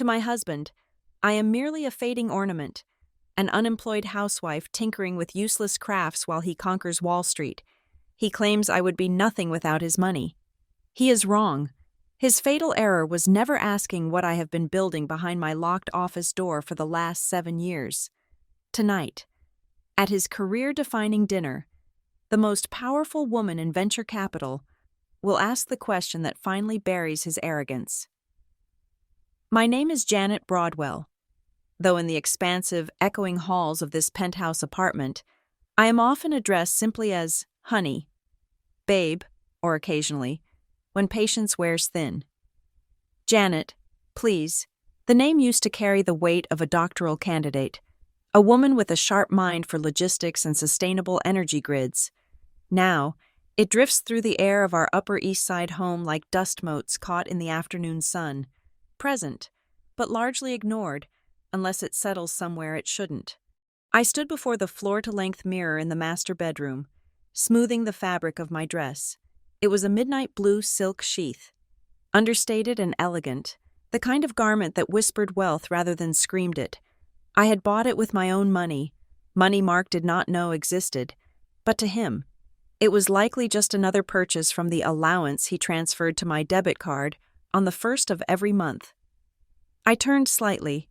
To my husband, I am merely a fading ornament, an unemployed housewife tinkering with useless crafts while he conquers Wall Street. He claims I would be nothing without his money. He is wrong. His fatal error was never asking what I have been building behind my locked office door for the last 7 years. Tonight, at his career-defining dinner, the most powerful woman in venture capital will ask the question that finally buries his arrogance. My name is Janet Broadwell, though in the expansive, echoing halls of this penthouse apartment, I am often addressed simply as honey, babe, or occasionally, when patience wears thin. Janet, please. The name used to carry the weight of a doctoral candidate, a woman with a sharp mind for logistics and sustainable energy grids. Now, it drifts through the air of our Upper East Side home like dust motes caught in the afternoon sun, present, but largely ignored, unless it settles somewhere it shouldn't. I stood before the floor-to-length mirror in the master bedroom, smoothing the fabric of my dress. It was a midnight blue silk sheath, understated and elegant, the kind of garment that whispered wealth rather than screamed it. I had bought it with my own money Mark did not know existed, but to him, it was likely just another purchase from the allowance he transferred to my debit card on the first of every month. I turned slightly,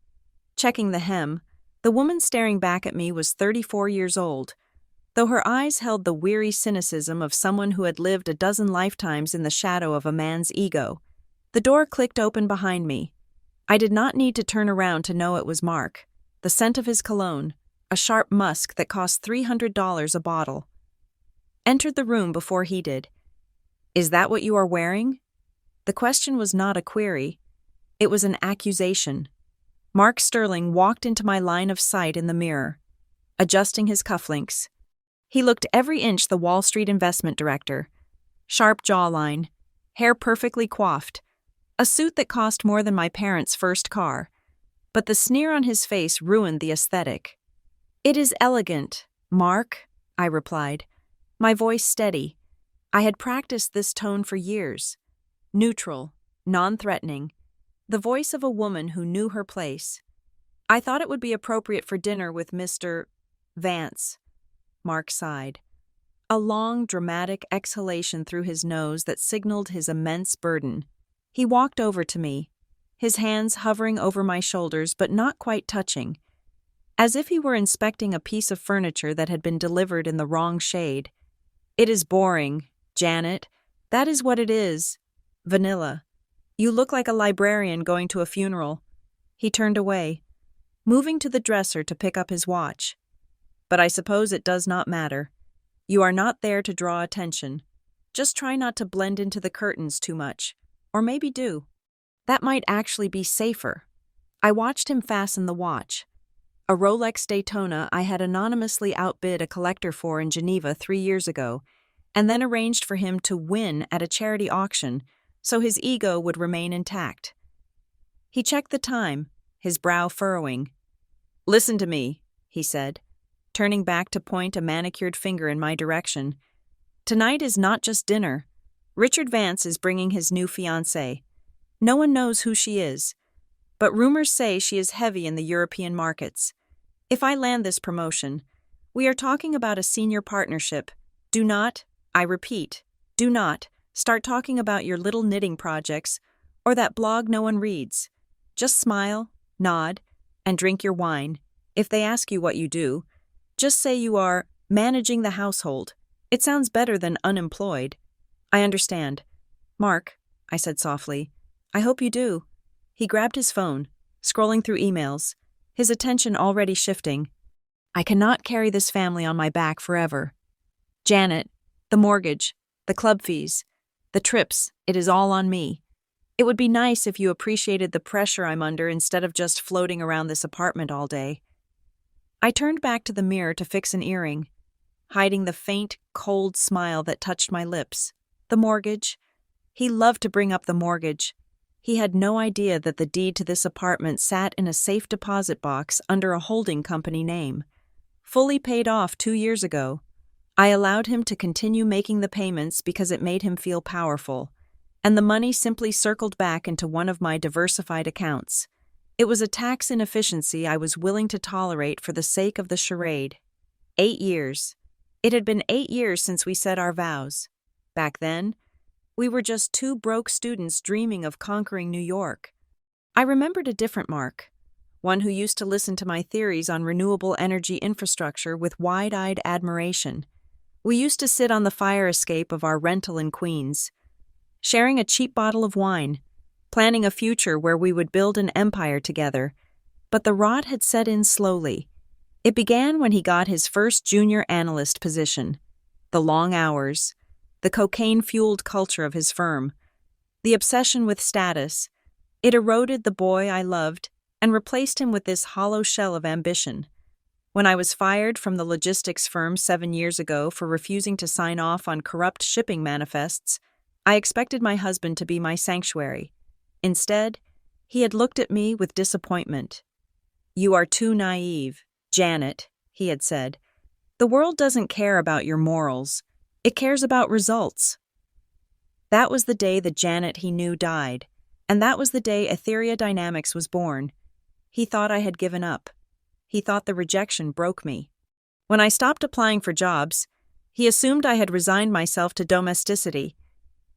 checking the hem. The woman staring back at me was 34 years old, though her eyes held the weary cynicism of someone who had lived a dozen lifetimes in the shadow of a man's ego. The door clicked open behind me. I did not need to turn around to know it was Mark. The scent of his cologne, a sharp musk that cost $300 a bottle, entered the room before he did. "Is that what you are wearing?" The question was not a query. It was an accusation. Mark Sterling walked into my line of sight in the mirror, adjusting his cufflinks. He looked every inch the Wall Street investment director. Sharp jawline, hair perfectly coiffed, a suit that cost more than my parents' first car. But the sneer on his face ruined the aesthetic. "It is elegant, Mark," I replied, my voice steady. I had practiced this tone for years. Neutral, non-threatening, the voice of a woman who knew her place. "I thought it would be appropriate for dinner with Mr. Vance." Mark sighed. A long, dramatic exhalation through his nose that signaled his immense burden. He walked over to me, his hands hovering over my shoulders but not quite touching, as if he were inspecting a piece of furniture that had been delivered in the wrong shade. "It is boring, Janet. That is what it is. Vanilla. You look like a librarian going to a funeral." He turned away, moving to the dresser to pick up his watch. "But I suppose it does not matter. You are not there to draw attention. Just try not to blend into the curtains too much. Or maybe do. That might actually be safer." I watched him fasten the watch. A Rolex Daytona I had anonymously outbid a collector for in Geneva 3 years ago, and then arranged for him to win at a charity auction so his ego would remain intact. He checked the time, his brow furrowing. "Listen to me," he said, turning back to point a manicured finger in my direction. "Tonight is not just dinner. Richard Vance is bringing his new fiancée. No one knows who she is, but rumors say she is heavy in the European markets. If I land this promotion, we are talking about a senior partnership. Do not, I repeat, do not start talking about your little knitting projects or that blog no one reads. Just smile, nod, and drink your wine. If they ask you what you do, just say you are managing the household. It sounds better than unemployed." "I understand. Mark," I said softly, "I hope you do." He grabbed his phone, scrolling through emails, his attention already shifting. "I cannot carry this family on my back forever. Janet, the mortgage, the club fees, the trips, it is all on me. It would be nice if you appreciated the pressure I'm under instead of just floating around this apartment all day." I turned back to the mirror to fix an earring, hiding the faint, cold smile that touched my lips. The mortgage. He loved to bring up the mortgage. He had no idea that the deed to this apartment sat in a safe deposit box under a holding company name. Fully paid off 2 years ago. I allowed him to continue making the payments because it made him feel powerful, and the money simply circled back into one of my diversified accounts. It was a tax inefficiency I was willing to tolerate for the sake of the charade. 8 years. It had been 8 years since we said our vows. Back then, we were just two broke students dreaming of conquering New York. I remembered a different Mark, one who used to listen to my theories on renewable energy infrastructure with wide-eyed admiration. We used to sit on the fire escape of our rental in Queens, sharing a cheap bottle of wine, planning a future where we would build an empire together. But the rot had set in slowly. It began when he got his first junior analyst position. The long hours, the cocaine-fueled culture of his firm, the obsession with status, it eroded the boy I loved and replaced him with this hollow shell of ambition. When I was fired from the logistics firm 7 years ago for refusing to sign off on corrupt shipping manifests, I expected my husband to be my sanctuary. Instead, he had looked at me with disappointment. "You are too naive, Janet," he had said. "The world doesn't care about your morals. It cares about results." That was the day the Janet he knew died, and that was the day Etheria Dynamics was born. He thought I had given up. He thought the rejection broke me. When I stopped applying for jobs, he assumed I had resigned myself to domesticity.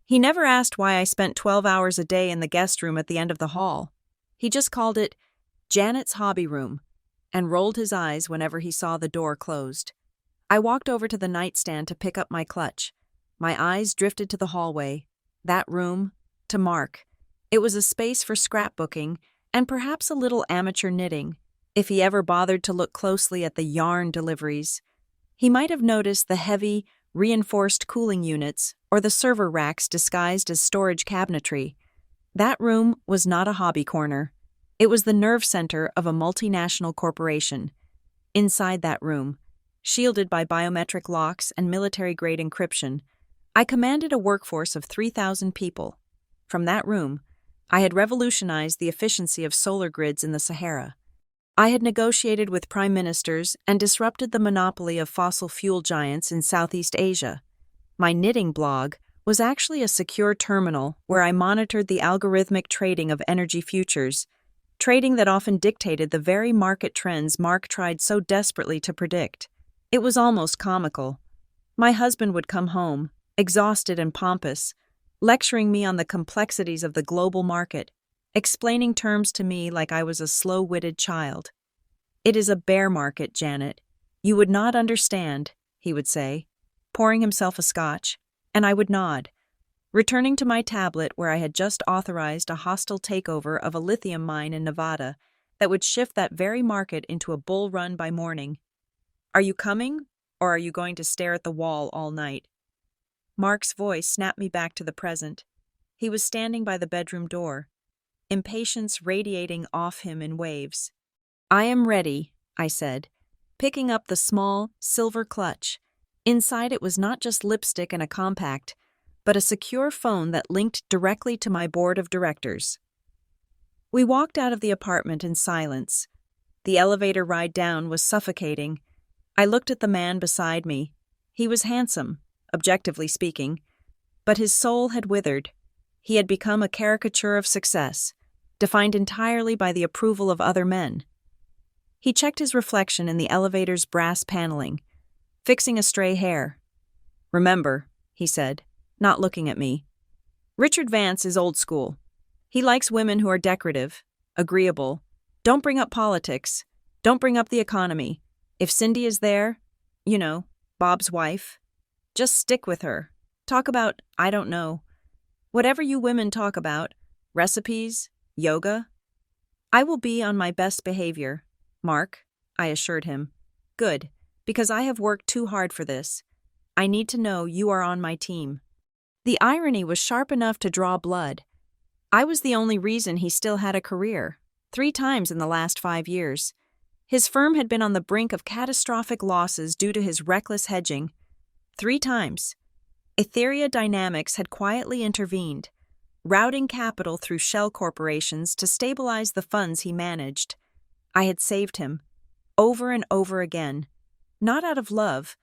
He never asked why I spent 12 hours a day in the guest room at the end of the hall. He just called it Janet's hobby room and rolled his eyes whenever he saw the door closed. I walked over to the nightstand to pick up my clutch. My eyes drifted to the hallway, that room, to Mark. It was a space for scrapbooking and perhaps a little amateur knitting. If he ever bothered to look closely at the yarn deliveries, he might have noticed the heavy, reinforced cooling units or the server racks disguised as storage cabinetry. That room was not a hobby corner. It was the nerve center of a multinational corporation. Inside that room, shielded by biometric locks and military-grade encryption, I commanded a workforce of 3,000 people. From that room, I had revolutionized the efficiency of solar grids in the Sahara. I had negotiated with prime ministers and disrupted the monopoly of fossil fuel giants in Southeast Asia. My knitting blog was actually a secure terminal where I monitored the algorithmic trading of energy futures, trading that often dictated the very market trends Mark tried so desperately to predict. It was almost comical. My husband would come home, exhausted and pompous, lecturing me on the complexities of the global market, explaining terms to me like I was a slow-witted child. "It is a bear market, Janet. You would not understand," he would say, pouring himself a scotch, and I would nod, returning to my tablet where I had just authorized a hostile takeover of a lithium mine in Nevada that would shift that very market into a bull run by morning. "Are you coming, or are you going to stare at the wall all night?" Mark's voice snapped me back to the present. He was standing by the bedroom door, impatience radiating off him in waves. "I am ready," I said, picking up the small, silver clutch. Inside it was not just lipstick and a compact, but a secure phone that linked directly to my board of directors. We walked out of the apartment in silence. The elevator ride down was suffocating. I looked at the man beside me. He was handsome, objectively speaking, but his soul had withered. He had become a caricature of success, defined entirely by the approval of other men. He checked his reflection in the elevator's brass paneling, fixing a stray hair. "Remember," he said, not looking at me, "Richard Vance is old school. He likes women who are decorative, agreeable. Don't bring up politics. Don't bring up the economy. If Cindy is there, Bob's wife, just stick with her. Talk about, I don't know, whatever you women talk about, recipes, yoga. I will be on my best behavior, Mark," I assured him. "Good, because I have worked too hard for this. I need to know you are on my team." The irony was sharp enough to draw blood. I was the only reason he still had a career, 3 times in the last 5 years. His firm had been on the brink of catastrophic losses due to his reckless hedging. 3 times. Etheria Dynamics had quietly intervened, routing capital through shell corporations to stabilize the funds he managed. I had saved him, over and over again, not out of love,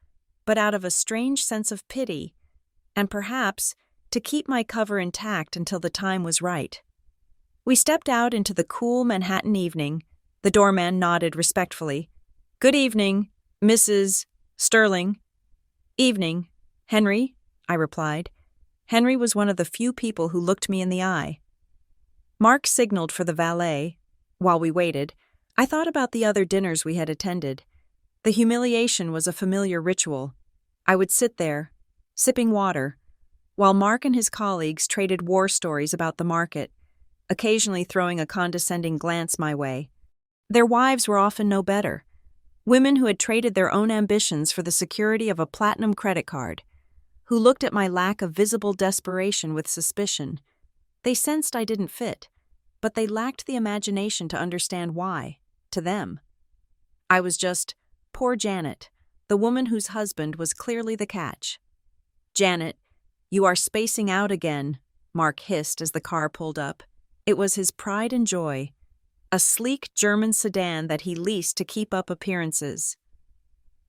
but out of a strange sense of pity, and perhaps to keep my cover intact until the time was right. We stepped out into the cool Manhattan evening. The doorman nodded respectfully. "Good evening, Mrs. Sterling." "Evening, Henry," I replied. Henry was one of the few people who looked me in the eye. Mark signaled for the valet. While we waited, I thought about the other dinners we had attended. The humiliation was a familiar ritual. I would sit there, sipping water, while Mark and his colleagues traded war stories about the market, occasionally throwing a condescending glance my way. Their wives were often no better. Women who had traded their own ambitions for the security of a platinum credit card, who looked at my lack of visible desperation with suspicion. They sensed I didn't fit, but they lacked the imagination to understand why, to them. I was just poor Janet, the woman whose husband was clearly the catch. "Janet, you are spacing out again," Mark hissed as the car pulled up. It was his pride and joy, a sleek German sedan that he leased to keep up appearances.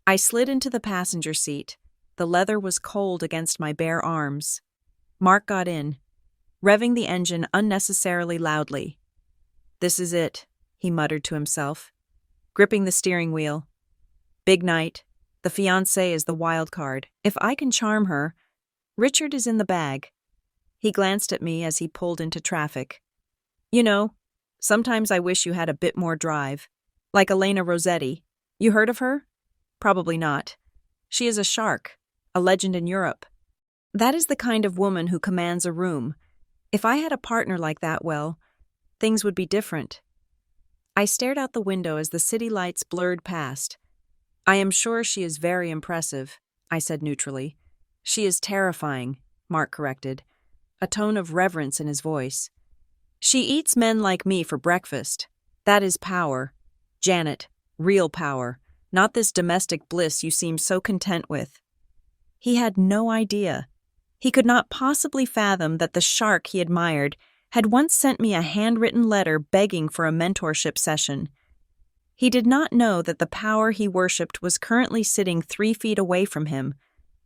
I slid into the passenger seat. The leather was cold against my bare arms. Mark got in, revving the engine unnecessarily loudly. "This is it," he muttered to himself, gripping the steering wheel. "Big night. The fiancée is the wild card. If I can charm her, Richard is in the bag." He glanced at me as he pulled into traffic. "You know, sometimes I wish you had a bit more drive. Like Elena Rossetti. You heard of her? Probably not. She is a shark, a legend in Europe. That is the kind of woman who commands a room. If I had a partner like that, well, things would be different." I stared out the window as the city lights blurred past. "I am sure she is very impressive," I said neutrally. "She is terrifying," Mark corrected, a tone of reverence in his voice. "She eats men like me for breakfast. That is power. Janet, real power, not this domestic bliss you seem so content with." He had no idea. He could not possibly fathom that the shark he admired had once sent me a handwritten letter begging for a mentorship session. He did not know that the power he worshipped was currently sitting 3 feet away from him,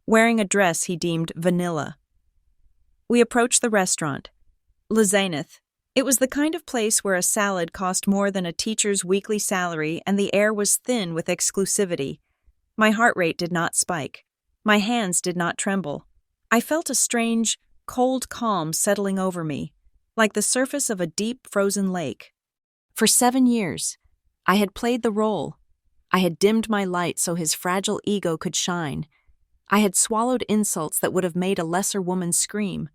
wearing a dress he deemed vanilla. We approached the restaurant. Le Zenith. It was the kind of place where a salad cost more than a teacher's weekly salary and the air was thin with exclusivity. My heart rate did not spike. My hands did not tremble. I felt a strange, cold calm settling over me, like the surface of a deep, frozen lake. For 7 years, I had played the role. I had dimmed my light so his fragile ego could shine. I had swallowed insults that would have made a lesser woman scream.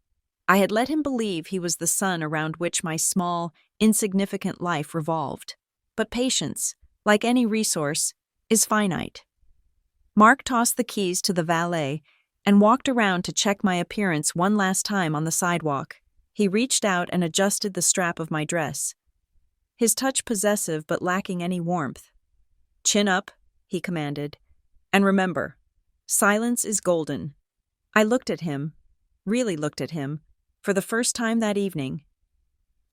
I had let him believe he was the sun around which my small, insignificant life revolved. But patience, like any resource, is finite. Mark tossed the keys to the valet and walked around to check my appearance one last time on the sidewalk. He reached out and adjusted the strap of my dress, his touch possessive but lacking any warmth. "Chin up," he commanded. "And remember, silence is golden." I looked at him, really looked at him, for the first time that evening.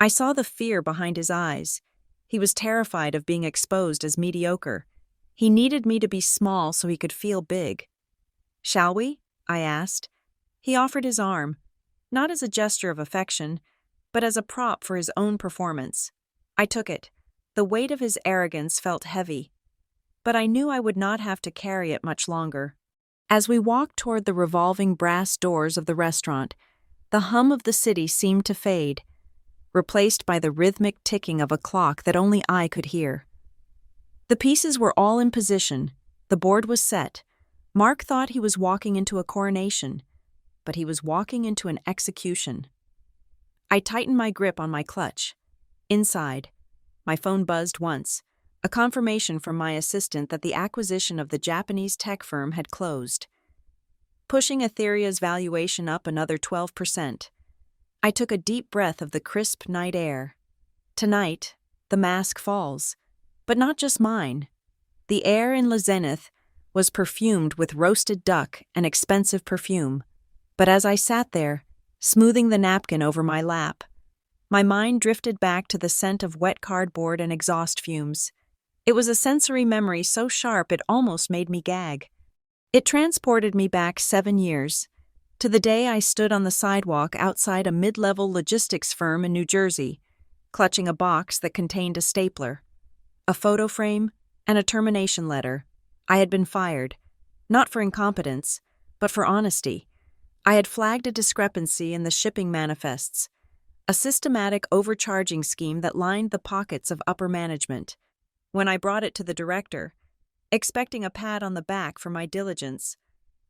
I saw the fear behind his eyes. He was terrified of being exposed as mediocre. He needed me to be small so he could feel big. "Shall we?" I asked. He offered his arm, not as a gesture of affection, but as a prop for his own performance. I took it. The weight of his arrogance felt heavy, but I knew I would not have to carry it much longer. As we walked toward the revolving brass doors of the restaurant, the hum of the city seemed to fade, replaced by the rhythmic ticking of a clock that only I could hear. The pieces were all in position. The board was set. Mark thought he was walking into a coronation, but he was walking into an execution. I tightened my grip on my clutch. Inside, my phone buzzed once, a confirmation from my assistant that the acquisition of the Japanese tech firm had closed, pushing Etherea's valuation up another 12%. I took a deep breath of the crisp night air. Tonight, the mask falls, but not just mine. The air in Le Zenith was perfumed with roasted duck and expensive perfume. But as I sat there, smoothing the napkin over my lap, my mind drifted back to the scent of wet cardboard and exhaust fumes. It was a sensory memory so sharp it almost made me gag. It transported me back 7 years, to the day I stood on the sidewalk outside a mid-level logistics firm in New Jersey, clutching a box that contained a stapler, a photo frame, and a termination letter. I had been fired, not for incompetence, but for honesty. I had flagged a discrepancy in the shipping manifests, a systematic overcharging scheme that lined the pockets of upper management. When I brought it to the director, expecting a pat on the back for my diligence,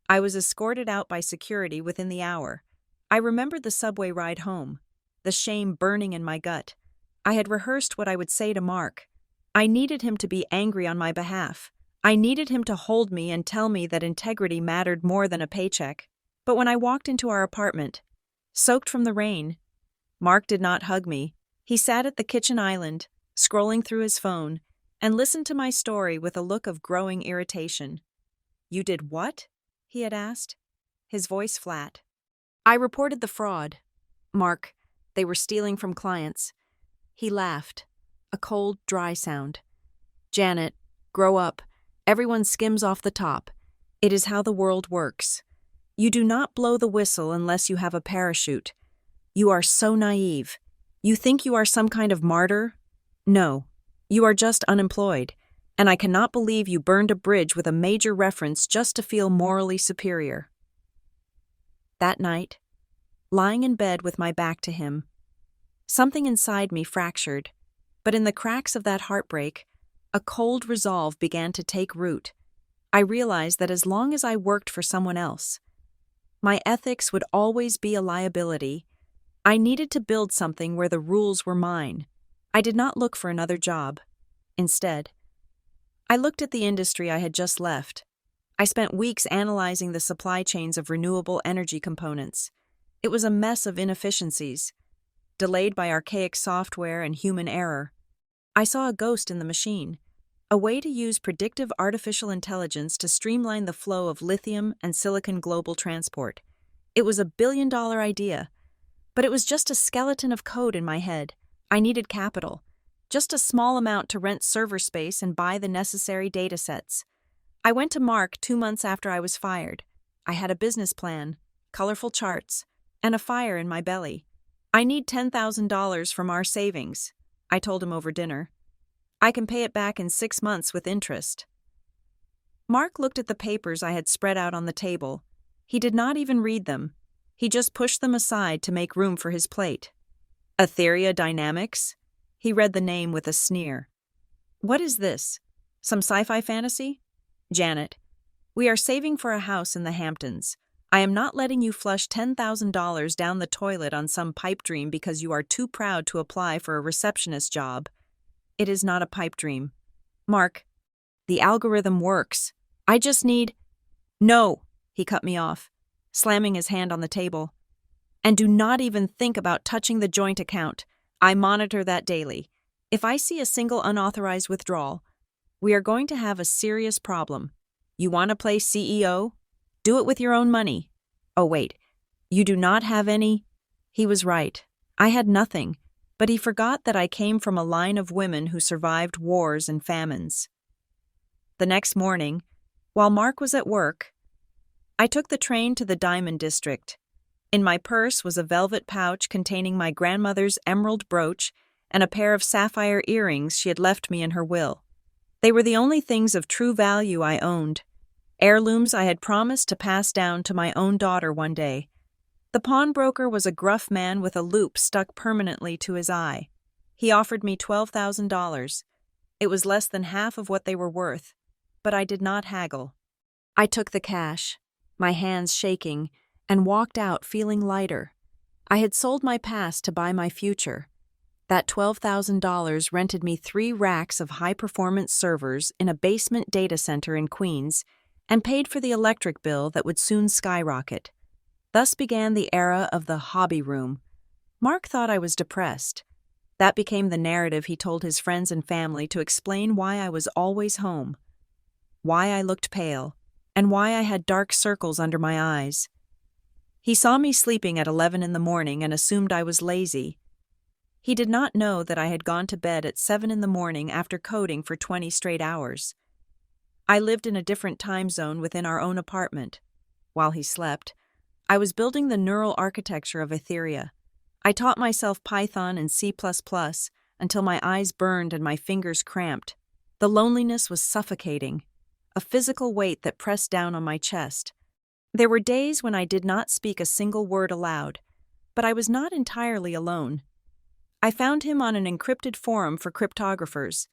I was escorted out by security within the hour. I remembered the subway ride home, the shame burning in my gut. I had rehearsed what I would say to Mark. I needed him to be angry on my behalf. I needed him to hold me and tell me that integrity mattered more than a paycheck. But when I walked into our apartment, soaked from the rain, Mark did not hug me. He sat at the kitchen island, scrolling through his phone, and listened to my story with a look of growing irritation. "You did what?" he had asked, his voice flat. "I reported the fraud. Mark, they were stealing from clients." He laughed, a cold, dry sound. "Janet, grow up. Everyone skims off the top. It is how the world works. You do not blow the whistle unless you have a parachute. You are so naive. You think you are some kind of martyr? No, you are just unemployed, and I cannot believe you burned a bridge with a major reference just to feel morally superior." That night, lying in bed with my back to him, something inside me fractured, but in the cracks of that heartbreak, a cold resolve began to take root. I realized that as long as I worked for someone else, my ethics would always be a liability. I needed to build something where the rules were mine. I did not look for another job. Instead, I looked at the industry I had just left. I spent weeks analyzing the supply chains of renewable energy components. It was a mess of inefficiencies, delayed by archaic software and human error. I saw a ghost in the machine, a way to use predictive artificial intelligence to streamline the flow of lithium and silicon global transport. It was a billion-dollar idea, but it was just a skeleton of code in my head. I needed capital, just a small amount to rent server space and buy the necessary datasets. I went to Mark 2 months after I was fired. I had a business plan, colorful charts, and a fire in my belly. "I need $10,000 from our savings," I told him over dinner. "I can pay it back in 6 months with interest." Mark looked at the papers I had spread out on the table. He did not even read them. He just pushed them aside to make room for his plate. "Etheria Dynamics?" He read the name with a sneer. "What is this? Some sci-fi fantasy?" "Janet, we are saving for a house in the Hamptons. I am not letting you flush $10,000 down the toilet on some pipe dream because you are too proud to apply for a receptionist job." "It is not a pipe dream. Mark, the algorithm works. I just need—" "No," he cut me off, slamming his hand on the table. "And do not even think about touching the joint account. I monitor that daily. If I see a single unauthorized withdrawal, we are going to have a serious problem. You want to play CEO? Do it with your own money. Oh wait, you do not have any?" He was right. I had nothing. But he forgot that I came from a line of women who survived wars and famines. The next morning, while Mark was at work, I took the train to the Diamond District. In my purse was a velvet pouch containing my grandmother's emerald brooch and a pair of sapphire earrings she had left me in her will. They were the only things of true value I owned, heirlooms I had promised to pass down to my own daughter one day. The pawnbroker was a gruff man with a loop stuck permanently to his eye. He offered me $12,000. It was less than half of what they were worth, but I did not haggle. I took the cash, my hands shaking, and walked out feeling lighter. I had sold my past to buy my future. That $12,000 rented me 3 racks of high-performance servers in a basement data center in Queens and paid for the electric bill that would soon skyrocket. Thus began the era of the hobby room. Mark thought I was depressed. That became the narrative he told his friends and family to explain why I was always home, why I looked pale, and why I had dark circles under my eyes. He saw me sleeping at 11 in the morning and assumed I was lazy. He did not know that I had gone to bed at 7 in the morning after coding for 20 straight hours. I lived in a different time zone within our own apartment. While he slept, I was building the neural architecture of Etheria. I taught myself Python and C++ until my eyes burned and my fingers cramped. The loneliness was suffocating, a physical weight that pressed down on my chest. There were days when I did not speak a single word aloud, but I was not entirely alone. I found him on an encrypted forum for cryptographers,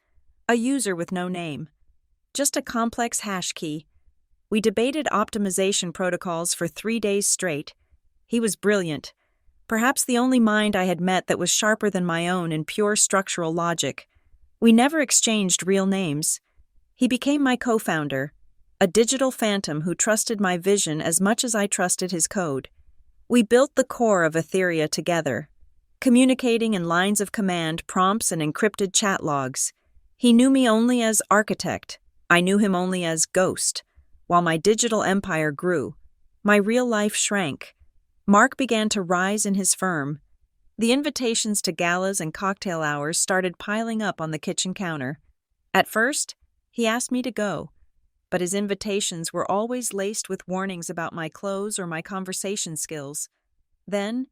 a user with no name, just a complex hash key. We debated optimization protocols for 3 days straight. He was brilliant, perhaps the only mind I had met that was sharper than my own in pure structural logic. We never exchanged real names. He became my co-founder, a digital phantom who trusted my vision as much as I trusted his code. We built the core of Ethereum together, communicating in lines of command, prompts, and encrypted chat logs. He knew me only as architect. I knew him only as ghost. While my digital empire grew, my real life shrank. Mark began to rise in his firm. The invitations to galas and cocktail hours started piling up on the kitchen counter. At first, he asked me to go, but his invitations were always laced with warnings about my clothes or my conversation skills. Then,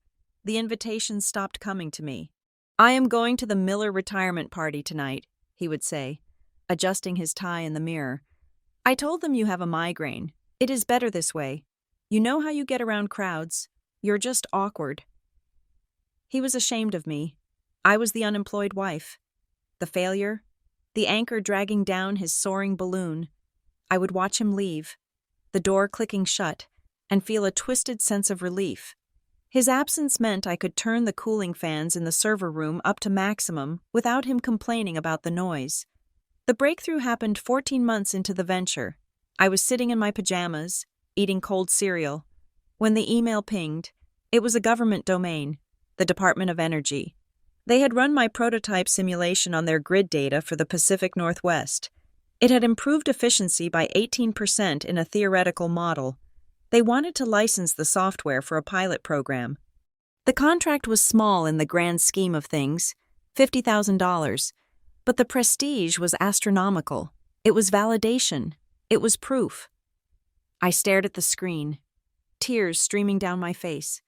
the invitations stopped coming to me. "I am going to the Miller retirement party tonight," he would say, adjusting his tie in the mirror. "I told them you have a migraine. It is better this way. You know how you get around crowds. You're just awkward." He was ashamed of me. I was the unemployed wife. The failure, the anchor dragging down his soaring balloon. I would watch him leave, the door clicking shut, and feel a twisted sense of relief. His absence meant I could turn the cooling fans in the server room up to maximum without him complaining about the noise. The breakthrough happened 14 months into the venture. I was sitting in my pajamas, eating cold cereal, when the email pinged. It was a government domain, the Department of Energy. They had run my prototype simulation on their grid data for the Pacific Northwest. It had improved efficiency by 18% in a theoretical model. They wanted to license the software for a pilot program. The contract was small in the grand scheme of things, $50,000, but the prestige was astronomical. It was validation. It was proof. I stared at the screen, tears streaming down my face.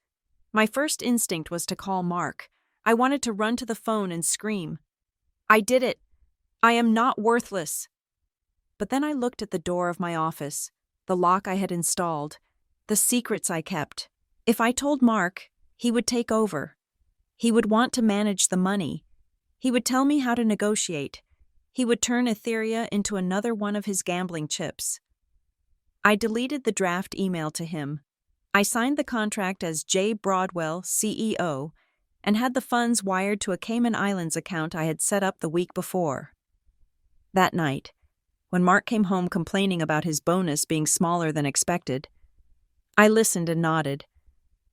My first instinct was to call Mark. I wanted to run to the phone and scream, "I did it! I am not worthless!" But then I looked at the door of my office, the lock I had installed, the secrets I kept. If I told Mark, he would take over. He would want to manage the money. He would tell me how to negotiate. He would turn Ethereum into another one of his gambling chips. I deleted the draft email to him. I signed the contract as J. Broadwell, CEO, and had the funds wired to a Cayman Islands account I had set up the week before. That night, when Mark came home complaining about his bonus being smaller than expected, I listened and nodded,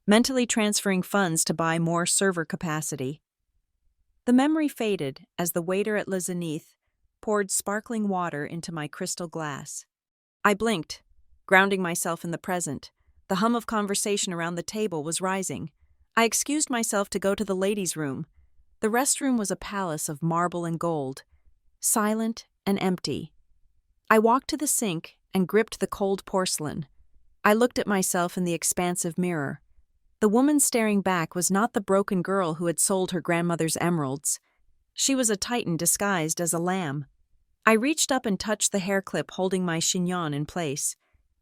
mentally transferring funds to buy more server capacity. The memory faded as the waiter at Le Zenith poured sparkling water into my crystal glass. I blinked, grounding myself in the present. The hum of conversation around the table was rising. I excused myself to go to the ladies' room. The restroom was a palace of marble and gold, silent and empty. I walked to the sink and gripped the cold porcelain. I looked at myself in the expansive mirror. The woman staring back was not the broken girl who had sold her grandmother's emeralds. She was a titan disguised as a lamb. I reached up and touched the hair clip holding my chignon in place.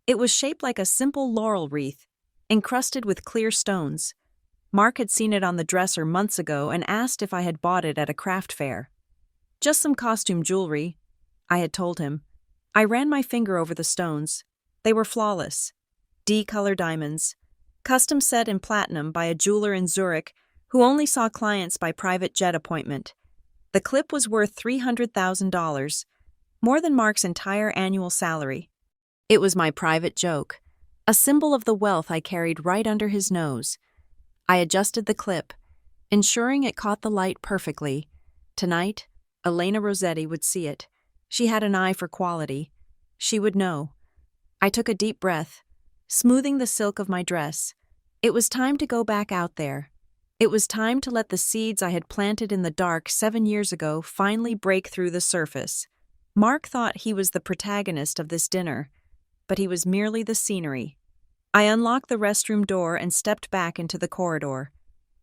It was shaped like a simple laurel wreath, encrusted with clear stones. Mark had seen it on the dresser months ago and asked if I had bought it at a craft fair. "Just some costume jewelry," I had told him. I ran my finger over the stones. They were flawless. D-color diamonds, custom set in platinum by a jeweler in Zurich who only saw clients by private jet appointment. The clip was worth $300,000, more than Mark's entire annual salary. It was my private joke, a symbol of the wealth I carried right under his nose. I adjusted the clip, ensuring it caught the light perfectly. Tonight, Elena Rossetti would see it. She had an eye for quality. She would know. I took a deep breath, smoothing the silk of my dress. It was time to go back out there. It was time to let the seeds I had planted in the dark 7 years ago finally break through the surface. Mark thought he was the protagonist of this dinner, but he was merely the scenery. I unlocked the restroom door and stepped back into the corridor.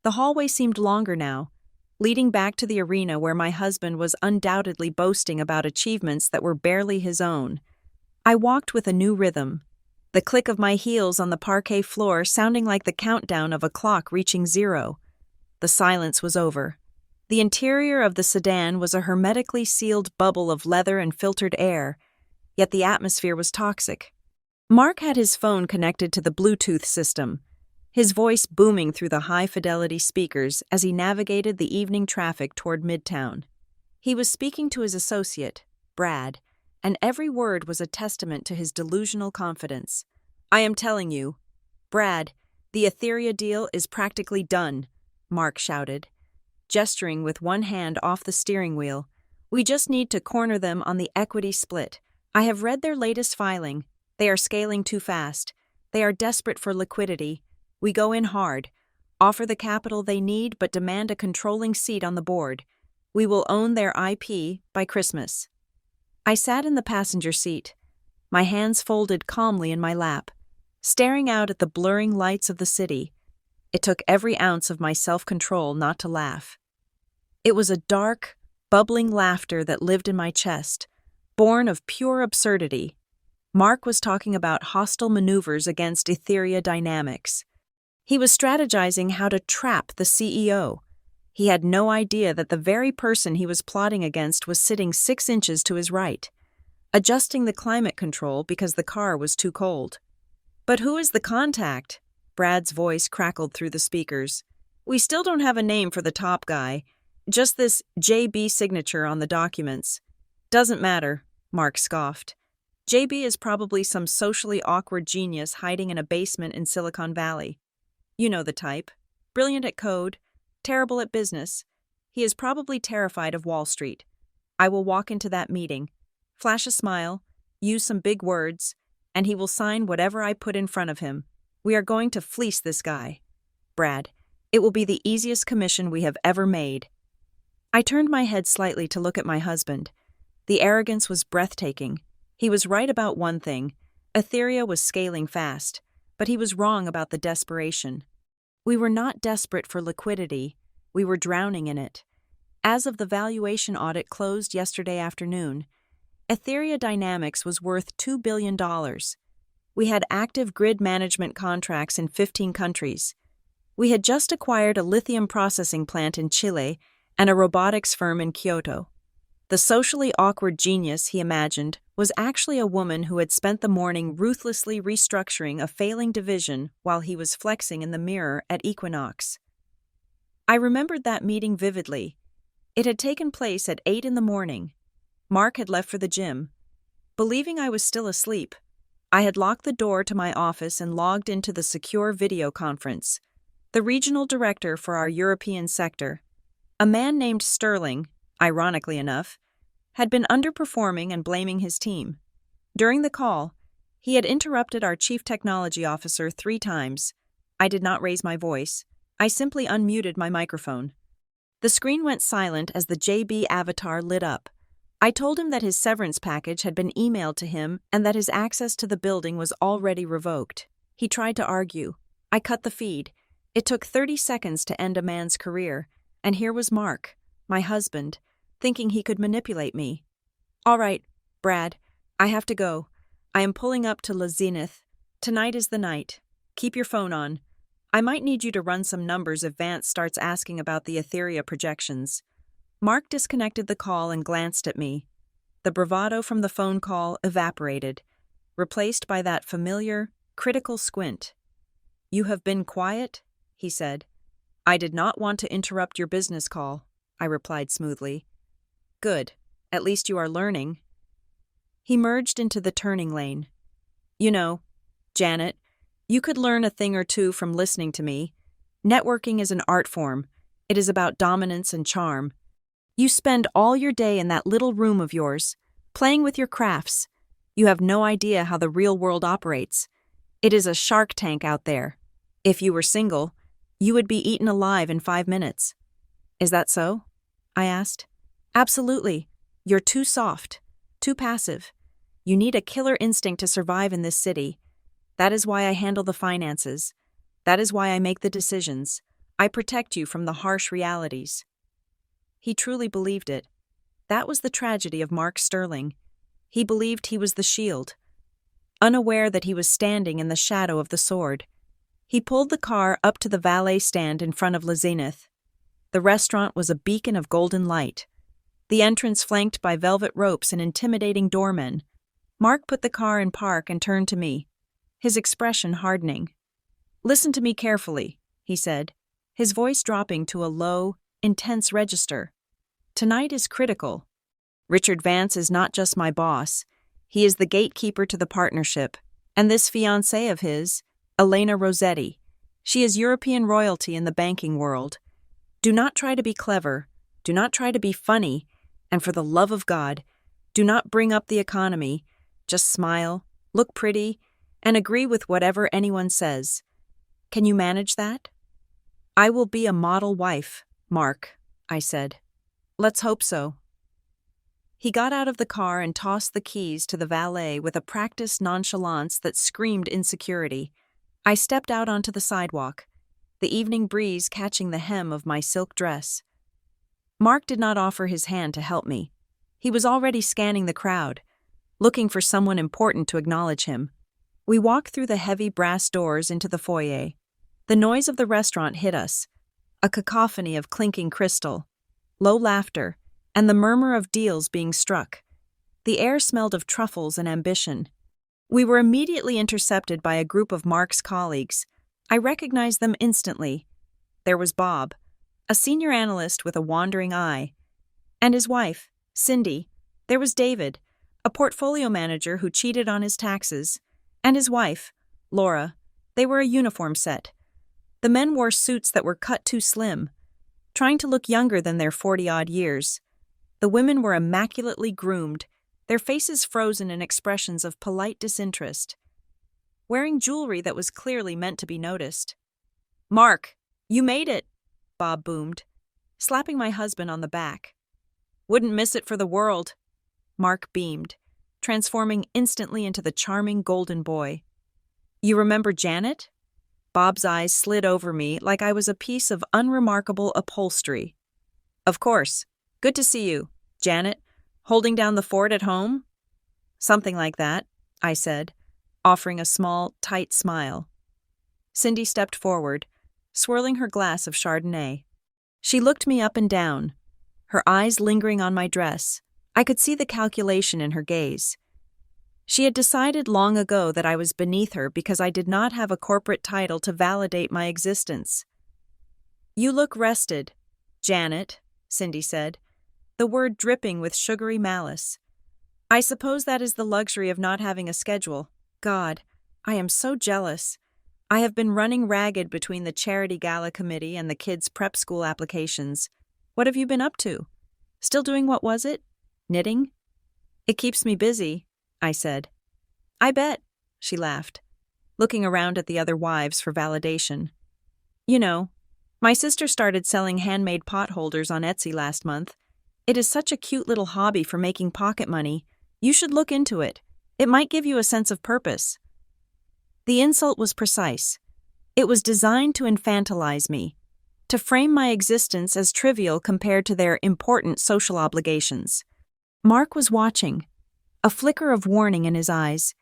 The hallway seemed longer now, leading back to the arena where my husband was undoubtedly boasting about achievements that were barely his own. I walked with a new rhythm, the click of my heels on the parquet floor sounding like the countdown of a clock reaching 0. The silence was over. The interior of the sedan was a hermetically sealed bubble of leather and filtered air, yet the atmosphere was toxic. Mark had his phone connected to the Bluetooth system, his voice booming through the high-fidelity speakers as he navigated the evening traffic toward Midtown. He was speaking to his associate, Brad, and every word was a testament to his delusional confidence. "I am telling you, Brad, the Etheria deal is practically done," Mark shouted, gesturing with one hand off the steering wheel. "We just need to corner them on the equity split. I have read their latest filing. They are scaling too fast. They are desperate for liquidity. We go in hard, offer the capital they need but demand a controlling seat on the board. We will own their IP by Christmas." I sat in the passenger seat, my hands folded calmly in my lap, staring out at the blurring lights of the city. It took every ounce of my self-control not to laugh. It was a dark, bubbling laughter that lived in my chest, born of pure absurdity. Mark was talking about hostile maneuvers against Etheria dynamics. He was strategizing how to trap the CEO. He had no idea that the very person he was plotting against was sitting 6 inches to his right, adjusting the climate control because the car was too cold. "But who is the contact?" Brad's voice crackled through the speakers. "We still don't have a name for the top guy, just this JB signature on the documents." "Doesn't matter," Mark scoffed. "JB is probably some socially awkward genius hiding in a basement in Silicon Valley. You know the type. Brilliant at code, terrible at business. He is probably terrified of Wall Street. I will walk into that meeting, flash a smile, use some big words, and he will sign whatever I put in front of him. We are going to fleece this guy. Brad, it will be the easiest commission we have ever made." I turned my head slightly to look at my husband. The arrogance was breathtaking. He was right about one thing. Etheria was scaling fast, but he was wrong about the desperation. We were not desperate for liquidity. We were drowning in it. As of the valuation audit closed yesterday afternoon, Etheria Dynamics was worth $2 billion. We had active grid management contracts in 15 countries. We had just acquired a lithium processing plant in Chile and a robotics firm in Kyoto. The socially awkward genius he imagined was actually a woman who had spent the morning ruthlessly restructuring a failing division while he was flexing in the mirror at Equinox. I remembered that meeting vividly. It had taken place at 8 in the morning. Mark had left for the gym. Believing I was still asleep, I had locked the door to my office and logged into the secure video conference. The regional director for our European sector, a man named Sterling, ironically enough, had been underperforming and blaming his team. During the call, he had interrupted our chief technology officer 3 times. I did not raise my voice. I simply unmuted my microphone. The screen went silent as the JB avatar lit up. I told him that his severance package had been emailed to him and that his access to the building was already revoked. He tried to argue. I cut the feed. It took 30 seconds to end a man's career, and here was Mark, my husband, thinking he could manipulate me. "All right, Brad, I have to go. I am pulling up to La Zenith. Tonight is the night. Keep your phone on. I might need you to run some numbers if Vance starts asking about the Etheria projections." Mark disconnected the call and glanced at me. The bravado from the phone call evaporated, replaced by that familiar, critical squint. "You have been quiet?" he said. "I did not want to interrupt your business call," I replied smoothly. "Good. At least you are learning." He merged into the turning lane. "You know, Janet, you could learn a thing or two from listening to me. Networking is an art form. It is about dominance and charm. You spend all your day in that little room of yours, playing with your crafts. You have no idea how the real world operates. It is a shark tank out there. If you were single, you would be eaten alive in 5 minutes." "Is that so?" I asked. "Absolutely. You're too soft, too passive. You need a killer instinct to survive in this city. That is why I handle the finances. That is why I make the decisions. I protect you from the harsh realities." He truly believed it. That was the tragedy of Mark Sterling. He believed he was the shield, unaware that he was standing in the shadow of the sword. He pulled the car up to the valet stand in front of Le Zenith. The restaurant was a beacon of golden light, the entrance flanked by velvet ropes and intimidating doormen. Mark put the car in park and turned to me, his expression hardening. "Listen to me carefully," he said, his voice dropping to a low, intense register. "Tonight is critical. Richard Vance is not just my boss. He is the gatekeeper to the partnership. And this fiancée of his, Elena Rossetti, she is European royalty in the banking world. Do not try to be clever. Do not try to be funny. And for the love of God, do not bring up the economy. Just smile, look pretty, and agree with whatever anyone says. Can you manage that?" "I will be a model wife, Mark," I said. "Let's hope so." He got out of the car and tossed the keys to the valet with a practiced nonchalance that screamed insecurity. I stepped out onto the sidewalk, the evening breeze catching the hem of my silk dress. Mark did not offer his hand to help me. He was already scanning the crowd, looking for someone important to acknowledge him. We walked through the heavy brass doors into the foyer. The noise of the restaurant hit us, a cacophony of clinking crystal, low laughter, and the murmur of deals being struck. The air smelled of truffles and ambition. We were immediately intercepted by a group of Mark's colleagues. I recognized them instantly. There was Bob, a senior analyst with a wandering eye, and his wife, Cindy. There was David, a portfolio manager who cheated on his taxes, and his wife, Laura. They were a uniform set. The men wore suits that were cut too slim, trying to look younger than their 40-odd years. The women were immaculately groomed, their faces frozen in expressions of polite disinterest, wearing jewelry that was clearly meant to be noticed. "Mark, you made it," Bob boomed, slapping my husband on the back. "Wouldn't miss it for the world." Mark beamed, transforming instantly into the charming golden boy. "You remember Janet?" Bob's eyes slid over me like I was a piece of unremarkable upholstery. "Of course. Good to see you, Janet. Holding down the fort at home?" "Something like that," I said, offering a small, tight smile. Cindy stepped forward, swirling her glass of Chardonnay. She looked me up and down, her eyes lingering on my dress. I could see the calculation in her gaze. She had decided long ago that I was beneath her because I did not have a corporate title to validate my existence. "You look rested, Janet," Cindy said, the word dripping with sugary malice. "I suppose that is the luxury of not having a schedule. God, I am so jealous. I have been running ragged between the charity gala committee and the kids' prep school applications. What have you been up to? Still doing what was it? Knitting?" "It keeps me busy," I said. "I bet," she laughed, looking around at the other wives for validation. "You know, my sister started selling handmade pot holders on Etsy last month. It is such a cute little hobby for making pocket money. You should look into it. It might give you a sense of purpose." The insult was precise. It was designed to infantilize me, to frame my existence as trivial compared to their important social obligations. Mark was watching, a flicker of warning in his eyes.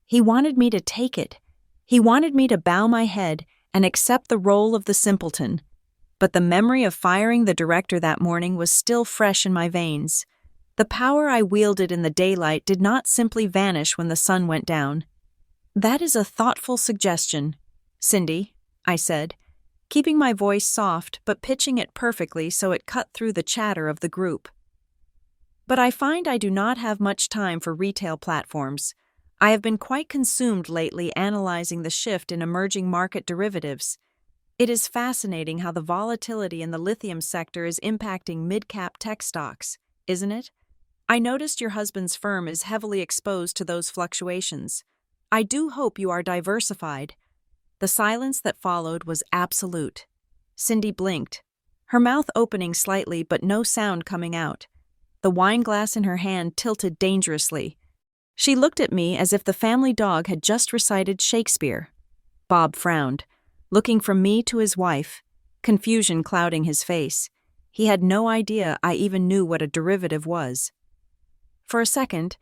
He wanted me to take it. He wanted me to bow my head and accept the role of the simpleton. But the memory of firing the director that morning was still fresh in my veins. The power I wielded in the daylight did not simply vanish when the sun went down. "That is a thoughtful suggestion, Cindy," I said, keeping my voice soft but pitching it perfectly so it cut through the chatter of the group. "But I find I do not have much time for retail platforms. I have been quite consumed lately analyzing the shift in emerging market derivatives. It is fascinating how the volatility in the lithium sector is impacting mid-cap tech stocks, isn't it? I noticed your husband's firm is heavily exposed to those fluctuations. I do hope you are diversified." The silence that followed was absolute. Cindy blinked, her mouth opening slightly but no sound coming out. The wine glass in her hand tilted dangerously. She looked at me as if the family dog had just recited Shakespeare. Bob frowned, looking from me to his wife. confusion clouding his face. He had no idea I even knew what a derivative was. For a second,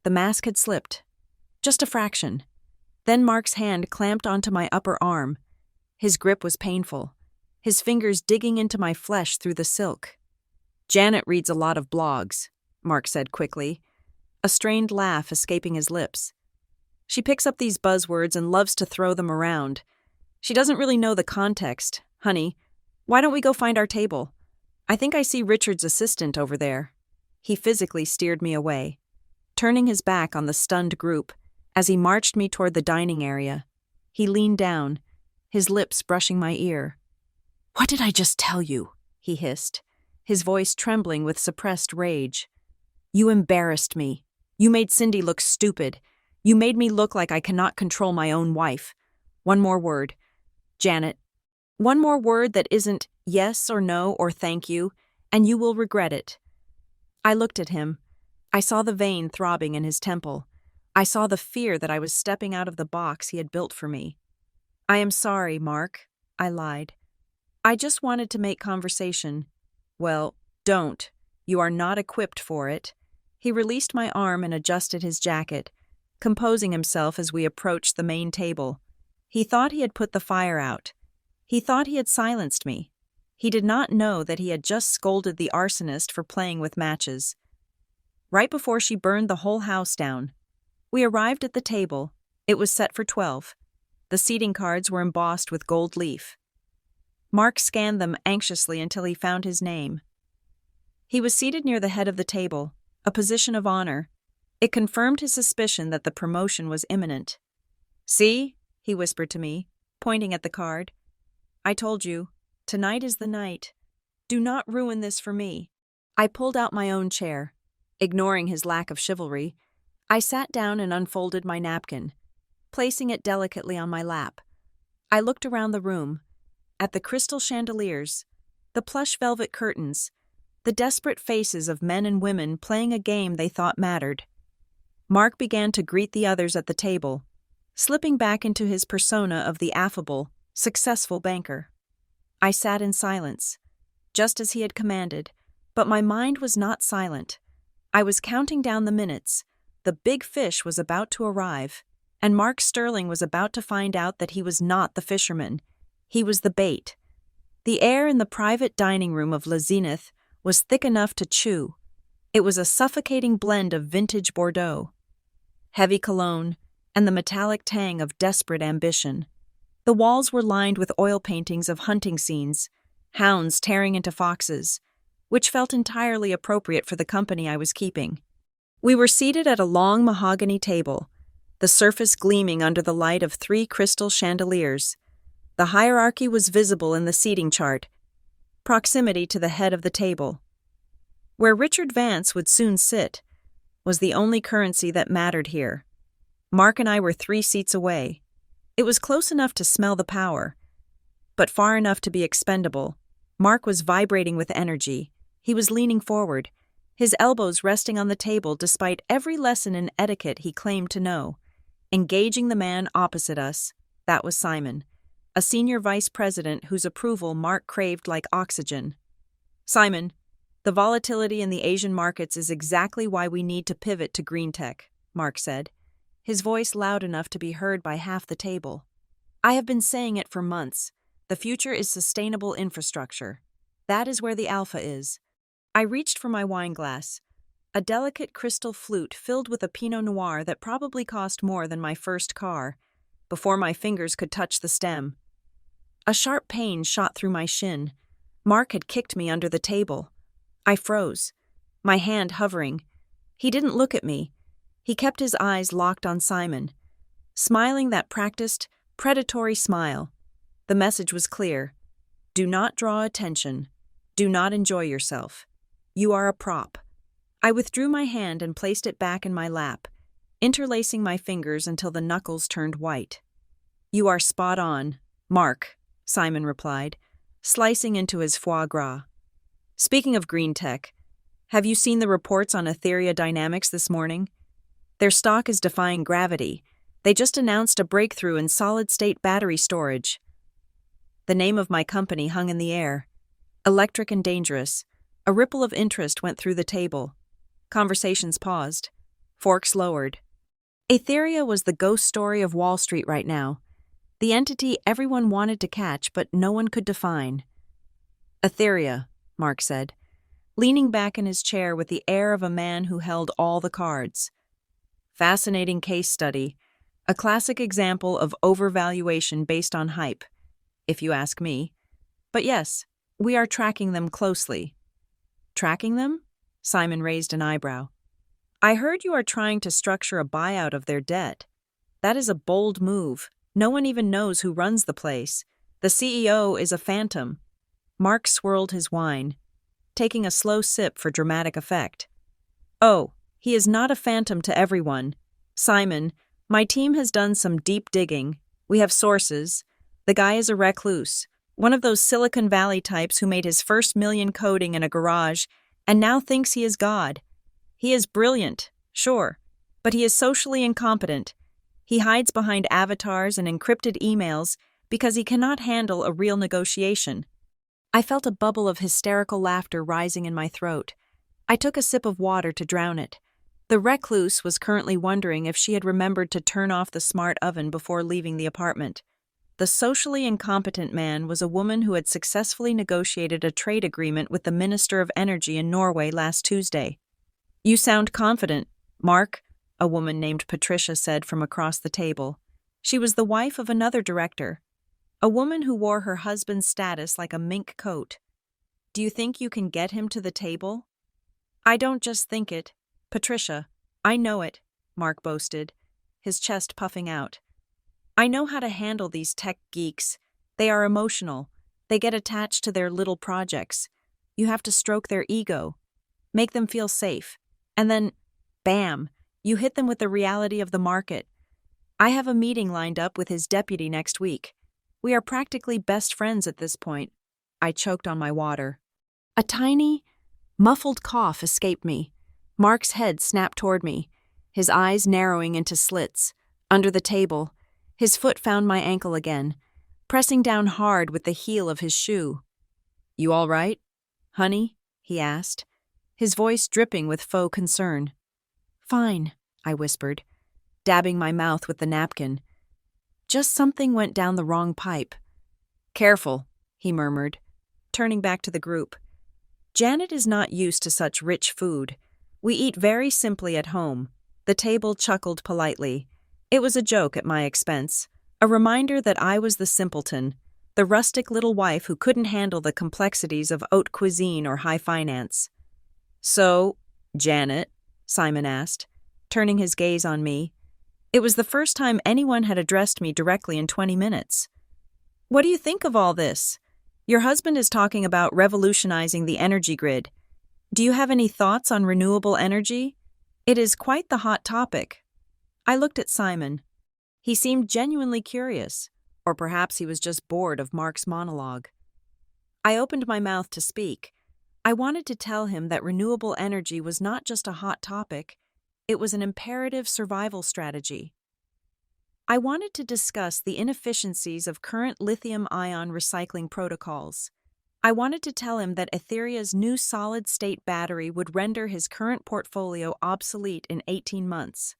the mask had slipped. Just a fraction. Then Mark's hand clamped onto my upper arm. His grip was painful, his fingers digging into my flesh through the silk. "Janet reads a lot of blogs," Mark said quickly, a strained laugh escaping his lips. "She picks up these buzzwords and loves to throw them around. She doesn't really know the context. Honey, why don't we go find our table? I think I see Richard's assistant over there." He physically steered me away, turning his back on the stunned group as he marched me toward the dining area. He leaned down, his lips brushing my ear. "What did I just tell you?" he hissed, his voice trembling with suppressed rage. "You embarrassed me. You made Cindy look stupid. You made me look like I cannot control my own wife. One more word, Janet. One more word that isn't yes or no or thank you, and you will regret it." I looked at him. I saw the vein throbbing in his temple. I saw the fear that I was stepping out of the box he had built for me. "I am sorry, Mark," I lied. "I just wanted to make conversation." "Well, don't. You are not equipped for it." He released my arm and adjusted his jacket, composing himself as we approached the main table. He thought he had put the fire out. He thought he had silenced me. He did not know that he had just scolded the arsonist for playing with matches. Right before she burned the whole house down. We arrived at the table. It was set for 12. The seating cards were embossed with gold leaf. Mark scanned them anxiously until he found his name. He was seated near the head of the table, a position of honor. It confirmed his suspicion that the promotion was imminent. "See?" he whispered to me, pointing at the card. "I told you, tonight is the night. Do not ruin this for me." I pulled out my own chair. Ignoring his lack of chivalry, I sat down and unfolded my napkin, placing it delicately on my lap. I looked around the room, at the crystal chandeliers, the plush velvet curtains, the desperate faces of men and women playing a game they thought mattered. Mark began to greet the others at the table, slipping back into his persona of the affable, successful banker. I sat in silence, just as he had commanded, but my mind was not silent. I was counting down the minutes. The big fish was about to arrive, and Mark Sterling was about to find out that he was not the fisherman. He was the bait. The air in the private dining room of La Zenith was thick enough to chew. It was a suffocating blend of vintage Bordeaux, heavy cologne, and the metallic tang of desperate ambition. The walls were lined with oil paintings of hunting scenes, hounds tearing into foxes, which felt entirely appropriate for the company I was keeping. We were seated at a long mahogany table, the surface gleaming under the light of 3 crystal chandeliers. The hierarchy was visible in the seating chart, proximity to the head of the table. Where Richard Vance would soon sit was the only currency that mattered here. Mark and I were 3 seats away. It was close enough to smell the power, but far enough to be expendable. Mark was vibrating with energy. He was leaning forward, his elbows resting on the table despite every lesson in etiquette he claimed to know. Engaging the man opposite us, that was Simon, a senior vice president whose approval Mark craved like oxygen. "Simon, the volatility in the Asian markets is exactly why we need to pivot to green tech," Mark said, his voice loud enough to be heard by half the table. "I have been saying it for months. The future is sustainable infrastructure. That is where the alpha is." I reached for my wine glass, a delicate crystal flute filled with a Pinot Noir that probably cost more than my first car, before my fingers could touch the stem. A sharp pain shot through my shin. Mark had kicked me under the table. I froze, my hand hovering. He didn't look at me. He kept his eyes locked on Simon, smiling that practiced, predatory smile. The message was clear. Do not draw attention. Do not enjoy yourself. You are a prop. I withdrew my hand and placed it back in my lap, interlacing my fingers until the knuckles turned white. "You are spot on, Mark," Simon replied, slicing into his foie gras. "Speaking of green tech, have you seen the reports on Ethereum Dynamics this morning? Their stock is defying gravity. They just announced a breakthrough in solid-state battery storage." The name of my company hung in the air. Electric and dangerous. A ripple of interest went through the table. Conversations paused. Forks lowered. Etheria was the ghost story of Wall Street right now. The entity everyone wanted to catch, but no one could define. Etheria, Mark said, leaning back in his chair with the air of a man who held all the cards. Fascinating case study. A classic example of overvaluation based on hype, if you ask me. But yes, we are tracking them closely. Tracking them? Simon raised an eyebrow. I heard you are trying to structure a buyout of their debt. That is a bold move. No one even knows who runs the place. The CEO is a phantom. Mark swirled his wine, taking a slow sip for dramatic effect. Oh, he is not a phantom to everyone. Simon, my team has done some deep digging. We have sources. The guy is a recluse, one of those Silicon Valley types who made his first million coding in a garage and now thinks he is God. He is brilliant, sure, but he is socially incompetent. He hides behind avatars and encrypted emails because he cannot handle a real negotiation. I felt a bubble of hysterical laughter rising in my throat. I took a sip of water to drown it. The recluse was currently wondering if she had remembered to turn off the smart oven before leaving the apartment. The socially incompetent man was a woman who had successfully negotiated a trade agreement with the Minister of Energy in Norway last Tuesday. You sound confident, Mark, a woman named Patricia said from across the table. She was the wife of another director, a woman who wore her husband's status like a mink coat. Do you think you can get him to the table? I don't just think it. Patricia, I know it, Mark boasted, his chest puffing out. I know how to handle these tech geeks. They are emotional. They get attached to their little projects. You have to stroke their ego, make them feel safe, and then, bam, you hit them with the reality of the market. I have a meeting lined up with his deputy next week. We are practically best friends at this point. I choked on my water. A tiny, muffled cough escaped me. Mark's head snapped toward me, his eyes narrowing into slits. Under the table, his foot found my ankle again, pressing down hard with the heel of his shoe. You all right, honey? He asked, his voice dripping with faux concern. Fine, I whispered, dabbing my mouth with the napkin. Just something went down the wrong pipe. Careful, he murmured, turning back to the group. Janet is not used to such rich food. We eat very simply at home. The table chuckled politely. It was a joke at my expense, a reminder that I was the simpleton, the rustic little wife who couldn't handle the complexities of haute cuisine or high finance. So, Janet, Simon asked, turning his gaze on me. It was the first time anyone had addressed me directly in 20 minutes. What do you think of all this? Your husband is talking about revolutionizing the energy grid. Do you have any thoughts on renewable energy? It is quite the hot topic. I looked at Simon. He seemed genuinely curious, or perhaps he was just bored of Mark's monologue. I opened my mouth to speak. I wanted to tell him that renewable energy was not just a hot topic, it was an imperative survival strategy. I wanted to discuss the inefficiencies of current lithium-ion recycling protocols. I wanted to tell him that Etheria's new solid-state battery would render his current portfolio obsolete in 18 months.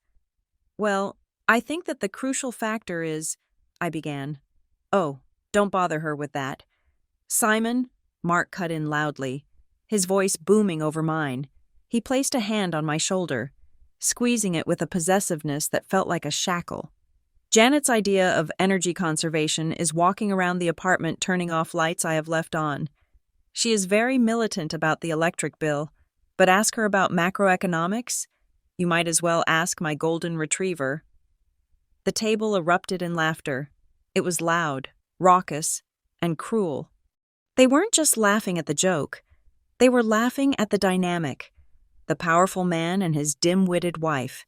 Well, I think that the crucial factor is, I began. Oh, don't bother her with that. Simon, Mark cut in loudly, his voice booming over mine. He placed a hand on my shoulder, squeezing it with a possessiveness that felt like a shackle. Janet's idea of energy conservation is walking around the apartment turning off lights I have left on. She is very militant about the electric bill, but ask her about macroeconomics? You might as well ask my golden retriever. The table erupted in laughter. It was loud, raucous, and cruel. They weren't just laughing at the joke. They were laughing at the dynamic, the powerful man and his dim-witted wife.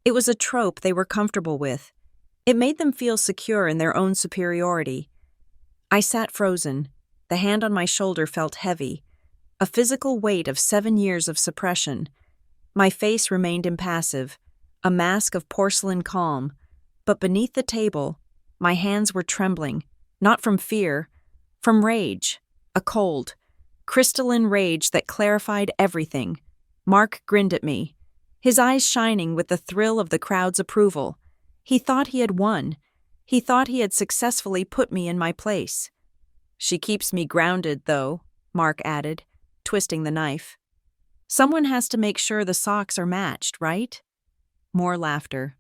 It was a trope they were comfortable with. It made them feel secure in their own superiority. I sat frozen. The hand on my shoulder felt heavy, a physical weight of 7 years of suppression. My face remained impassive, a mask of porcelain calm, but beneath the table, my hands were trembling, not from fear, From rage, a cold, crystalline rage that clarified everything. Mark grinned at me, his eyes shining with the thrill of the crowd's approval. He thought he had won. He thought he had successfully put me in my place. "She keeps me grounded, though," Mark added, twisting the knife. "Someone has to make sure the socks are matched, right?" More laughter.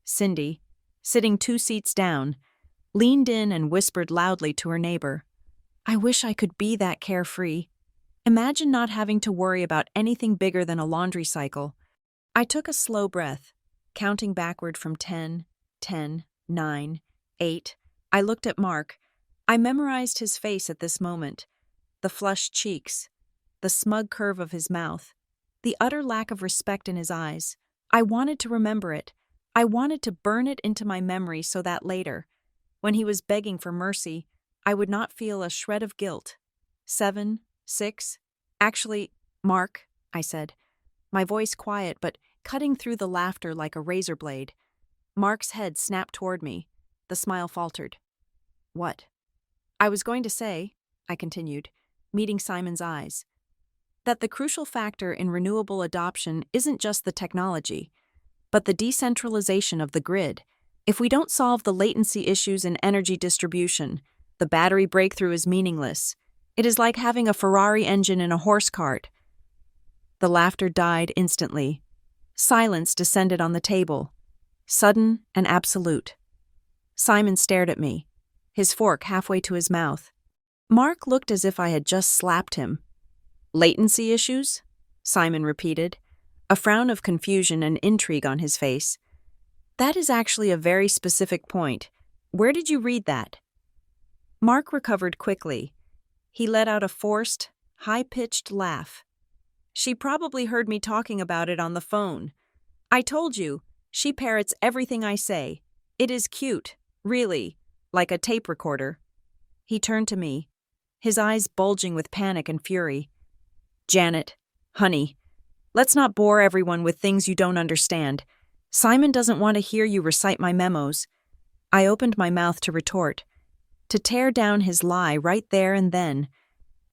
Cindy, sitting 2 seats down, leaned in and whispered loudly to her neighbor, "I wish I could be that carefree. Imagine not having to worry about anything bigger than a laundry cycle." I took a slow breath, counting backward from 10, 9, 8. I looked at Mark. I memorized his face at this moment. The flushed cheeks, the smug curve of his mouth, the utter lack of respect in his eyes. I wanted to remember it. I wanted to burn it into my memory so that later, when he was begging for mercy, I would not feel a shred of guilt. 7, 6. "Actually, Mark," I said, my voice quiet but cutting through the laughter like a razor blade. Mark's head snapped toward me. The smile faltered. "What?" "I was going to say," I continued, meeting Simon's eyes, "that the crucial factor in renewable adoption isn't just the technology, but the decentralization of the grid. If we don't solve the latency issues in energy distribution, the battery breakthrough is meaningless. It is like having a Ferrari engine in a horse cart." The laughter died instantly. Silence descended on the table, sudden and absolute. Simon stared at me, his fork halfway to his mouth. Mark looked as if I had just slapped him. "Latency issues?" Simon repeated, a frown of confusion and intrigue on his face. "That is actually a very specific point. Where did you read that?" Mark recovered quickly. He let out a forced, high-pitched laugh. "She probably heard me talking about it on the phone. I told you, she parrots everything I say. It is cute, really, like a tape recorder." He turned to me, his eyes bulging with panic and fury. "Janet, honey, let's not bore everyone with things you don't understand. Simon doesn't want to hear you recite my memos." I opened my mouth to retort, to tear down his lie right there and then,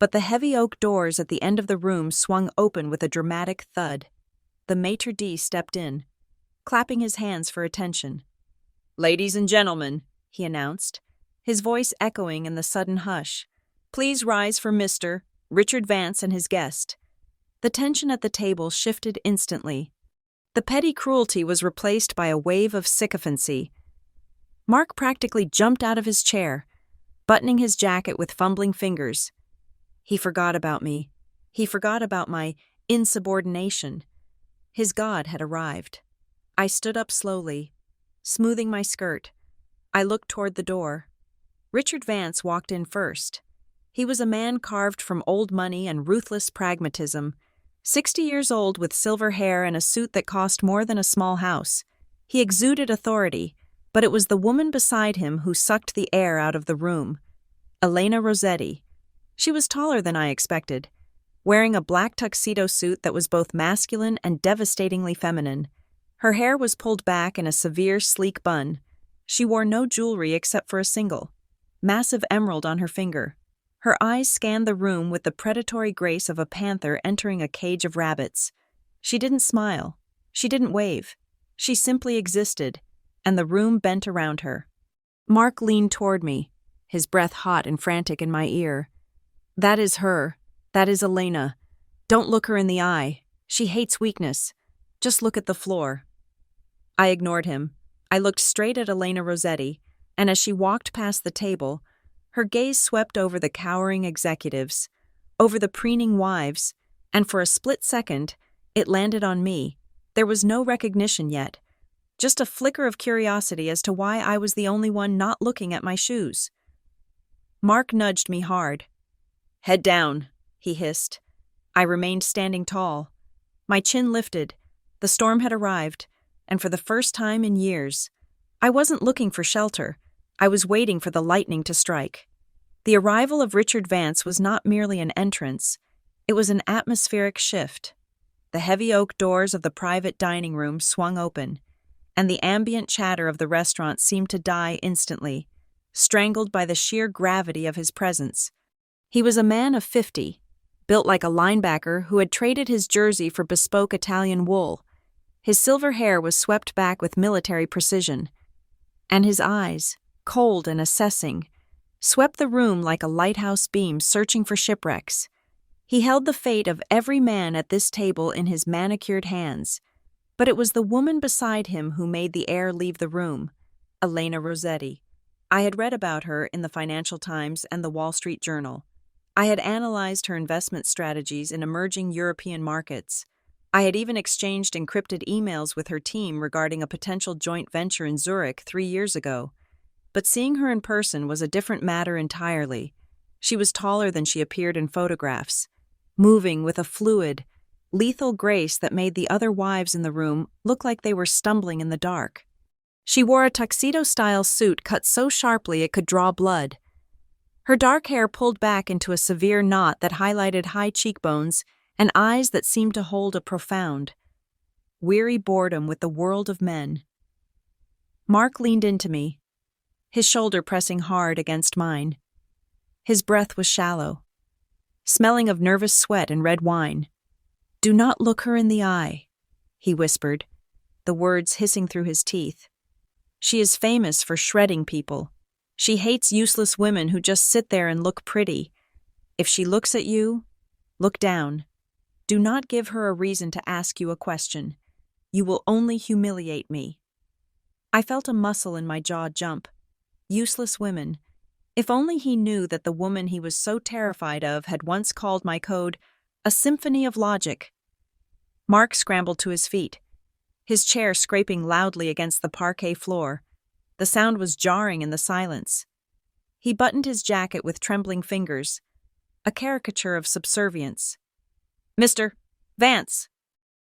but the heavy oak doors at the end of the room swung open with a dramatic thud. The maitre d' stepped in, clapping his hands for attention. "Ladies and gentlemen," he announced, his voice echoing in the sudden hush, "please rise for Mr. Richard Vance and his guest." The tension at the table shifted instantly. The petty cruelty was replaced by a wave of sycophancy. Mark practically jumped out of his chair, buttoning his jacket with fumbling fingers. He forgot about me. He forgot about my insubordination. His god had arrived. I stood up slowly, smoothing my skirt. I looked toward the door. Richard Vance walked in first. He was a man carved from old money and ruthless pragmatism, 60 years old with silver hair and a suit that cost more than a small house. He exuded authority, but it was the woman beside him who sucked the air out of the room. Elena Rossetti. She was taller than I expected, wearing a black tuxedo suit that was both masculine and devastatingly feminine. Her hair was pulled back in a severe, sleek bun. She wore no jewelry except for a single, massive emerald on her finger. Her eyes scanned the room with the predatory grace of a panther entering a cage of rabbits. She didn't smile. She didn't wave. She simply existed, and the room bent around her. Mark leaned toward me, his breath hot and frantic in my ear. "That is her. That is Elena. Don't look her in the eye. She hates weakness. Just look at the floor." I ignored him. I looked straight at Elena Rossetti, and as she walked past the table, her gaze swept over the cowering executives, over the preening wives, and for a split second, it landed on me. There was no recognition yet, just a flicker of curiosity as to why I was the only one not looking at my shoes. Mark nudged me hard. "Head down," he hissed. I remained standing tall. My chin lifted. The storm had arrived, and for the first time in years, I wasn't looking for shelter. I was waiting for the lightning to strike. The arrival of Richard Vance was not merely an entrance. It was an atmospheric shift. The heavy oak doors of the private dining room swung open, and the ambient chatter of the restaurant seemed to die instantly, strangled by the sheer gravity of his presence. He was a man of 50, built like a linebacker who had traded his jersey for bespoke Italian wool. His silver hair was swept back with military precision, and his eyes, cold and assessing, swept the room like a lighthouse beam searching for shipwrecks. He held the fate of every man at this table in his manicured hands, but it was the woman beside him who made the air leave the room, Elena Rossetti. I had read about her in the Financial Times and the Wall Street Journal. I had analyzed her investment strategies in emerging European markets. I had even exchanged encrypted emails with her team regarding a potential joint venture in Zurich 3 years ago. But seeing her in person was a different matter entirely. She was taller than she appeared in photographs, moving with a fluid, lethal grace that made the other wives in the room look like they were stumbling in the dark. She wore a tuxedo-style suit cut so sharply it could draw blood. Her dark hair pulled back into a severe knot that highlighted high cheekbones and eyes that seemed to hold a profound, weary boredom with the world of men. Mark leaned into me, his shoulder pressing hard against mine. His breath was shallow, smelling of nervous sweat and red wine. "Do not look her in the eye," he whispered, the words hissing through his teeth. "She is famous for shredding people. She hates useless women who just sit there and look pretty. If she looks at you, look down. Do not give her a reason to ask you a question. You will only humiliate me." I felt a muscle in my jaw jump. Useless women. If only he knew that the woman he was so terrified of had once called my code a symphony of logic. Mark scrambled to his feet, his chair scraping loudly against the parquet floor. The sound was jarring in the silence. He buttoned his jacket with trembling fingers, a caricature of subservience. "Mr. Vance,"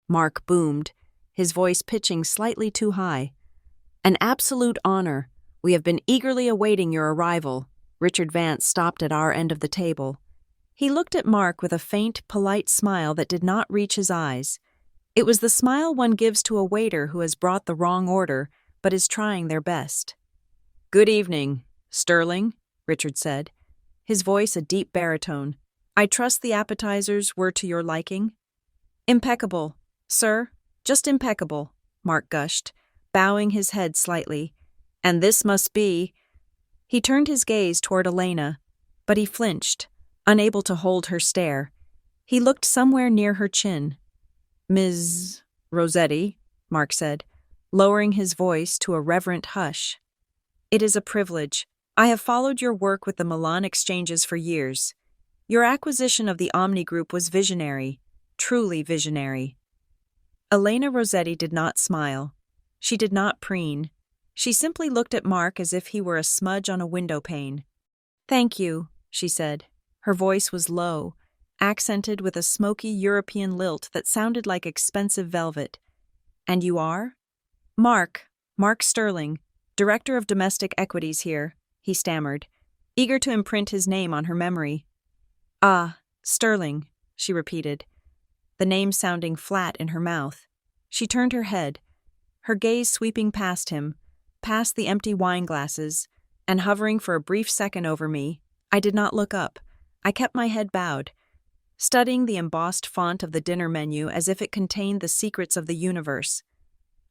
Mark boomed, his voice pitching slightly too high. "An absolute honor. We have been eagerly awaiting your arrival." Richard Vance stopped at our end of the table. He looked at Mark with a faint, polite smile that did not reach his eyes. It was the smile one gives to a waiter who has brought the wrong order, but is trying their best. "Good evening, Sterling," Richard said, his voice a deep baritone. "I trust the appetizers were to your liking?" "Impeccable, sir, just impeccable," Mark gushed, bowing his head slightly. "And this must be—" He turned his gaze toward Elena, but he flinched, unable to hold her stare. He looked somewhere near her chin. "Ms. Rossetti," Mark said, lowering his voice to a reverent hush. "It is a privilege. I have followed your work with the Milan exchanges for years. Your acquisition of the Omni Group was visionary, truly visionary." Elena Rossetti did not smile. She did not preen. She simply looked at Mark as if he were a smudge on a window pane. "Thank you," she said. Her voice was low, accented with a smoky European lilt that sounded like expensive velvet. "And you are?" Mark Sterling, Director of Domestic Equities here," he stammered, eager to imprint his name on her memory. "Ah, Sterling," she repeated, the name sounding flat in her mouth. She turned her head, her gaze sweeping past him, past the empty wine glasses, and hovering for a brief second over me. I did not look up. I kept my head bowed, studying the embossed font of the dinner menu as if it contained the secrets of the universe.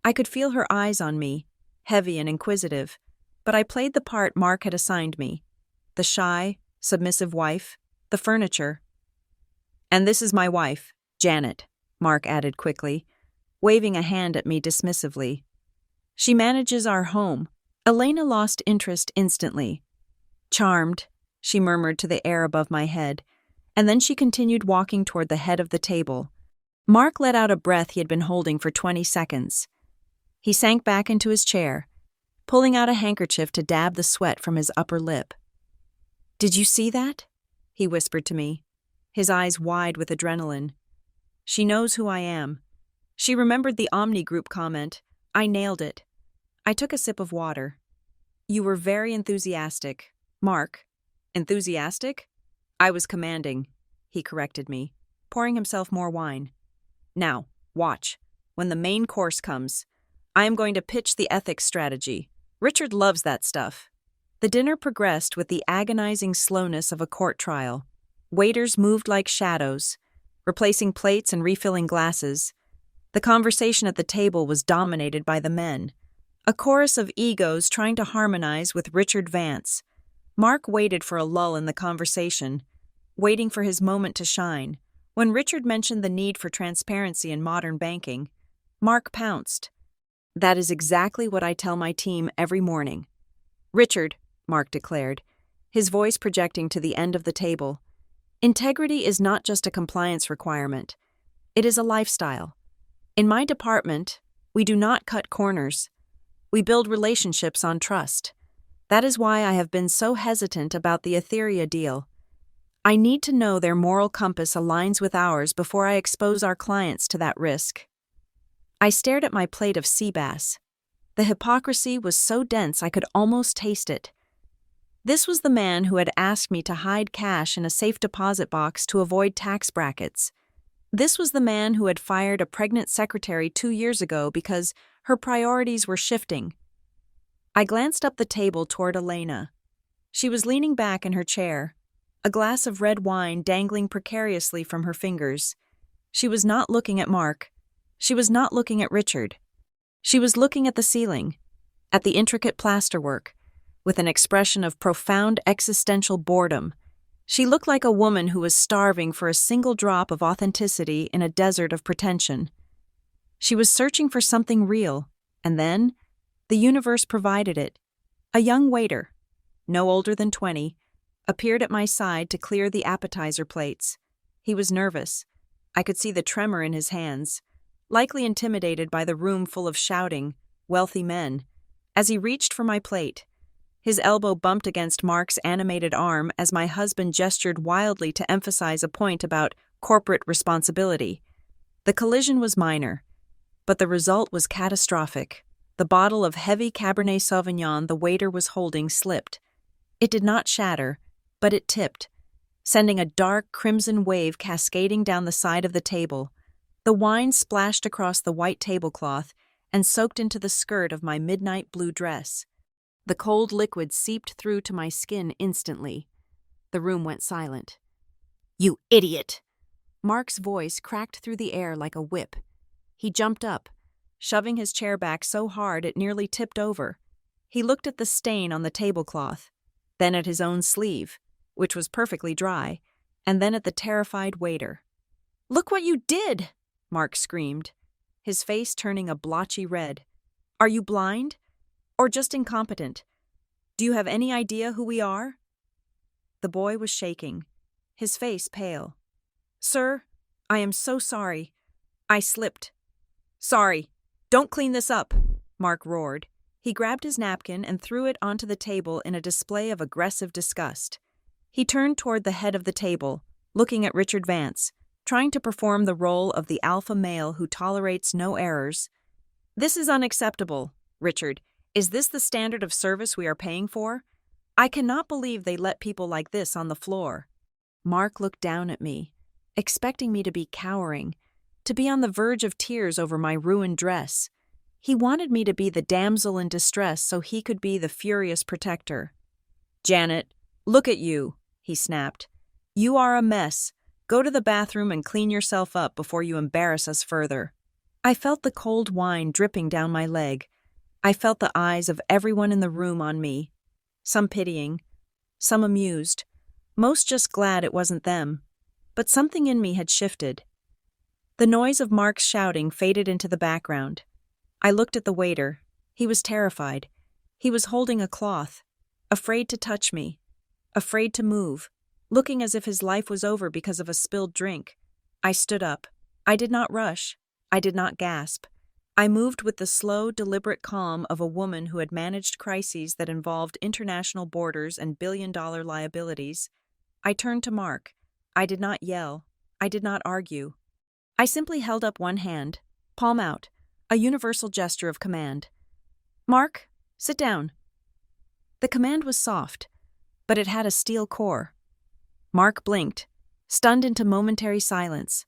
I could feel her eyes on me, heavy and inquisitive, but I played the part Mark had assigned me. The shy, submissive wife, the furniture. "And this is my wife, Janet," Mark added quickly, waving a hand at me dismissively. "She manages our home." Elena lost interest instantly. "Charmed," she murmured to the air above my head, and then she continued walking toward the head of the table. Mark let out a breath he had been holding for 20 seconds. He sank back into his chair, pulling out a handkerchief to dab the sweat from his upper lip. "Did you see that?" he whispered to me, his eyes wide with adrenaline. "She knows who I am. She remembered the Omni Group comment. I nailed it." I took a sip of water. "You were very enthusiastic, Mark." "Enthusiastic? I was commanding," he corrected me, pouring himself more wine. "Now, watch. When the main course comes, I am going to pitch the ethics strategy. Richard loves that stuff." The dinner progressed with the agonizing slowness of a court trial. Waiters moved like shadows, replacing plates and refilling glasses. The conversation at the table was dominated by the men, a chorus of egos trying to harmonize with Richard Vance. Mark waited for a lull in the conversation, waiting for his moment to shine. When Richard mentioned the need for transparency in modern banking, Mark pounced. "That is exactly what I tell my team every morning." "Richard," Mark declared, his voice projecting to the end of the table, "integrity is not just a compliance requirement. It is a lifestyle. In my department, we do not cut corners. We build relationships on trust. That is why I have been so hesitant about the Etheria deal. I need to know their moral compass aligns with ours before I expose our clients to that risk." I stared at my plate of sea bass. The hypocrisy was so dense I could almost taste it. This was the man who had asked me to hide cash in a safe deposit box to avoid tax brackets. This was the man who had fired a pregnant secretary 2 years ago because her priorities were shifting. I glanced up the table toward Elena. She was leaning back in her chair, a glass of red wine dangling precariously from her fingers. She was not looking at Mark. She was not looking at Richard. She was looking at the ceiling, at the intricate plasterwork, with an expression of profound existential boredom. She looked like a woman who was starving for a single drop of authenticity in a desert of pretension. She was searching for something real, and then the universe provided it. A young waiter, no older than 20, appeared at my side to clear the appetizer plates. He was nervous. I could see the tremor in his hands, likely intimidated by the room full of shouting, wealthy men. As he reached for my plate, his elbow bumped against Mark's animated arm as my husband gestured wildly to emphasize a point about corporate responsibility. The collision was minor, but the result was catastrophic. The bottle of heavy Cabernet Sauvignon the waiter was holding slipped. It did not shatter, but it tipped, sending a dark crimson wave cascading down the side of the table. The wine splashed across the white tablecloth and soaked into the skirt of my midnight blue dress. The cold liquid seeped through to my skin instantly. The room went silent. "You idiot!" Mark's voice cracked through the air like a whip. He jumped up, shoving his chair back so hard it nearly tipped over. He looked at the stain on the tablecloth, then at his own sleeve, which was perfectly dry, and then at the terrified waiter. "Look what you did!" Mark screamed, his face turning a blotchy red. "Are you blind? Or just incompetent? Do you have any idea who we are?" The boy was shaking, his face pale. "Sir, I am so sorry. I slipped." "Sorry. Don't clean this up," Mark roared. He grabbed his napkin and threw it onto the table in a display of aggressive disgust. He turned toward the head of the table, looking at Richard Vance, trying to perform the role of the alpha male who tolerates no errors. "This is unacceptable, Richard. Is this the standard of service we are paying for? I cannot believe they let people like this on the floor." Mark looked down at me, expecting me to be cowering, to be on the verge of tears over my ruined dress. He wanted me to be the damsel in distress so he could be the furious protector. "Janet, look at you," he snapped. "You are a mess. Go to the bathroom and clean yourself up before you embarrass us further." I felt the cold wine dripping down my leg. I felt the eyes of everyone in the room on me, some pitying, some amused, most just glad it wasn't them. But something in me had shifted. The noise of Mark's shouting faded into the background. I looked at the waiter. He was terrified. He was holding a cloth, afraid to touch me, afraid to move, looking as if his life was over because of a spilled drink. I stood up. I did not rush. I did not gasp. I moved with the slow, deliberate calm of a woman who had managed crises that involved international borders and billion-dollar liabilities. I turned to Mark. I did not yell. I did not argue. I simply held up one hand, palm out, a universal gesture of command. "Mark, sit down." The command was soft, but it had a steel core. Mark blinked, stunned into momentary silence.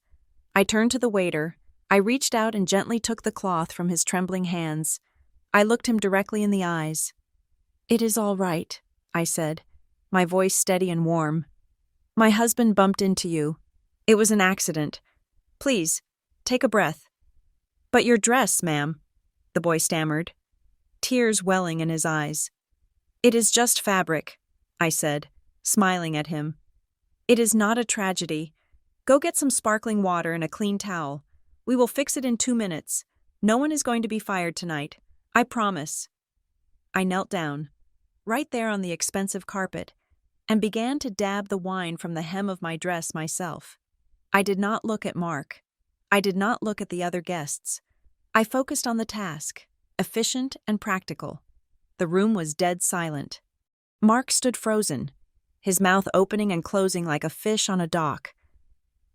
I turned to the waiter. I reached out and gently took the cloth from his trembling hands. I looked him directly in the eyes. "It is all right," I said, my voice steady and warm. My husband bumped into you. It was an accident. Please, take a breath. But your dress, ma'am, the boy stammered, tears welling in his eyes. It is just fabric, I said, smiling at him. It is not a tragedy. Go get some sparkling water and a clean towel. We will fix it in 2 minutes. No one is going to be fired tonight. I promise. I knelt down, right there on the expensive carpet, and began to dab the wine from the hem of my dress myself. I did not look at Mark. I did not look at the other guests. I focused on the task, efficient and practical. The room was dead silent. Mark stood frozen, his mouth opening and closing like a fish on a dock.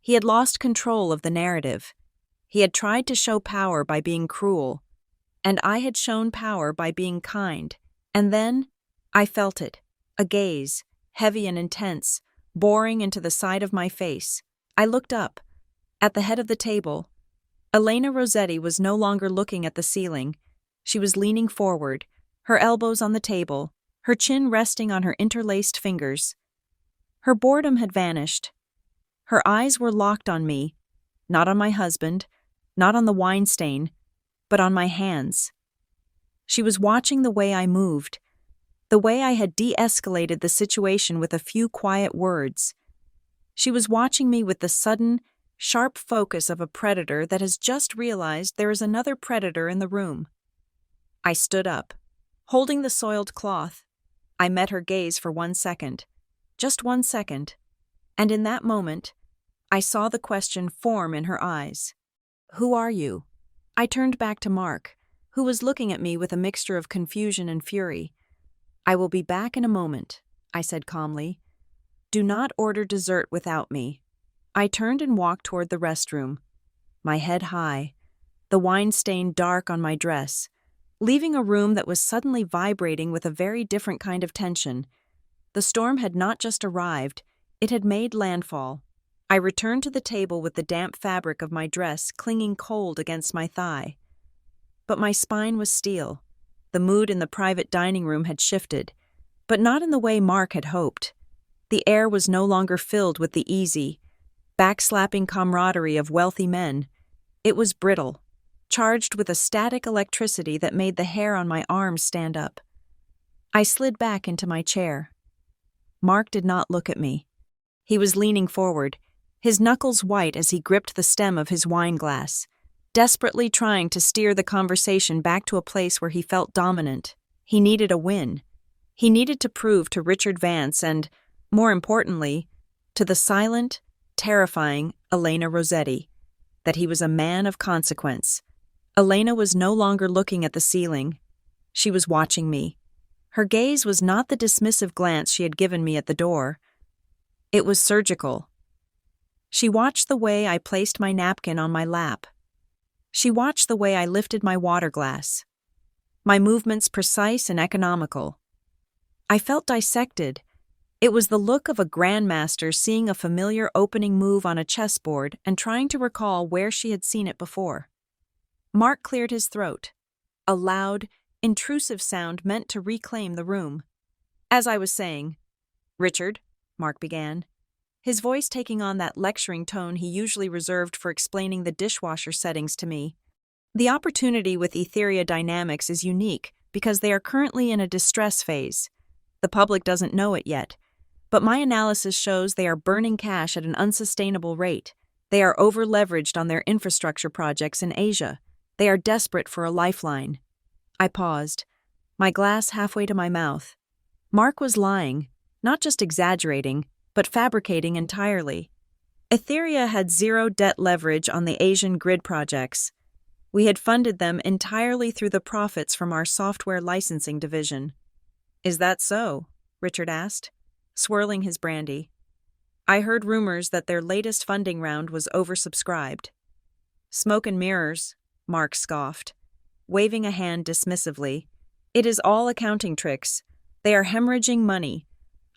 He had lost control of the narrative. He had tried to show power by being cruel, and I had shown power by being kind. And then, I felt it, a gaze, heavy and intense, boring into the side of my face. I looked up. At the head of the table, Elena Rossetti was no longer looking at the ceiling. She was leaning forward, her elbows on the table, her chin resting on her interlaced fingers. Her boredom had vanished. Her eyes were locked on me, not on my husband, not on the wine stain, but on my hands. She was watching the way I moved, the way I had de-escalated the situation with a few quiet words. She was watching me with the sudden, sharp focus of a predator that has just realized there is another predator in the room. I stood up, holding the soiled cloth. I met her gaze for 1 second, just 1 second, and in that moment, I saw the question form in her eyes. Who are you? I turned back to Mark, who was looking at me with a mixture of confusion and fury. I will be back in a moment, I said calmly. Do not order dessert without me. I turned and walked toward the restroom, my head high, the wine stain dark on my dress, leaving a room that was suddenly vibrating with a very different kind of tension. The storm had not just arrived, it had made landfall. I returned to the table with the damp fabric of my dress clinging cold against my thigh. But my spine was steel. The mood in the private dining room had shifted, but not in the way Mark had hoped. The air was no longer filled with the easy, backslapping camaraderie of wealthy men. It was brittle, charged with a static electricity that made the hair on my arms stand up. I slid back into my chair. Mark did not look at me. He was leaning forward, his knuckles white as he gripped the stem of his wine glass, desperately trying to steer the conversation back to a place where he felt dominant. He needed a win. He needed to prove to Richard Vance and, more importantly, to the silent, terrifying Elena Rossetti, that he was a man of consequence. Elena was no longer looking at the ceiling. She was watching me. Her gaze was not the dismissive glance she had given me at the door. It was surgical. She watched the way I placed my napkin on my lap. She watched the way I lifted my water glass. My movements precise and economical. I felt dissected. It was the look of a grandmaster seeing a familiar opening move on a chessboard and trying to recall where she had seen it before. Mark cleared his throat, a loud, intrusive sound meant to reclaim the room. As I was saying, Richard, Mark began, his voice taking on that lecturing tone he usually reserved for explaining the dishwasher settings to me. The opportunity with Etheria Dynamics is unique because they are currently in a distress phase. The public doesn't know it yet, but my analysis shows they are burning cash at an unsustainable rate. They are over-leveraged on their infrastructure projects in Asia. They are desperate for a lifeline. I paused, my glass halfway to my mouth. Mark was lying, not just exaggerating, but fabricating entirely. Etheria had zero debt leverage on the Asian grid projects. We had funded them entirely through the profits from our software licensing division. Is that so? Richard asked, swirling his brandy. I heard rumors that their latest funding round was oversubscribed. Smoke and mirrors, Mark scoffed, waving a hand dismissively. It is all accounting tricks. They are hemorrhaging money.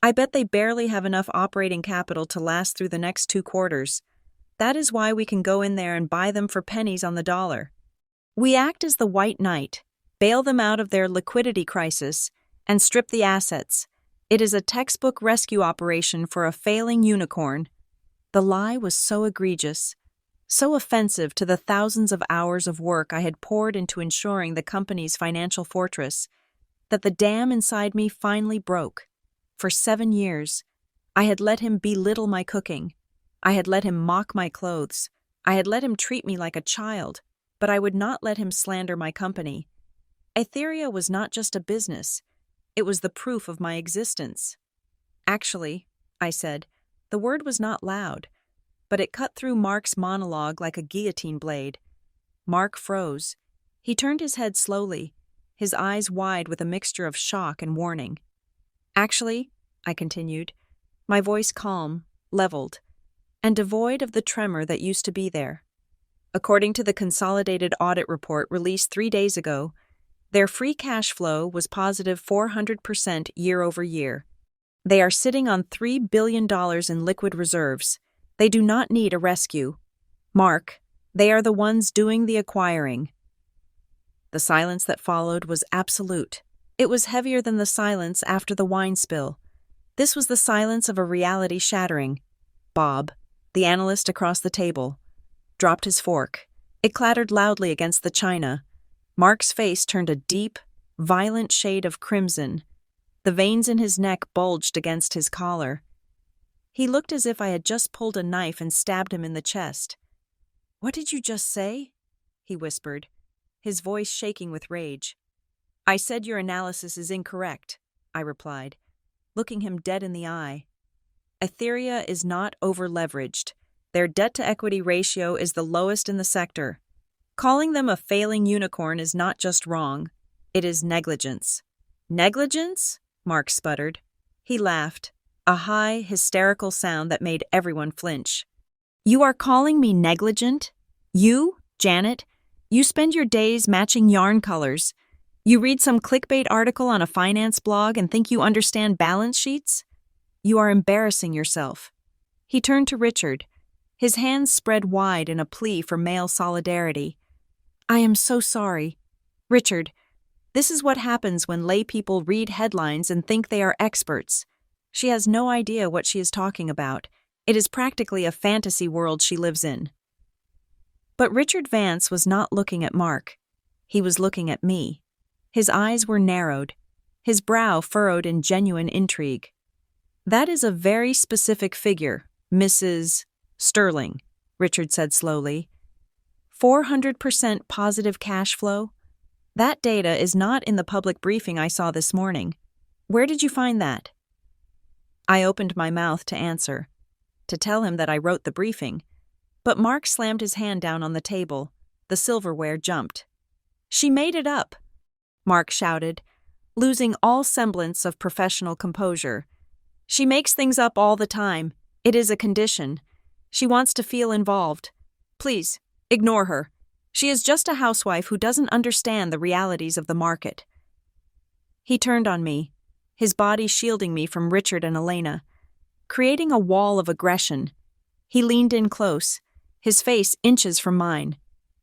I bet they barely have enough operating capital to last through the next 2 quarters. That is why we can go in there and buy them for pennies on the dollar. We act as the white knight, bail them out of their liquidity crisis, and strip the assets. It is a textbook rescue operation for a failing unicorn. The lie was so egregious, so offensive to the thousands of hours of work I had poured into ensuring the company's financial fortress, that the dam inside me finally broke. For 7 years, I had let him belittle my cooking. I had let him mock my clothes. I had let him treat me like a child, but I would not let him slander my company. Etheria was not just a business. It was the proof of my existence. Actually, I said, the word was not loud, but it cut through Mark's monologue like a guillotine blade. Mark froze. He turned his head slowly, his eyes wide with a mixture of shock and warning. Actually, I continued, my voice calm, leveled, and devoid of the tremor that used to be there. According to the consolidated audit report released 3 days ago, their free cash flow was positive 400% year over year. They are sitting on $3 billion in liquid reserves. They do not need a rescue. Mark, they are the ones doing the acquiring. The silence that followed was absolute. It was heavier than the silence after the wine spill. This was the silence of a reality shattering. Bob, the analyst across the table, dropped his fork. It clattered loudly against the china. Mark's face turned a deep, violent shade of crimson. The veins in his neck bulged against his collar. He looked as if I had just pulled a knife and stabbed him in the chest. "What did you just say?" he whispered, his voice shaking with rage. "I said your analysis is incorrect," I replied, looking him dead in the eye. Etheria is not over-leveraged. Their debt-to-equity ratio is the lowest in the sector. Calling them a failing unicorn is not just wrong, it is negligence. "Negligence?" Mark sputtered. He laughed, a high, hysterical sound that made everyone flinch. "You are calling me negligent? You, Janet? You spend your days matching yarn colors. You read some clickbait article on a finance blog and think you understand balance sheets? You are embarrassing yourself." He turned to Richard, his hands spread wide in a plea for male solidarity. "I am so sorry. Richard, this is what happens when lay people read headlines and think they are experts. She has no idea what she is talking about. It is practically a fantasy world she lives in." But Richard Vance was not looking at Mark. He was looking at me. His eyes were narrowed, his brow furrowed in genuine intrigue. "That is a very specific figure, Mrs. Sterling," Richard said slowly. 400% positive cash flow? That data is not in the public briefing I saw this morning. Where did you find that? I opened my mouth to answer, to tell him that I wrote the briefing, but Mark slammed his hand down on the table. The silverware jumped. "She made it up," Mark shouted, losing all semblance of professional composure. "She makes things up all the time. It is a condition. She wants to feel involved. Please, ignore her. She is just a housewife who doesn't understand the realities of the market." He turned on me, his body shielding me from Richard and Elena, creating a wall of aggression. He leaned in close, his face inches from mine.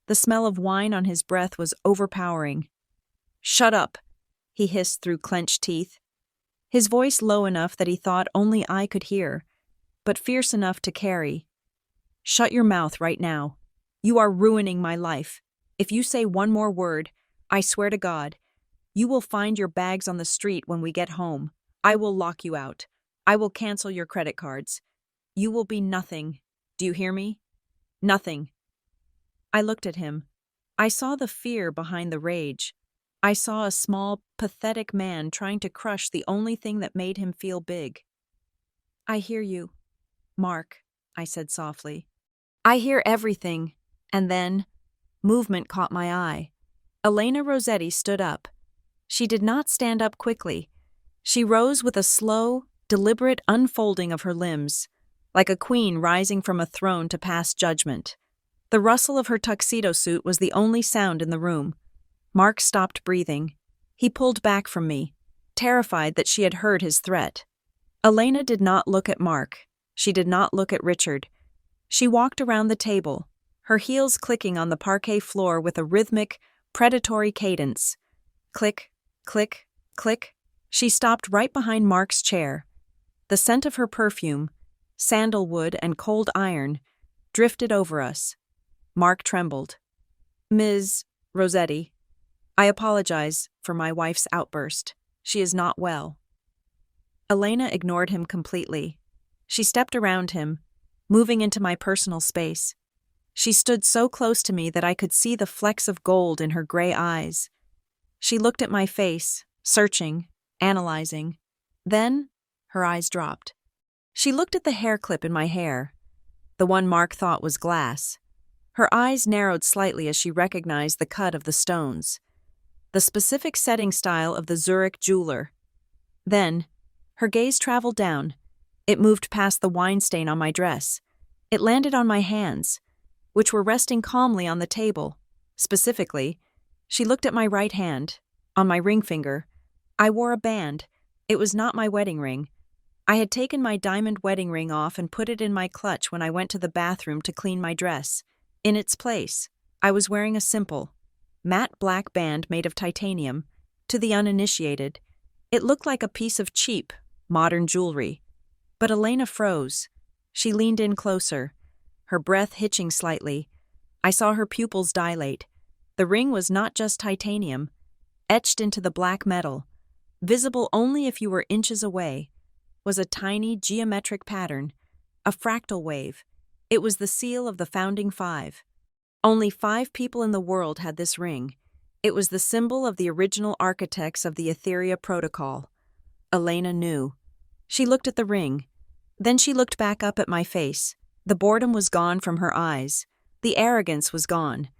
The smell of wine on his breath was overpowering. "Shut up," he hissed through clenched teeth, his voice low enough that he thought only I could hear, but fierce enough to carry. "Shut your mouth right now. You are ruining my life. If you say one more word, I swear to God, you will find your bags on the street when we get home. I will lock you out. I will cancel your credit cards. You will be nothing. Do you hear me? Nothing." I looked at him. I saw the fear behind the rage. I saw a small, pathetic man trying to crush the only thing that made him feel big. "I hear you, Mark," I said softly. "I hear everything." And then, movement caught my eye. Elena Rossetti stood up. She did not stand up quickly. She rose with a slow, deliberate unfolding of her limbs, like a queen rising from a throne to pass judgment. The rustle of her tuxedo suit was the only sound in the room. Mark stopped breathing. He pulled back from me, terrified that she had heard his threat. Elena did not look at Mark. She did not look at Richard. She walked around the table, her heels clicking on the parquet floor with a rhythmic, predatory cadence. Click, click, click. She stopped right behind Mark's chair. The scent of her perfume, sandalwood and cold iron, drifted over us. Mark trembled. "Ms. Rossetti, I apologize for my wife's outburst. She is not well." Elena ignored him completely. She stepped around him, moving into my personal space. She stood so close to me that I could see the flecks of gold in her gray eyes. She looked at my face, searching, analyzing. Then, her eyes dropped. She looked at the hair clip in my hair, the one Mark thought was glass. Her eyes narrowed slightly as she recognized the cut of the stones, the specific setting style of the Zurich jeweler. Then, her gaze traveled down. It moved past the wine stain on my dress. It landed on my hands, which were resting calmly on the table. Specifically, she looked at my right hand, on my ring finger. I wore a band. It was not my wedding ring. I had taken my diamond wedding ring off and put it in my clutch when I went to the bathroom to clean my dress. In its place, I was wearing a simple, matte black band made of titanium. To the uninitiated, it looked like a piece of cheap, modern jewelry. But Elena froze. She leaned in closer, her breath hitching slightly. I saw her pupils dilate. The ring was not just titanium, etched into the black metal, visible only if you were inches away, was a tiny geometric pattern, a fractal wave. It was the seal of the founding five. Only 5 people in the world had this ring. It was the symbol of the original architects of the Etheria Protocol. Elena knew. She looked at the ring. Then she looked back up at my face. The boredom was gone from her eyes. The arrogance was gone.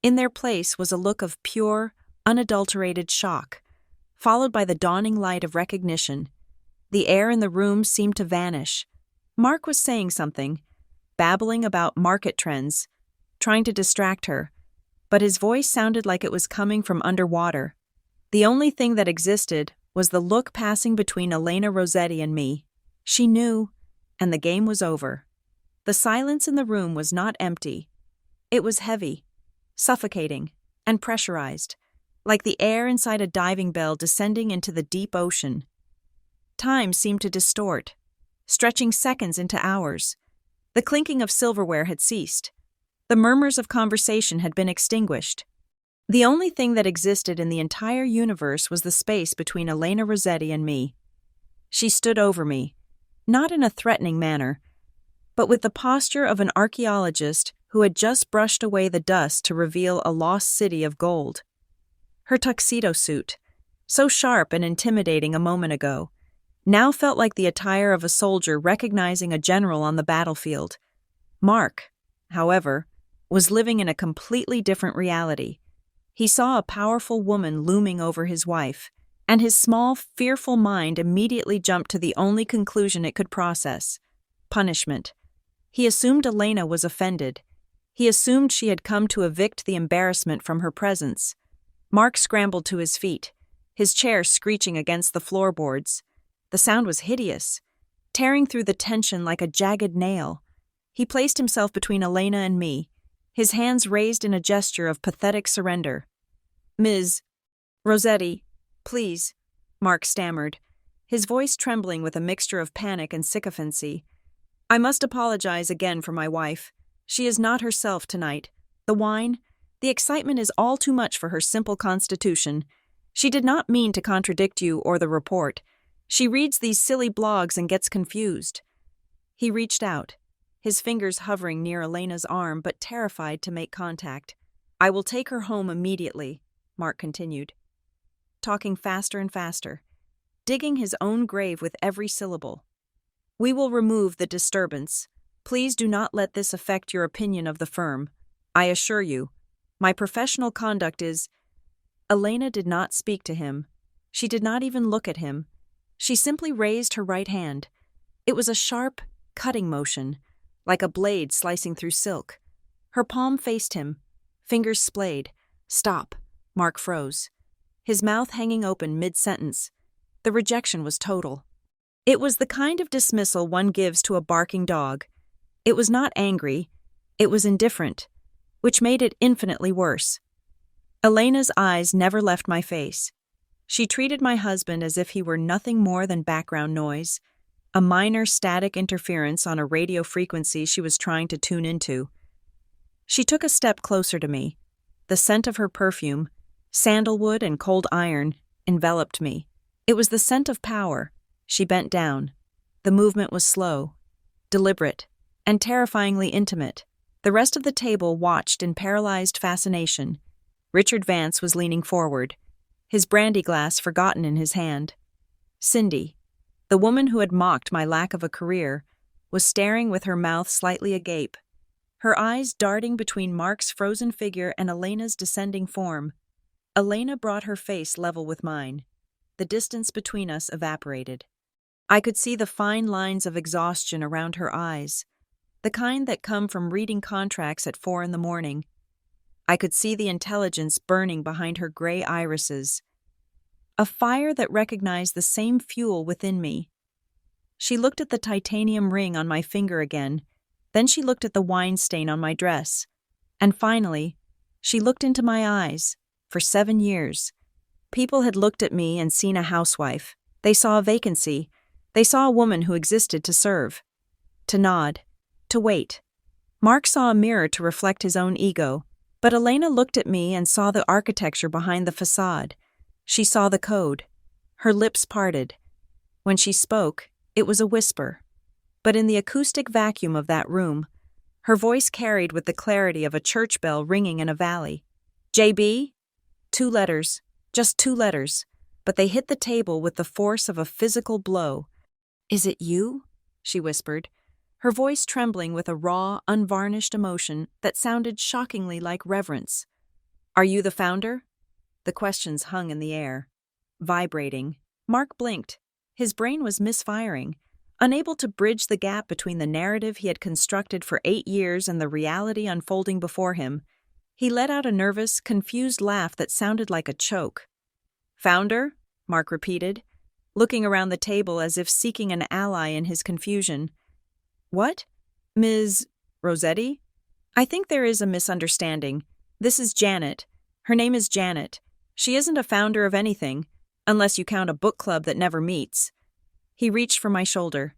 In their place was a look of pure, unadulterated shock, followed by the dawning light of recognition. The air in the room seemed to vanish. Mark was saying something, babbling about market trends, trying to distract her, but his voice sounded like it was coming from underwater. The only thing that existed was the look passing between Elena Rossetti and me. She knew, and the game was over. The silence in the room was not empty. It was heavy, suffocating, and pressurized, like the air inside a diving bell descending into the deep ocean. Time seemed to distort, stretching seconds into hours. The clinking of silverware had ceased. The murmurs of conversation had been extinguished. The only thing that existed in the entire universe was the space between Elena Rossetti and me. She stood over me, not in a threatening manner, but with the posture of an archaeologist who had just brushed away the dust to reveal a lost city of gold. Her tuxedo suit, so sharp and intimidating a moment ago, now felt like the attire of a soldier recognizing a general on the battlefield. Mark, however, was living in a completely different reality. He saw a powerful woman looming over his wife, and his small, fearful mind immediately jumped to the only conclusion it could process: punishment. He assumed Elena was offended. He assumed she had come to evict the embarrassment from her presence. Mark scrambled to his feet, his chair screeching against the floorboards. The sound was hideous, tearing through the tension like a jagged nail. He placed himself between Elena and me, his hands raised in a gesture of pathetic surrender. "Ms. Rossetti, please," Mark stammered, his voice trembling with a mixture of panic and sycophancy. "I must apologize again for my wife. She is not herself tonight. The wine, the excitement is all too much for her simple constitution. She did not mean to contradict you or the report. She reads these silly blogs and gets confused." He reached out, his fingers hovering near Elena's arm but terrified to make contact. "I will take her home immediately," Mark continued, talking faster and faster, digging his own grave with every syllable. "We will remove the disturbance. Please do not let this affect your opinion of the firm. I assure you, my professional conduct is—" Elena did not speak to him. She did not even look at him. She simply raised her right hand. It was a sharp, cutting motion, like a blade slicing through silk. Her palm faced him, fingers splayed. "Stop." Mark froze, his mouth hanging open mid-sentence. The rejection was total. It was the kind of dismissal one gives to a barking dog. It was not angry, it was indifferent, which made it infinitely worse. Elena's eyes never left my face. She treated my husband as if he were nothing more than background noise, a minor static interference on a radio frequency she was trying to tune into. She took a step closer to me. The scent of her perfume, sandalwood and cold iron, enveloped me. It was the scent of power. She bent down. The movement was slow, deliberate, and terrifyingly intimate. The rest of the table watched in paralyzed fascination. Richard Vance was leaning forward, his brandy glass forgotten in his hand. Cindy, the woman who had mocked my lack of a career, was staring with her mouth slightly agape, her eyes darting between Mark's frozen figure and Elena's descending form. Elena brought her face level with mine. The distance between us evaporated. I could see the fine lines of exhaustion around her eyes, the kind that come from reading contracts at 4 a.m. I could see the intelligence burning behind her gray irises, a fire that recognized the same fuel within me. She looked at the titanium ring on my finger again, then she looked at the wine stain on my dress, and finally, she looked into my eyes. For 7 years, people had looked at me and seen a housewife. They saw a vacancy. They saw a woman who existed to serve, to nod, to wait. Mark saw a mirror to reflect his own ego, but Elena looked at me and saw the architecture behind the facade. She saw the code. Her lips parted. When she spoke, it was a whisper. But in the acoustic vacuum of that room, her voice carried with the clarity of a church bell ringing in a valley. JB? 2 letters, just 2 letters, but they hit the table with the force of a physical blow. Is it you? She whispered, her voice trembling with a raw, unvarnished emotion that sounded shockingly like reverence. Are you the founder? The questions hung in the air, vibrating. Mark blinked. His brain was misfiring, unable to bridge the gap between the narrative he had constructed for 8 years and the reality unfolding before him. He let out a nervous, confused laugh that sounded like a choke. Founder? Mark repeated, looking around the table as if seeking an ally in his confusion. What? Ms. Rossetti? I think there is a misunderstanding. This is Janet. Her name is Janet. She isn't a founder of anything, unless you count a book club that never meets. He reached for my shoulder,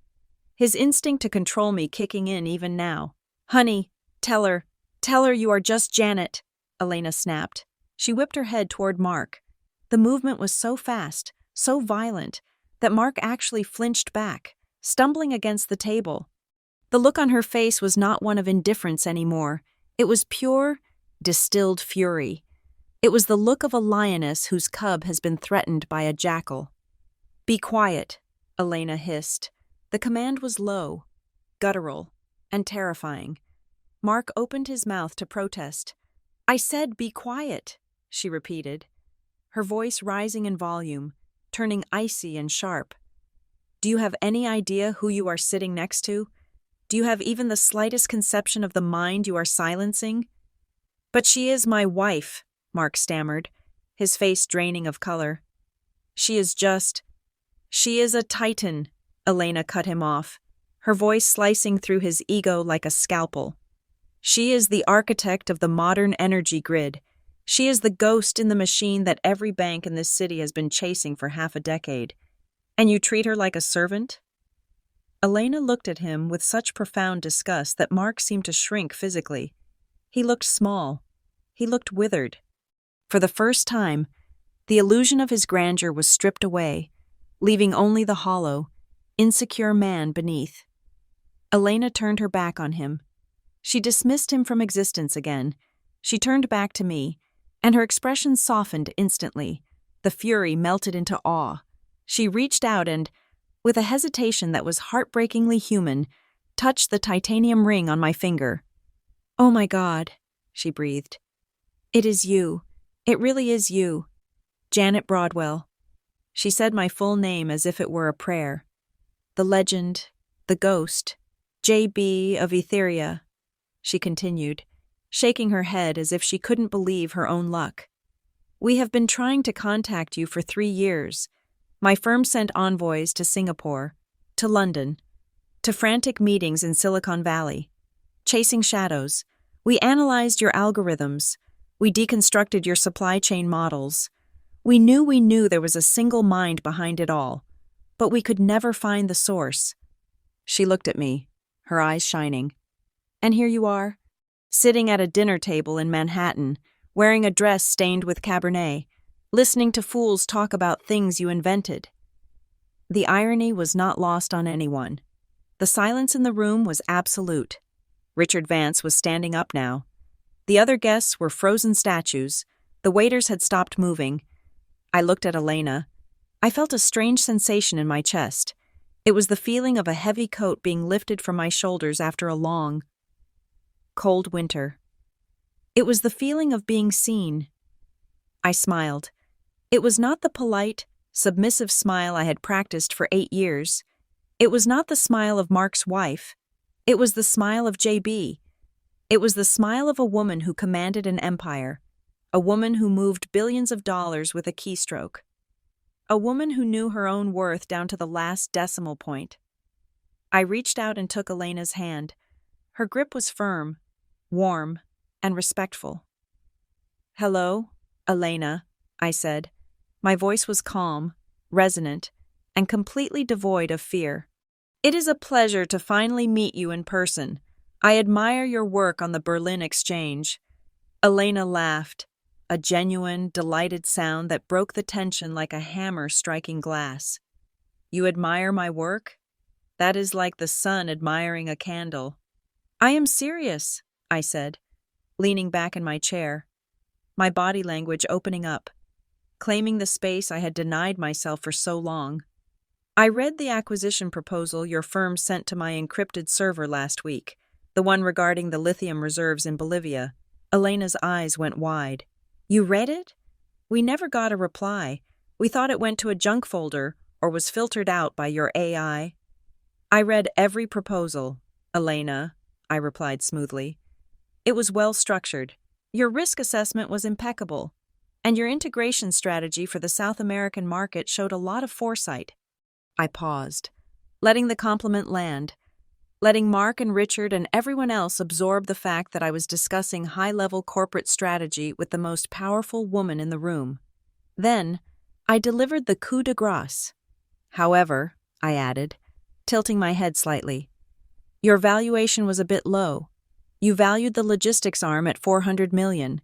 his instinct to control me kicking in even now. Honey, tell her you are just Janet, Elena snapped. She whipped her head toward Mark. The movement was so fast, so violent, that Mark actually flinched back, stumbling against the table. The look on her face was not one of indifference anymore. It was pure, distilled fury. It was the look of a lioness whose cub has been threatened by a jackal. Be quiet, Elena hissed. The command was low, guttural, and terrifying. Mark opened his mouth to protest. I said be quiet, she repeated, her voice rising in volume, turning icy and sharp. Do you have any idea who you are sitting next to? Do you have even the slightest conception of the mind you are silencing? But she is my wife, Mark stammered, his face draining of color. She is a titan, Elena cut him off, her voice slicing through his ego like a scalpel. She is the architect of the modern energy grid. She is the ghost in the machine that every bank in this city has been chasing for half a decade. And you treat her like a servant? Elena looked at him with such profound disgust that Mark seemed to shrink physically. He looked small. He looked withered. For the first time, the illusion of his grandeur was stripped away, leaving only the hollow, insecure man beneath. Elena turned her back on him. She dismissed him from existence again. She turned back to me, and her expression softened instantly. The fury melted into awe. She reached out and, with a hesitation that was heartbreakingly human, touched the titanium ring on my finger. Oh my God, she breathed. It is you. It really is you. Janet Broadwell. She said my full name as if it were a prayer. The legend, the ghost, J.B. of Etheria, she continued, shaking her head as if she couldn't believe her own luck. We have been trying to contact you for 3 years. My firm sent envoys to Singapore, to London, to frantic meetings in Silicon Valley. Chasing shadows. We analyzed your algorithms. We deconstructed your supply chain models. We knew there was a single mind behind it all, but we could never find the source. She looked at me, her eyes shining. And here you are, sitting at a dinner table in Manhattan, wearing a dress stained with Cabernet, listening to fools talk about things you invented. The irony was not lost on anyone. The silence in the room was absolute. Richard Vance was standing up now. The other guests were frozen statues. The waiters had stopped moving. I looked at Elena. I felt a strange sensation in my chest. It was the feeling of a heavy coat being lifted from my shoulders after a long, cold winter. It was the feeling of being seen. I smiled. It was not the polite, submissive smile I had practiced for 8 years. It was not the smile of Mark's wife. It was the smile of JB. It was the smile of a woman who commanded an empire, a woman who moved billions of dollars with a keystroke, a woman who knew her own worth down to the last decimal point. I reached out and took Elena's hand. Her grip was firm, warm, and respectful. "Hello, Elena," I said. My voice was calm, resonant, and completely devoid of fear. "It is a pleasure to finally meet you in person. I admire your work on the Berlin Exchange." Elena laughed, a genuine, delighted sound that broke the tension like a hammer striking glass. "You admire my work? That is like the sun admiring a candle." "I am serious," I said, leaning back in my chair, my body language opening up, claiming the space I had denied myself for so long. "I read the acquisition proposal your firm sent to my encrypted server last week, the one regarding the lithium reserves in Bolivia." Elena's eyes went wide. "You read it?" "We never got a reply. We thought it went to a junk folder or was filtered out by your AI. "I read every proposal, Elena," I replied smoothly. "It was well structured. Your risk assessment was impeccable, and your integration strategy for the South American market showed a lot of foresight." I paused, letting the compliment land, letting Mark and Richard and everyone else absorb the fact that I was discussing high-level corporate strategy with the most powerful woman in the room. Then, I delivered the coup de grace. "However," I added, tilting my head slightly, "your valuation was a bit low. You valued the logistics arm at $400 million,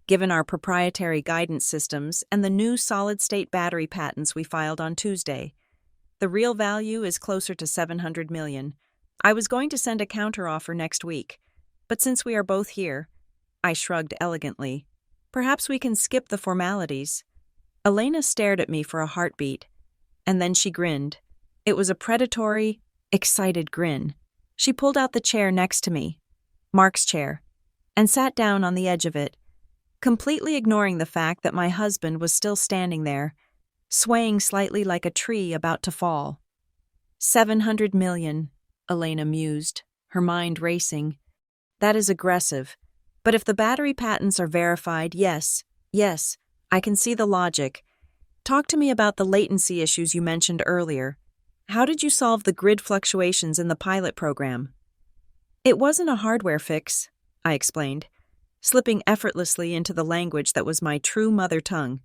given our proprietary guidance systems and the new solid-state battery patents we filed on Tuesday. The real value is closer to $700 million. I was going to send a counteroffer next week, but since we are both here," I shrugged elegantly, "perhaps we can skip the formalities." Elena stared at me for a heartbeat, and then she grinned. It was a predatory, excited grin. She pulled out the chair next to me, Mark's chair, and sat down on the edge of it, completely ignoring the fact that my husband was still standing there, swaying slightly like a tree about to fall. $700 million, Elena mused, her mind racing. "That is aggressive. But if the battery patents are verified, yes, I can see the logic. Talk to me about the latency issues you mentioned earlier. How did you solve the grid fluctuations in the pilot program?" "It wasn't a hardware fix," I explained, slipping effortlessly into the language that was my true mother tongue.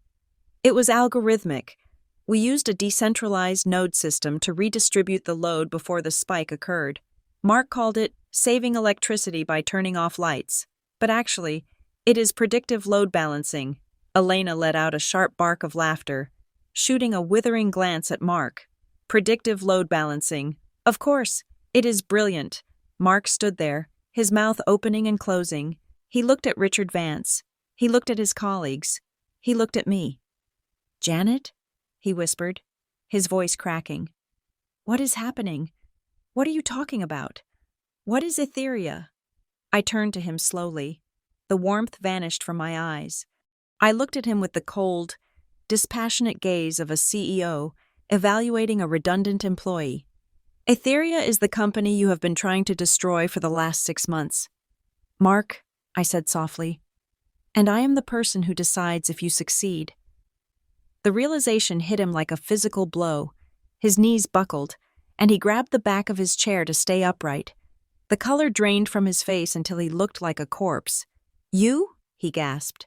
"It was algorithmic. We used a decentralized node system to redistribute the load before the spike occurred. Mark called it saving electricity by turning off lights, but actually, it is predictive load balancing." Elena let out a sharp bark of laughter, shooting a withering glance at Mark. "Predictive load balancing. Of course, it is brilliant." Mark stood there, his mouth opening and closing. He looked at Richard Vance. He looked at his colleagues. He looked at me. "Janet?" he whispered, his voice cracking. "What is happening? What are you talking about? What is Etheria?" I turned to him slowly. The warmth vanished from my eyes. I looked at him with the cold, dispassionate gaze of a CEO evaluating a redundant employee. "Etheria is the company you have been trying to destroy for the last 6 months. Mark," I said softly, "and I am the person who decides if you succeed." The realization hit him like a physical blow. His knees buckled, and he grabbed the back of his chair to stay upright. The color drained from his face until he looked like a corpse. "You?" he gasped.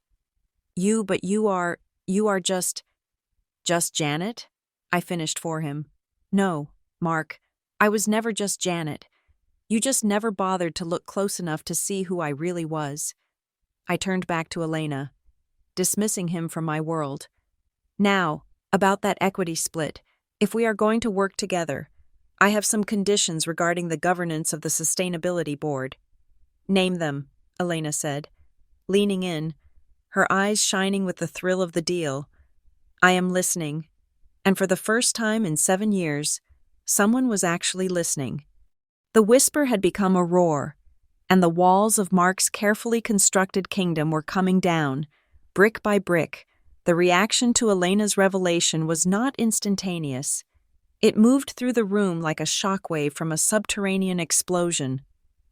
But you are just..." Just Janet? I finished for him. No, Mark, I was never just Janet. You just never bothered to look close enough to see who I really was. I turned back to Elena, dismissing him from my world. Now, about that equity split, if we are going to work together, I have some conditions regarding the governance of the Sustainability Board. Name them, Elena said, leaning in, her eyes shining with the thrill of the deal. I am listening, and for the first time in 7 years, someone was actually listening. The whisper had become a roar, and the walls of Mark's carefully constructed kingdom were coming down, brick by brick. The reaction to Elena's revelation was not instantaneous. It moved through the room like a shockwave from a subterranean explosion.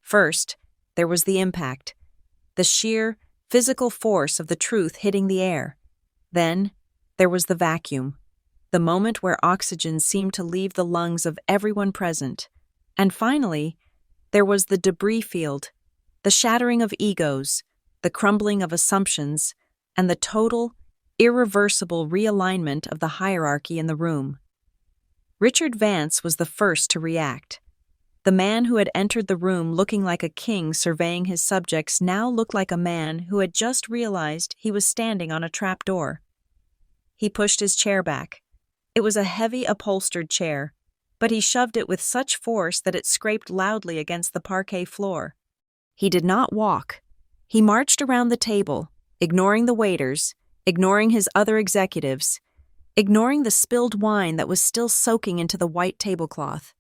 First, there was the impact, the sheer, physical force of the truth hitting the air. Then, there was the vacuum, the moment where oxygen seemed to leave the lungs of everyone present. And finally, there was the debris field, the shattering of egos, the crumbling of assumptions, and the total, irreversible realignment of the hierarchy in the room. Richard Vance was the first to react. The man who had entered the room looking like a king surveying his subjects now looked like a man who had just realized he was standing on a trapdoor. He pushed his chair back. It was a heavy upholstered chair, but he shoved it with such force that it scraped loudly against the parquet floor. He did not walk. He marched around the table, ignoring the waiters, ignoring his other executives, ignoring the spilled wine that was still soaking into the white tablecloth.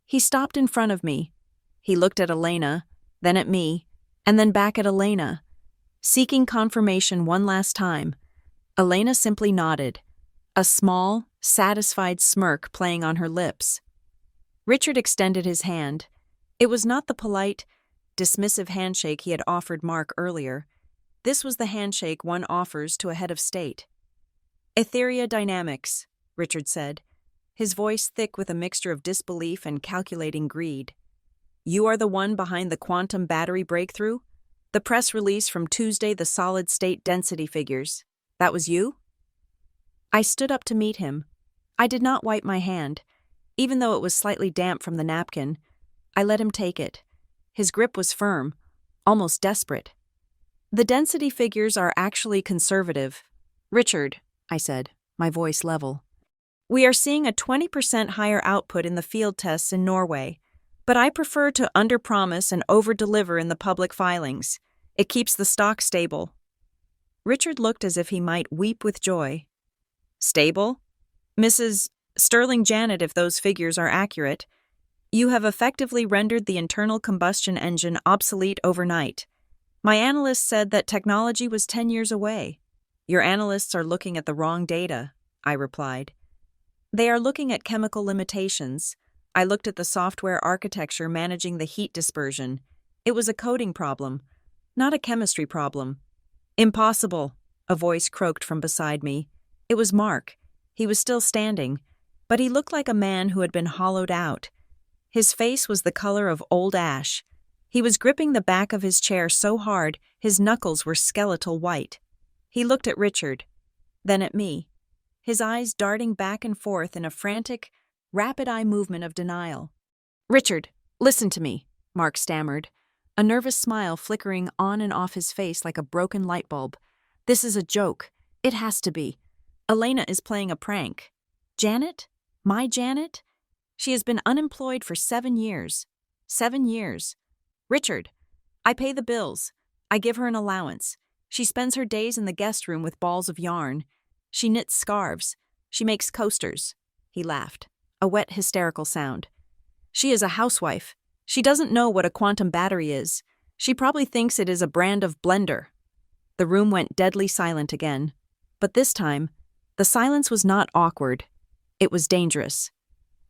He stopped in front of me. He looked at Elena, then at me, and then back at Elena. Seeking confirmation one last time, Elena simply nodded, a small, satisfied smirk playing on her lips. Richard extended his hand. It was not the polite, dismissive handshake he had offered Mark earlier. This was the handshake one offers to a head of state. Etheria dynamics, Richard said, his voice thick with a mixture of disbelief and calculating greed. You are the one behind the quantum battery breakthrough? The press release from Tuesday, the solid-state density figures. That was you? I stood up to meet him. I did not wipe my hand. Even though it was slightly damp from the napkin, I let him take it. His grip was firm, almost desperate. The density figures are actually conservative. Richard, I said, my voice level. We are seeing a 20% higher output in the field tests in Norway, but I prefer to underpromise and overdeliver in the public filings. It keeps the stock stable. Richard looked as if he might weep with joy. Stable? Mrs. Sterling Janet, if those figures are accurate, you have effectively rendered the internal combustion engine obsolete overnight. My analyst said that technology was 10 years away. Your analysts are looking at the wrong data, I replied. They are looking at chemical limitations. I looked at the software architecture managing the heat dispersion. It was a coding problem, not a chemistry problem. Impossible, a voice croaked from beside me. It was Mark. He was still standing, but he looked like a man who had been hollowed out. His face was the color of old ash. He was gripping the back of his chair so hard his knuckles were skeletal white. He looked at Richard, then at me, his eyes darting back and forth in a frantic, rapid-eye movement of denial. Richard, listen to me, Mark stammered, a nervous smile flickering on and off his face like a broken light bulb. This is a joke. It has to be. Elena is playing a prank. Janet? My Janet? She has been unemployed for 7 years. 7 years. Richard, I pay the bills. I give her an allowance. She spends her days in the guest room with balls of yarn. She knits scarves. She makes coasters. He laughed, a wet, hysterical sound. She is a housewife. She doesn't know what a quantum battery is. She probably thinks it is a brand of blender. The room went deadly silent again. But this time, the silence was not awkward. It was dangerous.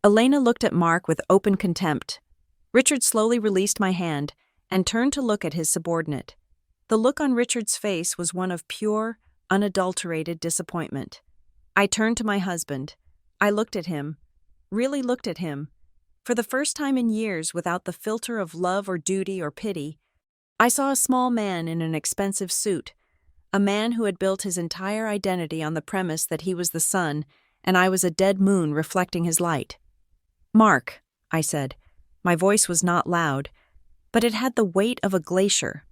Elena looked at Mark with open contempt. Richard slowly released my hand and turned to look at his subordinate. The look on Richard's face was one of pure, unadulterated disappointment. I turned to my husband. I looked at him, really looked at him. For the first time in years, without the filter of love or duty or pity, I saw a small man in an expensive suit, a man who had built his entire identity on the premise that he was the son and I was a dead moon reflecting his light. "Mark," I said. My voice was not loud, but it had the weight of a glacier.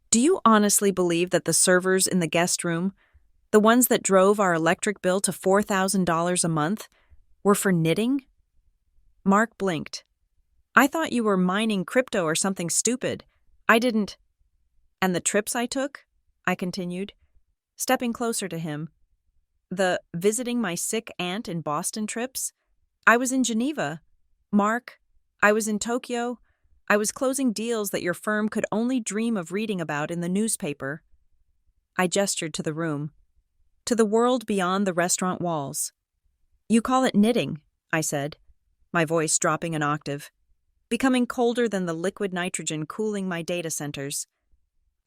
"Do you honestly believe that the servers in the guest room, the ones that drove our electric bill to $4,000 a month, were for knitting?" Mark blinked. "I thought you were mining crypto or something stupid. I didn't—" "And the trips I took?" I continued, stepping closer to him. "The visiting my sick aunt in Boston trips? I was in Geneva. Mark, I was in Tokyo. I was closing deals that your firm could only dream of reading about in the newspaper." I gestured to the room, to the world beyond the restaurant walls. "You call it knitting," I said, my voice dropping an octave, becoming colder than the liquid nitrogen cooling my data centers.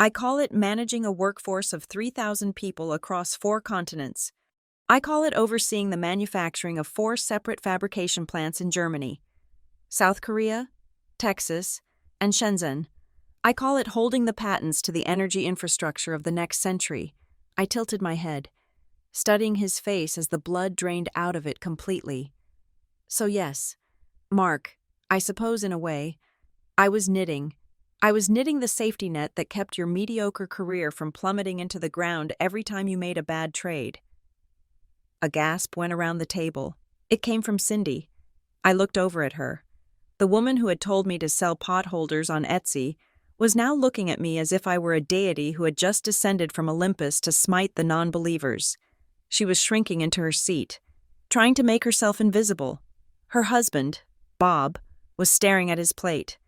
"I call it managing a workforce of 3,000 people across 4 continents. I call it overseeing the manufacturing of 4 separate fabrication plants in Germany, South Korea, Texas, and Shenzhen. I call it holding the patents to the energy infrastructure of the next century." I tilted my head, studying his face as the blood drained out of it completely. "So yes, Mark, I suppose in a way, I was knitting. I was knitting the safety net that kept your mediocre career from plummeting into the ground every time you made a bad trade." A gasp went around the table. It came from Cindy. I looked over at her. The woman who had told me to sell potholders on Etsy was now looking at me as if I were a deity who had just descended from Olympus to smite the non-believers. She was shrinking into her seat, trying to make herself invisible. Her husband, Bob, was staring at his plate,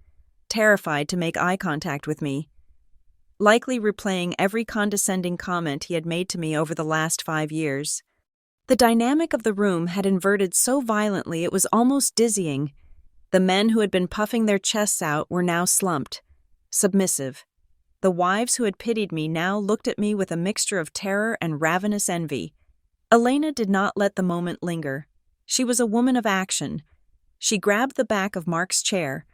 terrified to make eye contact with me, likely replaying every condescending comment he had made to me over the last 5 years. The dynamic of the room had inverted so violently it was almost dizzying. The men who had been puffing their chests out were now slumped, submissive. The wives who had pitied me now looked at me with a mixture of terror and ravenous envy. Elena did not let the moment linger. She was a woman of action. She grabbed the back of Mark's chair,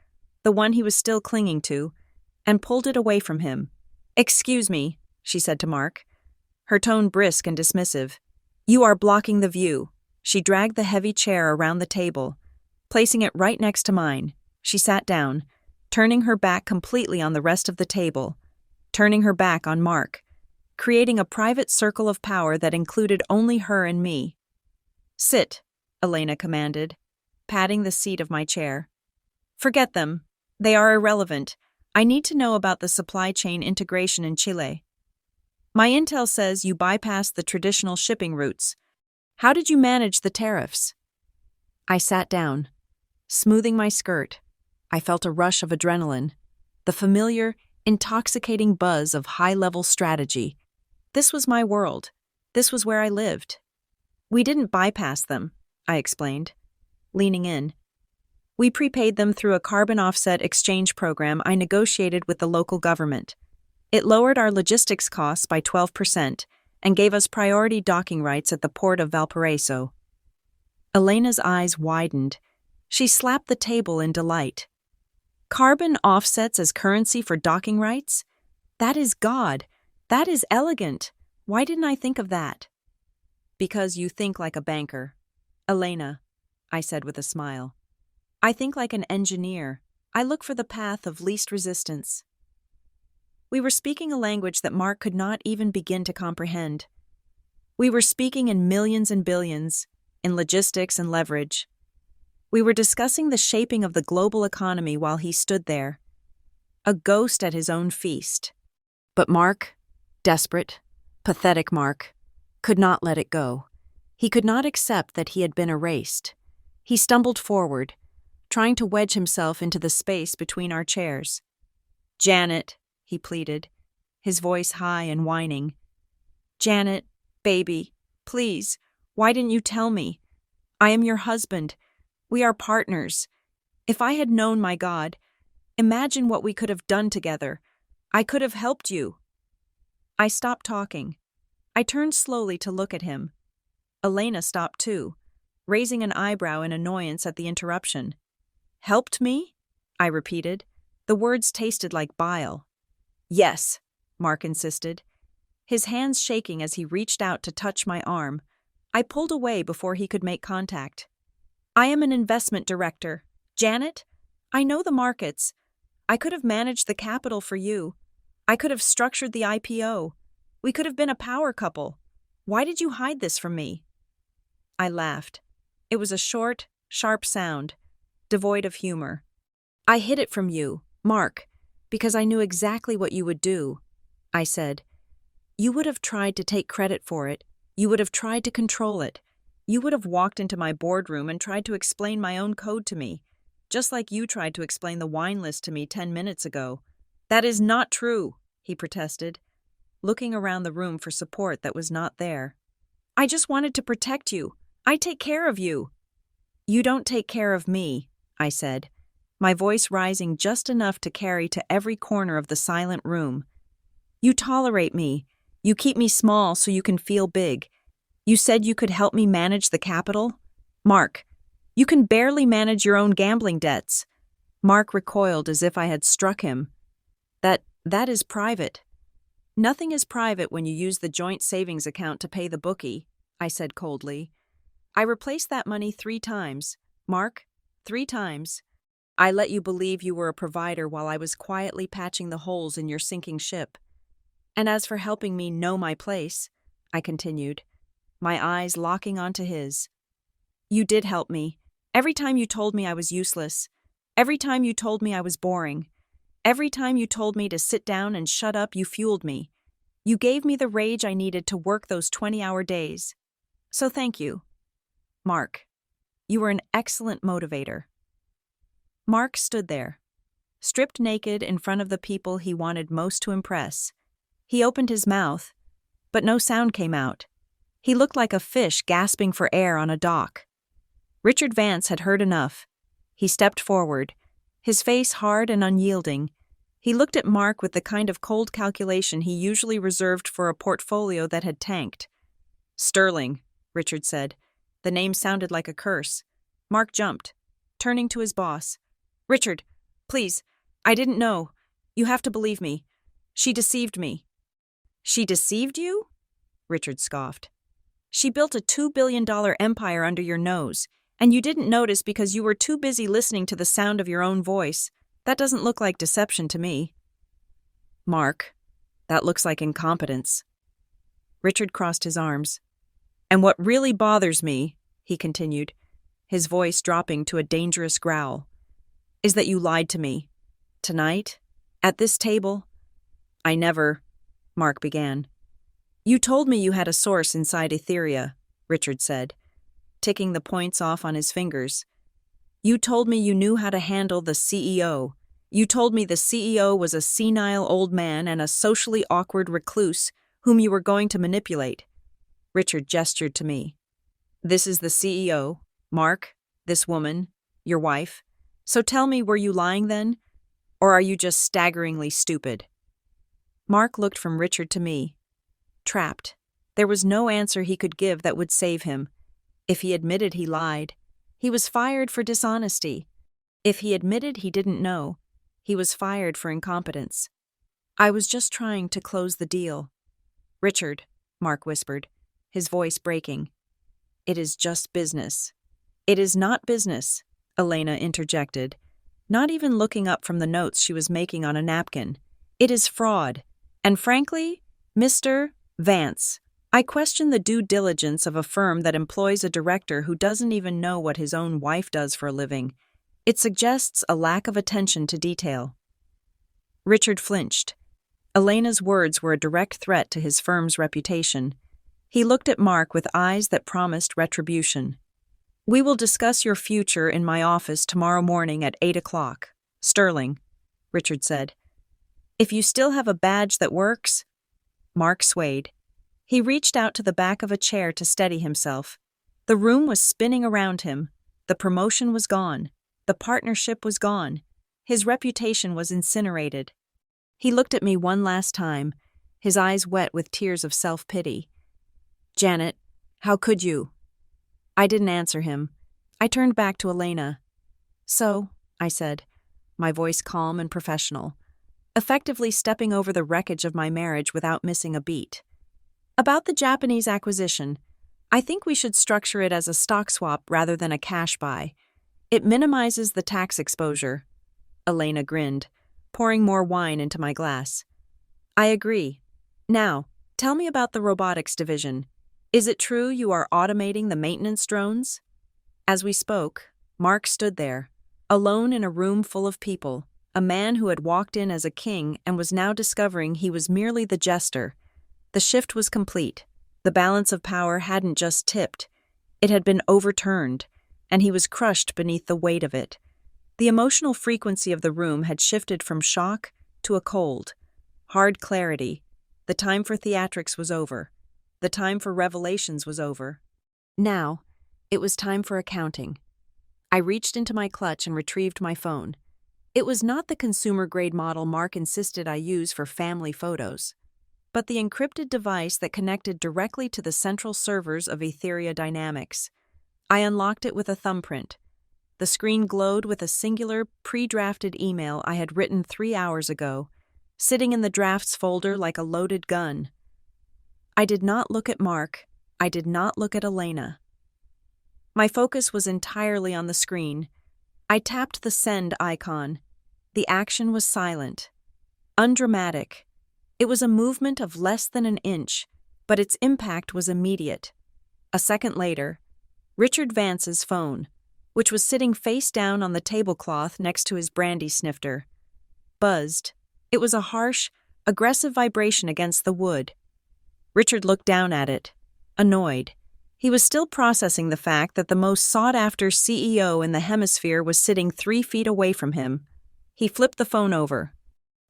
the one he was still clinging to, and pulled it away from him. "Excuse me," she said to Mark, her tone brisk and dismissive. "You are blocking the view." She dragged the heavy chair around the table. Placing it right next to mine, she sat down, turning her back completely on the rest of the table, turning her back on Mark, creating a private circle of power that included only her and me. "Sit," Elena commanded, patting the seat of my chair. "Forget them. They are irrelevant. I need to know about the supply chain integration in Chile. My intel says you bypassed the traditional shipping routes. How did you manage the tariffs?" I sat down, smoothing my skirt. I felt a rush of adrenaline, the familiar, intoxicating buzz of high-level strategy. This was my world. This was where I lived. "We didn't bypass them," I explained, leaning in. "We prepaid them through a carbon offset exchange program I negotiated with the local government. It lowered our logistics costs by 12% and gave us priority docking rights at the port of Valparaiso." Elena's eyes widened. She slapped the table in delight. "Carbon offsets as currency for docking rights? That is God. That is elegant. Why didn't I think of that?" "Because you think like a banker, Elena," I said with a smile. "I think like an engineer. I look for the path of least resistance." We were speaking a language that Mark could not even begin to comprehend. We were speaking in millions and billions, in logistics and leverage. We were discussing the shaping of the global economy while he stood there, a ghost at his own feast. But Mark, desperate, pathetic Mark, could not let it go. He could not accept that he had been erased. He stumbled forward, trying to wedge himself into the space between our chairs. "Janet," he pleaded, his voice high and whining. "Janet, baby, please, why didn't you tell me? I am your husband. We are partners. If I had known, my God, imagine what we could have done together. I could have helped you." I stopped talking. I turned slowly to look at him. Elena stopped too, raising an eyebrow in annoyance at the interruption. "Helped me?" I repeated. The words tasted like bile. "Yes," Mark insisted, his hands shaking as he reached out to touch my arm. I pulled away before he could make contact. I am an investment director. Janet, I know the markets. I could have managed the capital for you. I could have structured the IPO. We could have been a power couple. Why did you hide this from me? I laughed. It was a short, sharp sound, devoid of humor. I hid it from you, Mark, because I knew exactly what you would do, I said. You would have tried to take credit for it. You would have tried to control it. You would have walked into my boardroom and tried to explain my own code to me, just like you tried to explain the wine list to me 10 minutes ago. That is not true, he protested, looking around the room for support that was not there. I just wanted to protect you. I take care of you. You don't take care of me, I said, my voice rising just enough to carry to every corner of the silent room. You tolerate me. You keep me small so you can feel big. You said you could help me manage the capital? Mark, you can barely manage your own gambling debts. Mark recoiled as if I had struck him. That is private. Nothing is private when you use the joint savings account to pay the bookie, I said coldly. I replaced that money 3 times. Mark, 3 times. I let you believe you were a provider while I was quietly patching the holes in your sinking ship. And as for helping me know my place, I continued, my eyes locking onto his. You did help me. Every time you told me I was useless. Every time you told me I was boring. Every time you told me to sit down and shut up, you fueled me. You gave me the rage I needed to work those 20-hour days. So thank you. Mark, you were an excellent motivator. Mark stood there, stripped naked in front of the people he wanted most to impress. He opened his mouth, but no sound came out. He looked like a fish gasping for air on a dock. Richard Vance had heard enough. He stepped forward, his face hard and unyielding. He looked at Mark with the kind of cold calculation he usually reserved for a portfolio that had tanked. Sterling, Richard said. The name sounded like a curse. Mark jumped, turning to his boss. Richard, please, I didn't know. You have to believe me. She deceived me. She deceived you? Richard scoffed. She built a $2 billion empire under your nose, and you didn't notice because you were too busy listening to the sound of your own voice. That doesn't look like deception to me. Mark, that looks like incompetence. Richard crossed his arms. And what really bothers me, he continued, his voice dropping to a dangerous growl, is that you lied to me. Tonight, at this table, I never, Mark began. You told me you had a source inside Etheria, Richard said, ticking the points off on his fingers. You told me you knew how to handle the CEO. You told me the CEO was a senile old man and a socially awkward recluse whom you were going to manipulate. Richard gestured to me. This is the CEO, Mark, this woman, your wife. So tell me, were you lying then? Or are you just staggeringly stupid? Mark looked from Richard to me. Trapped. There was no answer he could give that would save him. If he admitted he lied, he was fired for dishonesty. If he admitted he didn't know, he was fired for incompetence. I was just trying to close the deal. Richard, Mark whispered, his voice breaking. It is just business. It is not business, Elena interjected, not even looking up from the notes she was making on a napkin. It is fraud. And frankly, Mr. Vance, I question the due diligence of a firm that employs a director who doesn't even know what his own wife does for a living. It suggests a lack of attention to detail. Richard flinched. Elena's words were a direct threat to his firm's reputation. He looked at Mark with eyes that promised retribution. We will discuss your future in my office tomorrow morning at 8 o'clock. Sterling, Richard said. If you still have a badge that works. Mark swayed. He reached out to the back of a chair to steady himself. The room was spinning around him. The promotion was gone. The partnership was gone. His reputation was incinerated. He looked at me one last time, his eyes wet with tears of self-pity. Janet, how could you? I didn't answer him. I turned back to Elena. So, I said, my voice calm and professional, effectively stepping over the wreckage of my marriage without missing a beat. About the Japanese acquisition, I think we should structure it as a stock swap rather than a cash buy. It minimizes the tax exposure. Elena grinned, pouring more wine into my glass. I agree. Now, tell me about the robotics division. Is it true you are automating the maintenance drones? As we spoke, Mark stood there, alone in a room full of people, a man who had walked in as a king and was now discovering he was merely the jester. The shift was complete. The balance of power hadn't just tipped, it had been overturned, and he was crushed beneath the weight of it. The emotional frequency of the room had shifted from shock to a cold, hard clarity. The time for theatrics was over. The time for revelations was over. Now, it was time for accounting. I reached into my clutch and retrieved my phone. It was not the consumer-grade model Mark insisted I use for family photos, but the encrypted device that connected directly to the central servers of Etheria Dynamics. I unlocked it with a thumbprint. The screen glowed with a singular, pre-drafted email I had written 3 hours ago, sitting in the drafts folder like a loaded gun. I did not look at Mark. I did not look at Elena. My focus was entirely on the screen. I tapped the send icon. The action was silent, undramatic. It was a movement of less than an inch, but its impact was immediate. A second later, Richard Vance's phone, which was sitting face down on the tablecloth next to his brandy snifter, buzzed. It was a harsh, aggressive vibration against the wood. Richard looked down at it, annoyed. He was still processing the fact that the most sought-after CEO in the hemisphere was sitting 3 feet away from him. He flipped the phone over.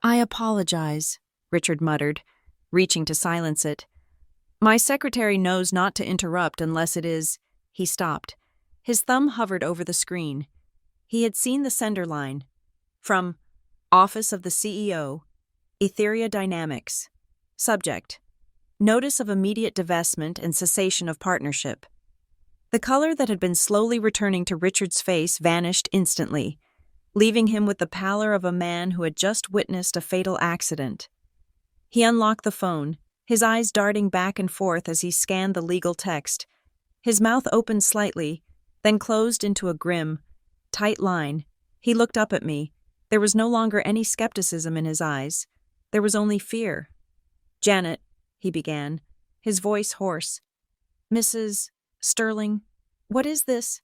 "I apologize," Richard muttered, reaching to silence it. "My secretary knows not to interrupt unless it is—" He stopped. His thumb hovered over the screen. He had seen the sender line. From Office of the CEO, Etheria Dynamics. Subject: Notice of immediate divestment and cessation of partnership. The color that had been slowly returning to Richard's face vanished instantly, leaving him with the pallor of a man who had just witnessed a fatal accident. He unlocked the phone, his eyes darting back and forth as he scanned the legal text. His mouth opened slightly, then closed into a grim, tight line. He looked up at me. There was no longer any skepticism in his eyes. There was only fear. "Janet," he began, his voice hoarse. "Mrs. Sterling, what is this?"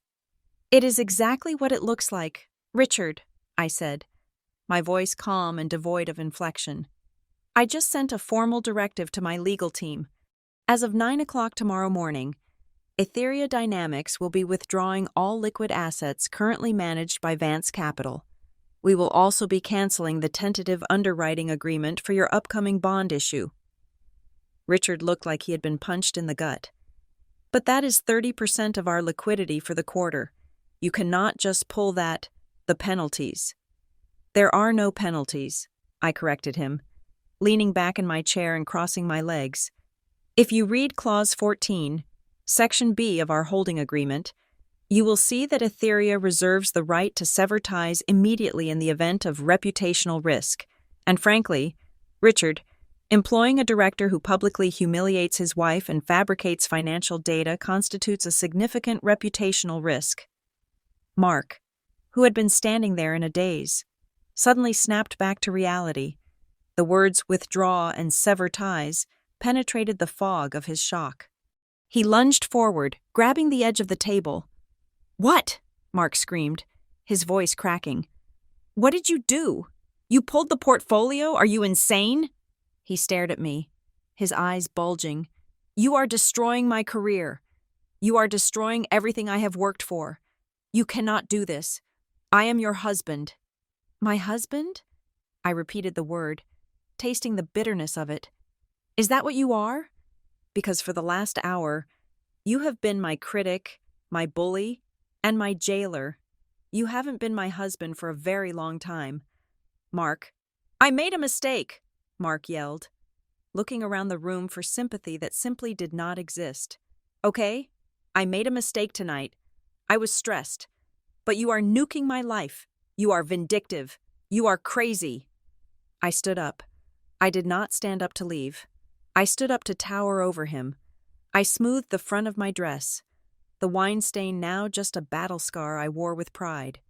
"It is exactly what it looks like, Richard," I said, my voice calm and devoid of inflection. "I just sent a formal directive to my legal team. As of 9 o'clock tomorrow morning, Etheria Dynamics will be withdrawing all liquid assets currently managed by Vance Capital. We will also be canceling the tentative underwriting agreement for your upcoming bond issue." Richard looked like he had been punched in the gut. "But that is 30% of our liquidity for the quarter. You cannot just pull that, the penalties." "There are no penalties," I corrected him, leaning back in my chair and crossing my legs. "If you read Clause 14, Section B of our holding agreement, you will see that Etheria reserves the right to sever ties immediately in the event of reputational risk. And frankly, Richard, employing a director who publicly humiliates his wife and fabricates financial data constitutes a significant reputational risk." Mark, who had been standing there in a daze, suddenly snapped back to reality. The words "withdraw" and "sever ties" penetrated the fog of his shock. He lunged forward, grabbing the edge of the table. "What?" Mark screamed, his voice cracking. "What did you do? You pulled the portfolio? Are you insane?" He stared at me, his eyes bulging. "You are destroying my career. You are destroying everything I have worked for. You cannot do this. I am your husband." "My husband?" I repeated the word, tasting the bitterness of it. "Is that what you are? Because for the last hour, you have been my critic, my bully, and my jailer. You haven't been my husband for a very long time." "Mark." "I made a mistake," Mark yelled, looking around the room for sympathy that simply did not exist. "Okay? I made a mistake tonight. I was stressed. But you are nuking my life. You are vindictive. You are crazy." I stood up. I did not stand up to leave. I stood up to tower over him. I smoothed the front of my dress, the wine stain now just a battle scar I wore with pride.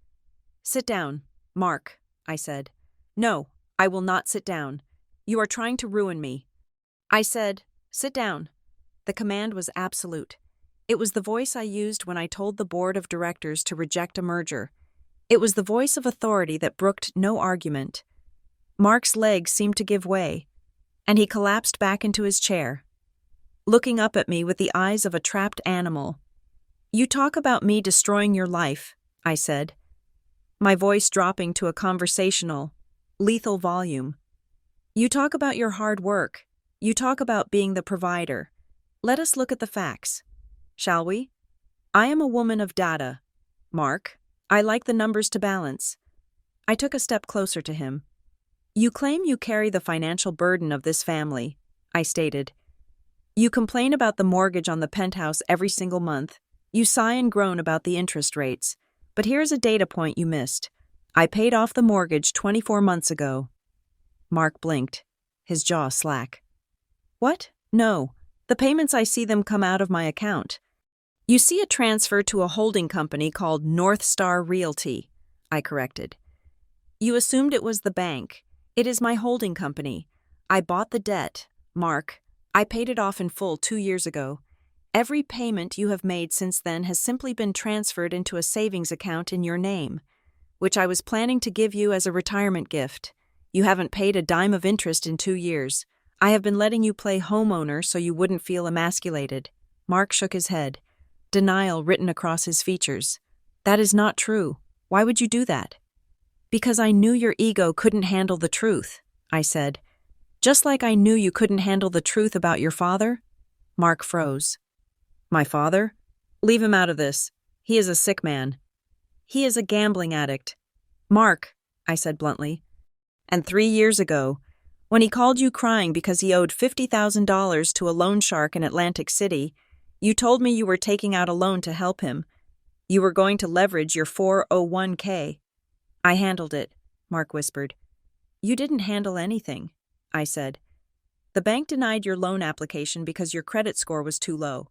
"Sit down, Mark," I said. "No, I will not sit down. You are trying to ruin me." I said, "Sit down." The command was absolute. It was the voice I used when I told the board of directors to reject a merger. It was the voice of authority that brooked no argument. Mark's legs seemed to give way, and he collapsed back into his chair, looking up at me with the eyes of a trapped animal. "You talk about me destroying your life," I said, my voice dropping to a conversational, lethal volume. "You talk about your hard work. You talk about being the provider. Let us look at the facts, shall we? I am a woman of data, Mark. I like the numbers to balance." I took a step closer to him. "You claim you carry the financial burden of this family," I stated. "You complain about the mortgage on the penthouse every single month. You sigh and groan about the interest rates. But here's a data point you missed. I paid off the mortgage 24 months ago." Mark blinked, his jaw slack. "What? No. The payments, I see them come out of my account." "You see a transfer to a holding company called North Star Realty," I corrected. "You assumed it was the bank. It is my holding company. I bought the debt, Mark. I paid it off in full 2 years ago. Every payment you have made since then has simply been transferred into a savings account in your name, which I was planning to give you as a retirement gift. You haven't paid a dime of interest in 2 years. I have been letting you play homeowner so you wouldn't feel emasculated." Mark shook his head, denial written across his features. "That is not true. Why would you do that?" "Because I knew your ego couldn't handle the truth," I said. "Just like I knew you couldn't handle the truth about your father." Mark froze. "My father? Leave him out of this. He is a sick man. He is a gambling addict." "Mark," I said bluntly. "And 3 years ago, when he called you crying because he owed $50,000 to a loan shark in Atlantic City, you told me you were taking out a loan to help him. You were going to leverage your 401k. "I handled it," Mark whispered. "You didn't handle anything," I said. "The bank denied your loan application because your credit score was too low.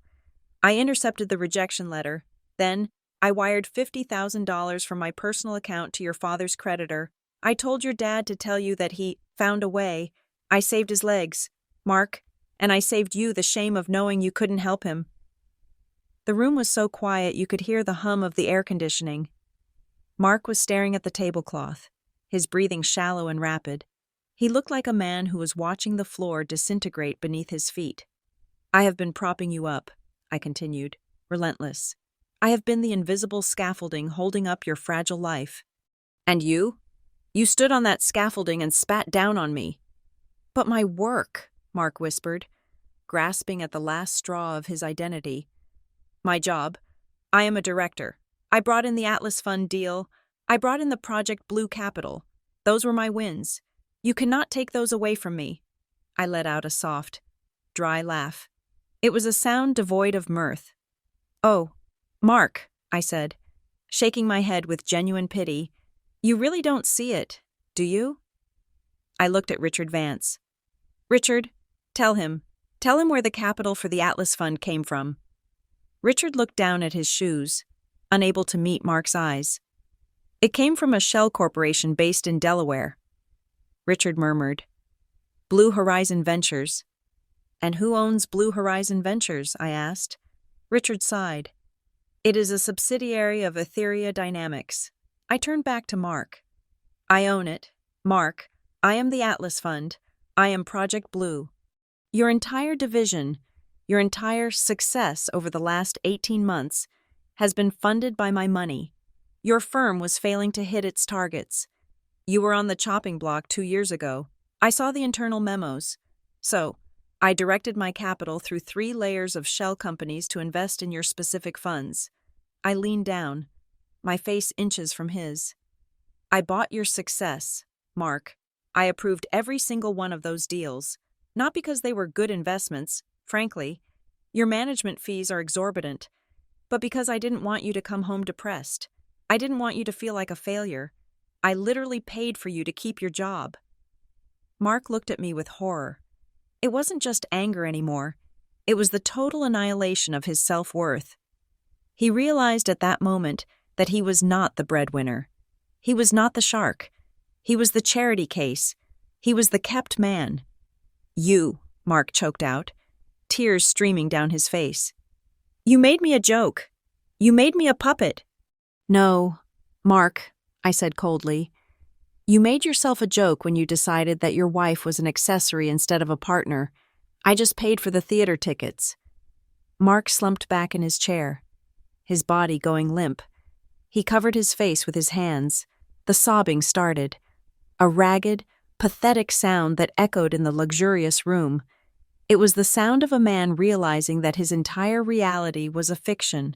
I intercepted the rejection letter. Then, I wired $50,000 from my personal account to your father's creditor. I told your dad to tell you that he found a way. I saved his legs, Mark, and I saved you the shame of knowing you couldn't help him." The room was so quiet you could hear the hum of the air conditioning. Mark was staring at the tablecloth, his breathing shallow and rapid. He looked like a man who was watching the floor disintegrate beneath his feet. "I have been propping you up," I continued, relentless. "I have been the invisible scaffolding holding up your fragile life. And you? You stood on that scaffolding and spat down on me." "But my work," Mark whispered, grasping at the last straw of his identity. "My job. I am a director. I brought in the Atlas Fund deal. I brought in the Project Blue Capital. Those were my wins. You cannot take those away from me." I let out a soft, dry laugh. It was a sound devoid of mirth. "Oh, Mark," I said, shaking my head with genuine pity, "you really don't see it, do you?" I looked at Richard Vance. "Richard, tell him where the capital for the Atlas Fund came from." Richard looked down at his shoes, unable to meet Mark's eyes. "It came from a shell corporation based in Delaware." Richard murmured, "Blue Horizon Ventures." "And who owns Blue Horizon Ventures?" I asked. Richard sighed. "It is a subsidiary of Etheria Dynamics." I turned back to Mark. "I own it. Mark, I am the Atlas Fund. I am Project Blue. Your entire division, your entire success over the last 18 months has been funded by my money. Your firm was failing to hit its targets. You were on the chopping block 2 years ago. I saw the internal memos. So, I directed my capital through 3 layers of shell companies to invest in your specific funds." I leaned down, my face inches from his. "I bought your success, Mark. I approved every single one of those deals, not because they were good investments, frankly. Your management fees are exorbitant, but because I didn't want you to come home depressed. I didn't want you to feel like a failure. I literally paid for you to keep your job." Mark looked at me with horror. It wasn't just anger anymore. It was the total annihilation of his self-worth. He realized at that moment that he was not the breadwinner. He was not the shark. He was the charity case. He was the kept man. "You," Mark choked out, tears streaming down his face. "You made me a joke. You made me a puppet." "No, Mark," I said coldly. "You made yourself a joke when you decided that your wife was an accessory instead of a partner. I just paid for the theater tickets." Mark slumped back in his chair, his body going limp. He covered his face with his hands. The sobbing started, a ragged, pathetic sound that echoed in the luxurious room. It was the sound of a man realizing that his entire reality was a fiction.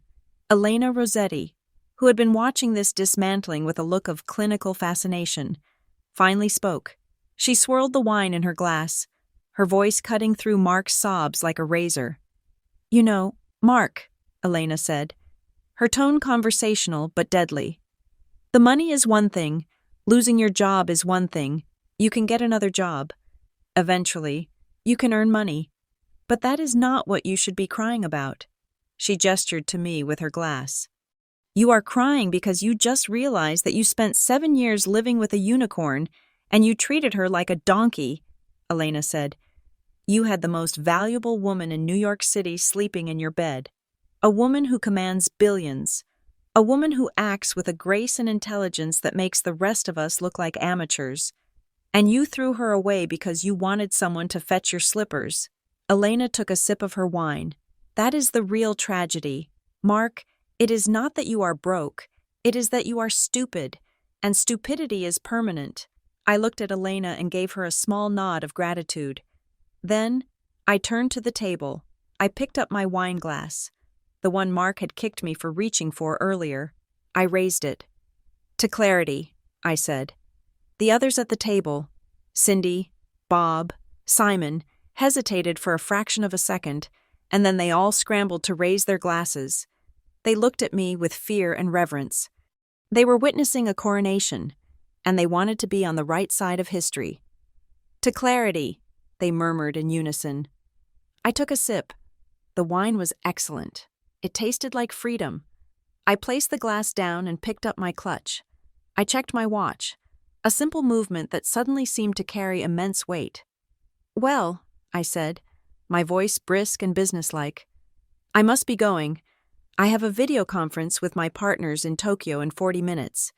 Elena Rossetti, who had been watching this dismantling with a look of clinical fascination, finally spoke. She swirled the wine in her glass, her voice cutting through Mark's sobs like a razor. "You know, Mark," Elena said, her tone conversational but deadly. "The money is one thing, losing your job is one thing. You can get another job. Eventually, you can earn money. But that is not what you should be crying about." She gestured to me with her glass. "You are crying because you just realized that you spent 7 years living with a unicorn and you treated her like a donkey," Elena said. "You had the most valuable woman in New York City sleeping in your bed. A woman who commands billions. A woman who acts with a grace and intelligence that makes the rest of us look like amateurs. And you threw her away because you wanted someone to fetch your slippers." Elena took a sip of her wine. "That is the real tragedy. Mark, it is not that you are broke. It is that you are stupid. And stupidity is permanent." I looked at Elena and gave her a small nod of gratitude. Then, I turned to the table. I picked up my wine glass, the one Mark had kicked me for reaching for earlier. I raised it. "To clarity," I said. The others at the table, Cindy, Bob, Simon, hesitated for a fraction of a second, and then they all scrambled to raise their glasses. They looked at me with fear and reverence. They were witnessing a coronation, and they wanted to be on the right side of history. "To clarity," they murmured in unison. I took a sip. The wine was excellent. It tasted like freedom. I placed the glass down and picked up my clutch. I checked my watch, a simple movement that suddenly seemed to carry immense weight. "Well," I said, my voice brisk and businesslike, "I must be going. I have a video conference with my partners in Tokyo in 40 minutes.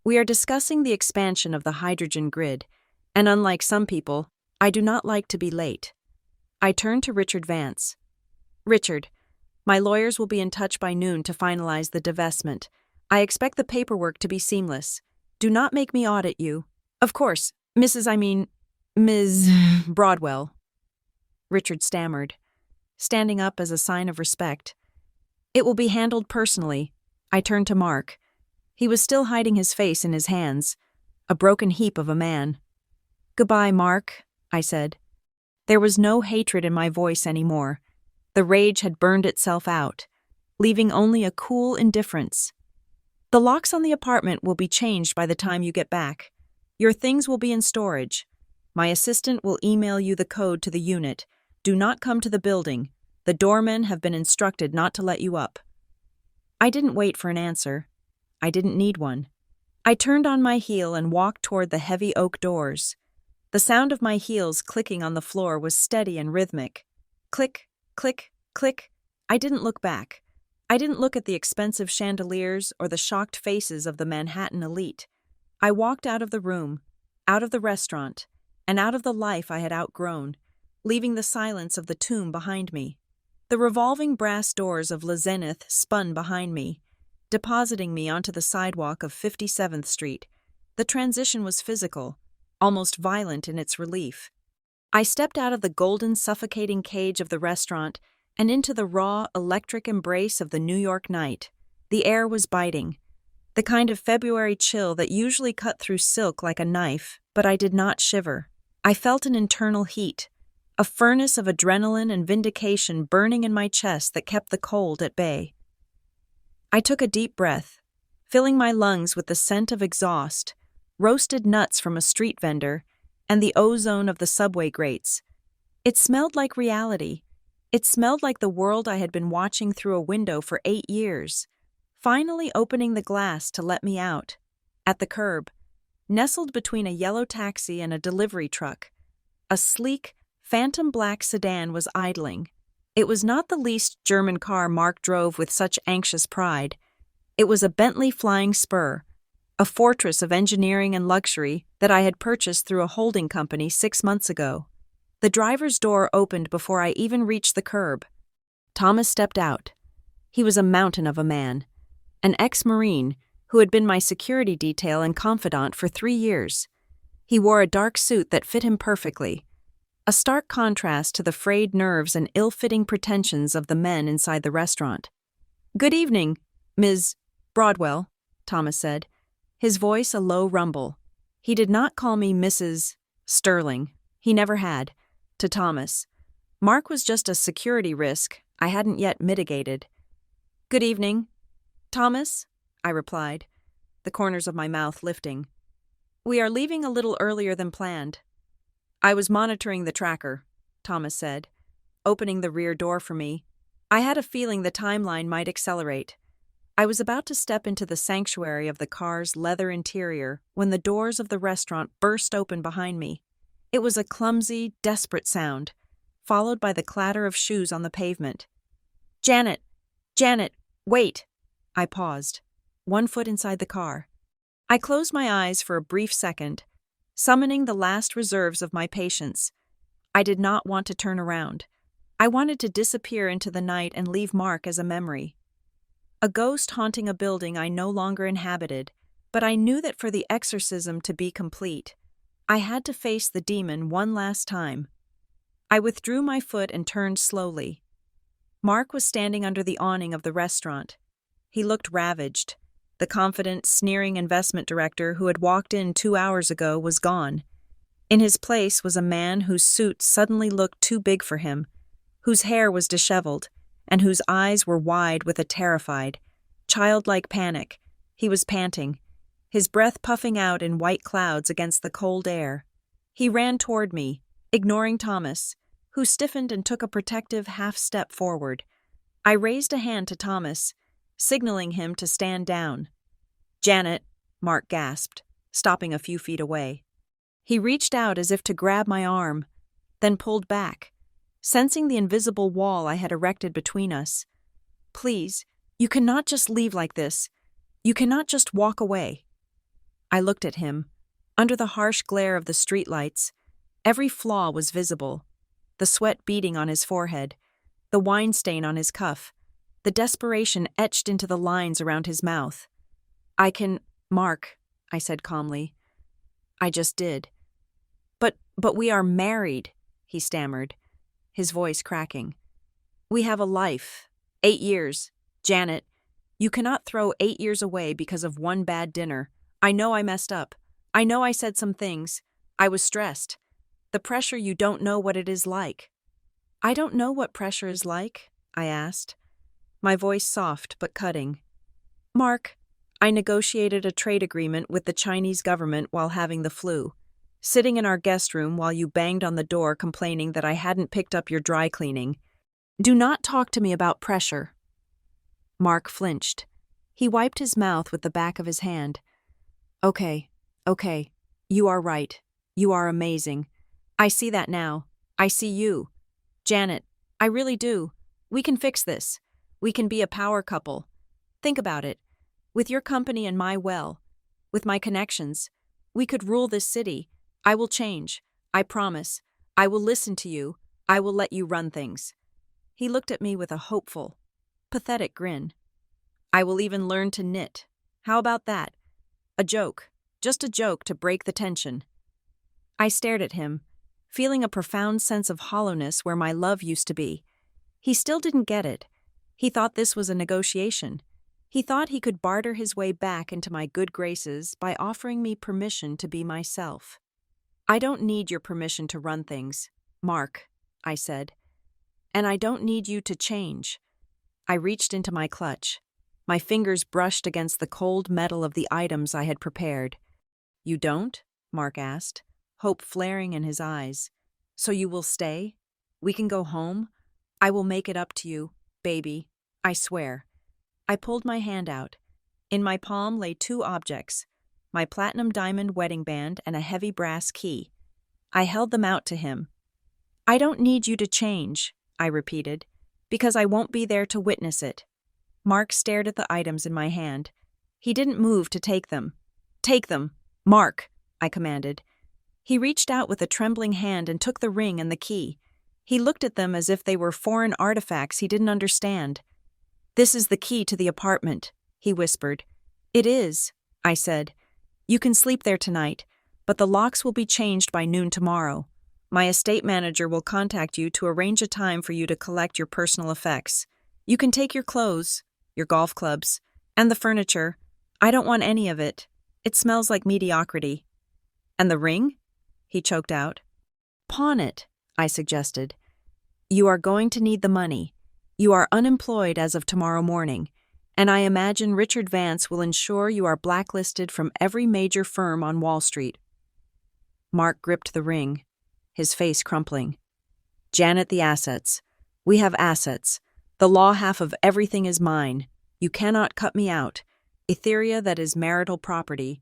We are discussing the expansion of the hydrogen grid, and unlike some people, I do not like to be late." I turned to Richard Vance. "Richard, my lawyers will be in touch by noon to finalize the divestment. I expect the paperwork to be seamless. Do not make me audit you. Of course, Ms. Broadwell." Richard stammered, standing up as a sign of respect. "It will be handled personally." I turned to Mark. He was still hiding his face in his hands, a broken heap of a man. "Goodbye, Mark," I said. There was no hatred in my voice anymore. The rage had burned itself out, leaving only a cool indifference. "The locks on the apartment will be changed by the time you get back. Your things will be in storage. My assistant will email you the code to the unit. Do not come to the building. The doormen have been instructed not to let you up." I didn't wait for an answer. I didn't need one. I turned on my heel and walked toward the heavy oak doors. The sound of my heels clicking on the floor was steady and rhythmic. Click, click, click. I didn't look back. I didn't look at the expensive chandeliers or the shocked faces of the Manhattan elite. I walked out of the room, out of the restaurant, and out of the life I had outgrown, leaving the silence of the tomb behind me. The revolving brass doors of Le Zenith spun behind me, depositing me onto the sidewalk of 57th Street. The transition was physical, almost violent in its relief. I stepped out of the golden, suffocating cage of the restaurant and into the raw, electric embrace of the New York night. The air was biting, the kind of February chill that usually cut through silk like a knife, but I did not shiver. I felt an internal heat, a furnace of adrenaline and vindication burning in my chest that kept the cold at bay. I took a deep breath, filling my lungs with the scent of exhaust, roasted nuts from a street vendor, and the ozone of the subway grates. It smelled like reality. It smelled like the world I had been watching through a window for 8 years, finally opening the glass to let me out. At the curb, nestled between a yellow taxi and a delivery truck, a sleek, phantom black sedan was idling. It was not the least German car Mark drove with such anxious pride. It was a Bentley Flying Spur, a fortress of engineering and luxury that I had purchased through a holding company 6 months ago. The driver's door opened before I even reached the curb. Thomas stepped out. He was a mountain of a man, an ex-Marine who had been my security detail and confidant for 3 years. He wore a dark suit that fit him perfectly, a stark contrast to the frayed nerves and ill-fitting pretensions of the men inside the restaurant. "Good evening, Ms. Broadwell," Thomas said, his voice a low rumble. He did not call me Mrs. Sterling. He never had. To Thomas, Mark was just a security risk I hadn't yet mitigated. "Good evening, Thomas," I replied, the corners of my mouth lifting. "We are leaving a little earlier than planned." "I was monitoring the tracker," Thomas said, opening the rear door for me. I had a feeling the timeline might accelerate. I was about to step into the sanctuary of the car's leather interior when the doors of the restaurant burst open behind me. It was a clumsy, desperate sound, followed by the clatter of shoes on the pavement. Janet, wait!" I paused, one foot inside the car. I closed my eyes for a brief second, summoning the last reserves of my patience. I did not want to turn around. I wanted to disappear into the night and leave Mark as a memory. A ghost haunting a building I no longer inhabited, but I knew that for the exorcism to be complete, I had to face the demon one last time. I withdrew my foot and turned slowly. Mark was standing under the awning of the restaurant. He looked ravaged. The confident, sneering investment director who had walked in 2 hours ago was gone. In his place was a man whose suit suddenly looked too big for him, whose hair was disheveled, and whose eyes were wide with a terrified, childlike panic. He was panting, his breath puffing out in white clouds against the cold air. He ran toward me, ignoring Thomas, who stiffened and took a protective half-step forward. I raised a hand to Thomas, signaling him to stand down. "Janet," Mark gasped, stopping a few feet away. He reached out as if to grab my arm, then pulled back, sensing the invisible wall I had erected between us. "Please, you cannot just leave like this. You cannot just walk away." I looked at him. Under the harsh glare of the streetlights, every flaw was visible. The sweat beading on his forehead, the wine stain on his cuff, the desperation etched into the lines around his mouth. "Mark," I said calmly. "I just did." But we are married," he stammered, his voice cracking. "We have a life. 8 years. Janet, you cannot throw 8 years away because of one bad dinner. I know I messed up. I know I said some things. I was stressed. The pressure, you don't know what it is like." "I don't know what pressure is like," I asked, my voice soft but cutting. "Mark, I negotiated a trade agreement with the Chinese government while having the flu, sitting in our guest room while you banged on the door complaining that I hadn't picked up your dry cleaning. Do not talk to me about pressure." Mark flinched. He wiped his mouth with the back of his hand. Okay. You are right. You are amazing. I see that now. I see you. Janet, I really do. We can fix this. We can be a power couple. Think about it. With your company and my with my connections, we could rule this city. I will change. I promise. I will listen to you. I will let you run things." He looked at me with a hopeful, pathetic grin. "I will even learn to knit. How about that? A joke. Just a joke to break the tension." I stared at him, feeling a profound sense of hollowness where my love used to be. He still didn't get it. He thought this was a negotiation. He thought he could barter his way back into my good graces by offering me permission to be myself. "I don't need your permission to run things, Mark," I said. "And I don't need you to change." I reached into my clutch. My fingers brushed against the cold metal of the items I had prepared. "You don't?" Mark asked, hope flaring in his eyes. "So you will stay? We can go home? I will make it up to you, baby. I swear. I pulled my hand out. In my palm lay two objects, my platinum diamond wedding band and a heavy brass key. I held them out to him. I don't need you to change, I repeated, because I won't be there to witness it. Mark stared at the items in my hand. He didn't move to take them. Take them, Mark, I commanded. He reached out with a trembling hand and took the ring and the key. He looked at them as if they were foreign artifacts he didn't understand. This is the key to the apartment, he whispered. It is, I said. You can sleep there tonight, but the locks will be changed by noon tomorrow. My estate manager will contact you to arrange a time for you to collect your personal effects. You can take your clothes, your golf clubs, and the furniture. I don't want any of it. It smells like mediocrity. And the ring? He choked out. Pawn it, I suggested. You are going to need the money. You are unemployed as of tomorrow morning, and I imagine Richard Vance will ensure you are blacklisted from every major firm on Wall Street. Mark gripped the ring, his face crumpling. Janet, the assets. We have assets. The law half of everything is mine. You cannot cut me out. Etheria, that is marital property.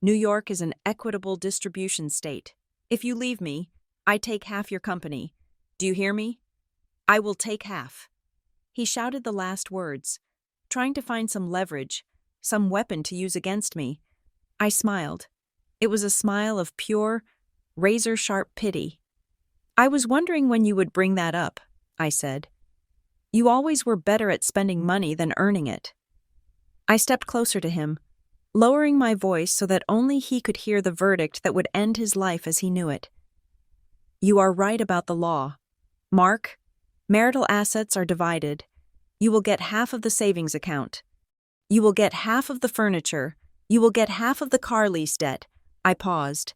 New York is an equitable distribution state. If you leave me, I take half your company. Do you hear me? I will take half. He shouted the last words, trying to find some leverage, some weapon to use against me. I smiled. It was a smile of pure, razor-sharp pity. I was wondering when you would bring that up, I said. You always were better at spending money than earning it. I stepped closer to him, lowering my voice so that only he could hear the verdict that would end his life as he knew it. You are right about the law. Mark, marital assets are divided. You will get half of the savings account. You will get half of the furniture. You will get half of the car lease debt. I paused,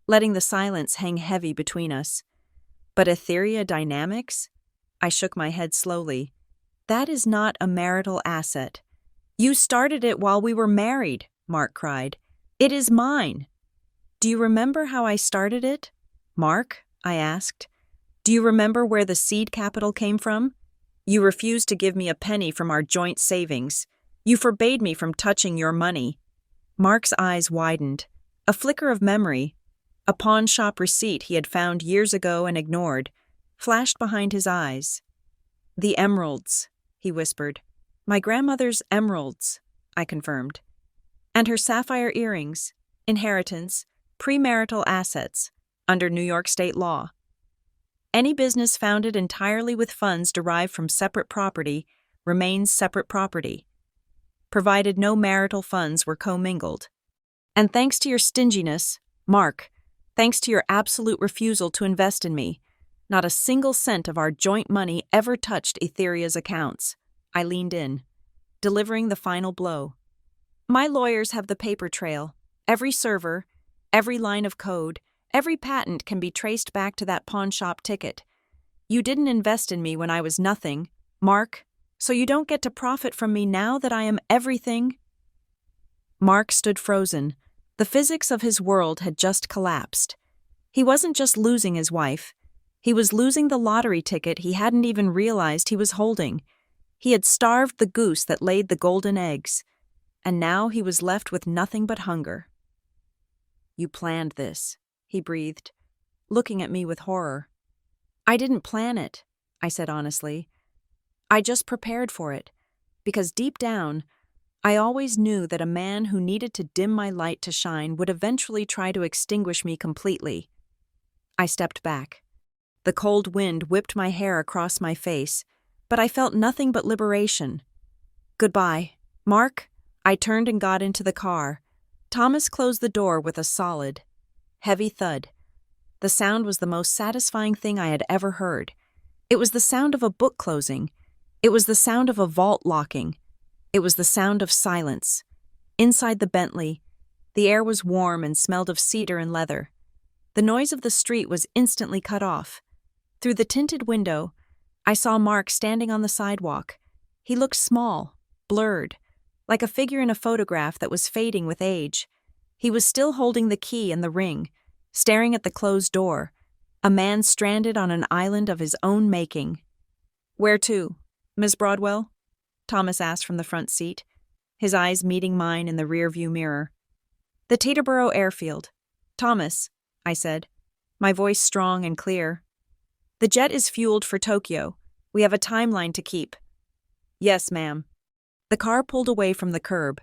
letting the silence hang heavy between us. But Etheria Dynamics? I shook my head slowly. That is not a marital asset. You started it while we were married, Mark cried. It is mine. Do you remember how I started it? Mark, I asked. Do you remember where the seed capital came from? You refused to give me a penny from our joint savings. You forbade me from touching your money. Mark's eyes widened. A flicker of memory, a pawn shop receipt he had found years ago and ignored, flashed behind his eyes. The emeralds, he whispered. My grandmother's emeralds, I confirmed. And her sapphire earrings, inheritance, premarital assets, under New York state law. Any business founded entirely with funds derived from separate property remains separate property, provided no marital funds were commingled. And thanks to your stinginess, Mark, thanks to your absolute refusal to invest in me, not a single cent of our joint money ever touched Etheria's accounts. I leaned in, delivering the final blow. My lawyers have the paper trail. Every server, every line of code, every patent can be traced back to that pawn shop ticket. You didn't invest in me when I was nothing, Mark, so you don't get to profit from me now that I am everything. Mark stood frozen. The physics of his world had just collapsed. He wasn't just losing his wife. He was losing the lottery ticket he hadn't even realized he was holding. He had starved the goose that laid the golden eggs, and now he was left with nothing but hunger. You planned this, he breathed, looking at me with horror. I didn't plan it, I said honestly. I just prepared for it, because deep down, I always knew that a man who needed to dim my light to shine would eventually try to extinguish me completely. I stepped back. The cold wind whipped my hair across my face, but I felt nothing but liberation. Goodbye, Mark. I turned and got into the car. Thomas closed the door with a solid, heavy thud. The sound was the most satisfying thing I had ever heard. It was the sound of a book closing. It was the sound of a vault locking. It was the sound of silence. Inside the Bentley, the air was warm and smelled of cedar and leather. The noise of the street was instantly cut off. Through the tinted window, I saw Mark standing on the sidewalk. He looked small, blurred, like a figure in a photograph that was fading with age. He was still holding the key and the ring, staring at the closed door, a man stranded on an island of his own making. Where to, Miss Broadwell? Thomas asked from the front seat, his eyes meeting mine in the rearview mirror. The Teterboro airfield. Thomas, I said, my voice strong and clear. The jet is fueled for Tokyo. We have a timeline to keep. Yes, ma'am. The car pulled away from the curb,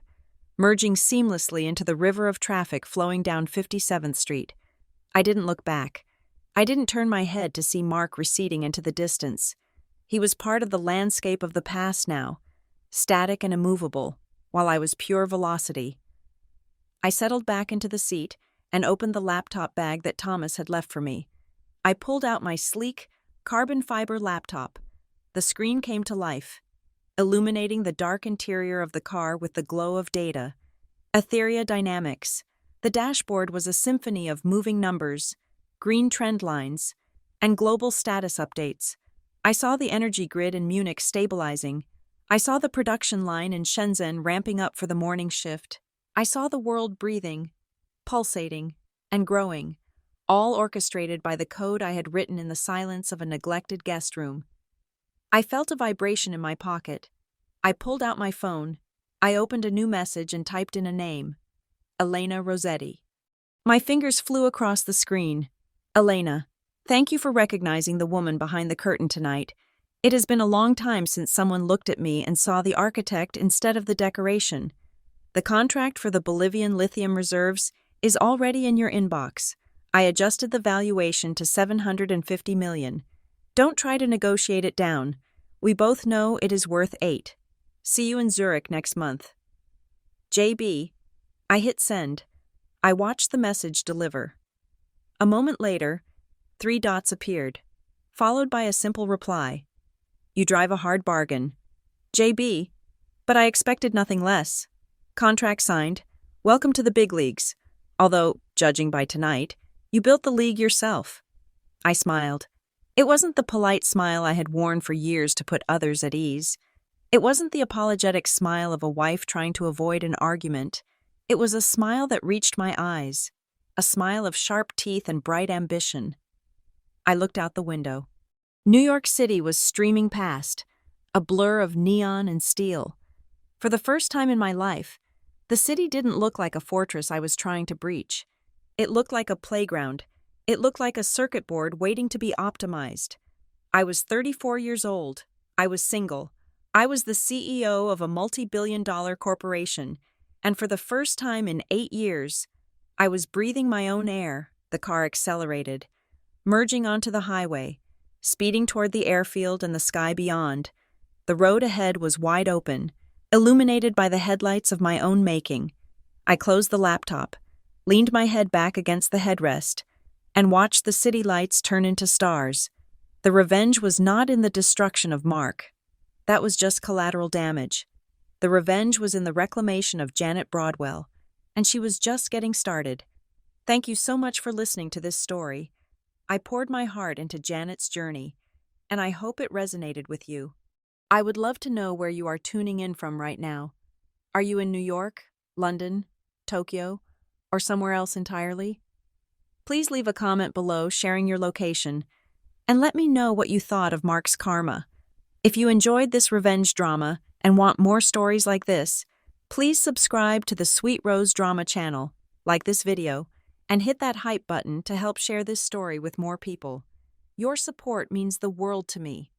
merging seamlessly into the river of traffic flowing down 57th Street. I didn't look back. I didn't turn my head to see Mark receding into the distance. He was part of the landscape of the past now, static and immovable, while I was pure velocity. I settled back into the seat and opened the laptop bag that Thomas had left for me. I pulled out my sleek, carbon fiber laptop. The screen came to life, illuminating the dark interior of the car with the glow of data. Etheria Dynamics. The dashboard was a symphony of moving numbers, green trend lines, and global status updates. I saw the energy grid in Munich stabilizing. I saw the production line in Shenzhen ramping up for the morning shift. I saw the world breathing, pulsating, and growing, all orchestrated by the code I had written in the silence of a neglected guest room. I felt a vibration in my pocket. I pulled out my phone. I opened a new message and typed in a name. Elena Rossetti. My fingers flew across the screen. Elena, thank you for recognizing the woman behind the curtain tonight. It has been a long time since someone looked at me and saw the architect instead of the decoration. The contract for the Bolivian lithium reserves is already in your inbox. I adjusted the valuation to $750 million. Don't try to negotiate it down. We both know it is worth $8. See you in Zurich next month. JB. I hit send. I watched the message deliver. A moment later, 3 dots appeared, followed by a simple reply. You drive a hard bargain. JB. But I expected nothing less. Contract signed. Welcome to the big leagues. Although, judging by tonight, you built the league yourself. I smiled. It wasn't the polite smile I had worn for years to put others at ease. It wasn't the apologetic smile of a wife trying to avoid an argument. It was a smile that reached my eyes, a smile of sharp teeth and bright ambition. I looked out the window. New York City was streaming past, a blur of neon and steel. For the first time in my life, the city didn't look like a fortress I was trying to breach. It looked like a playground. It looked like a circuit board waiting to be optimized. I was 34 years old. I was single. I was the CEO of a multi-billion-dollar corporation, and for the first time in 8 years, I was breathing my own air. The car accelerated, merging onto the highway, speeding toward the airfield and the sky beyond. The road ahead was wide open, illuminated by the headlights of my own making. I closed the laptop, leaned my head back against the headrest, and watched the city lights turn into stars. The revenge was not in the destruction of Mark. That was just collateral damage. The revenge was in the reclamation of Janet Broadwell, and she was just getting started. Thank you so much for listening to this story. I poured my heart into Janet's journey, and I hope it resonated with you. I would love to know where you are tuning in from right now. Are you in New York, London, Tokyo, or somewhere else entirely? Please leave a comment below sharing your location, and let me know what you thought of Mark's karma. If you enjoyed this revenge drama and want more stories like this, please subscribe to the Sweet Rose Drama channel, like this video, and hit that hype button to help share this story with more people. Your support means the world to me.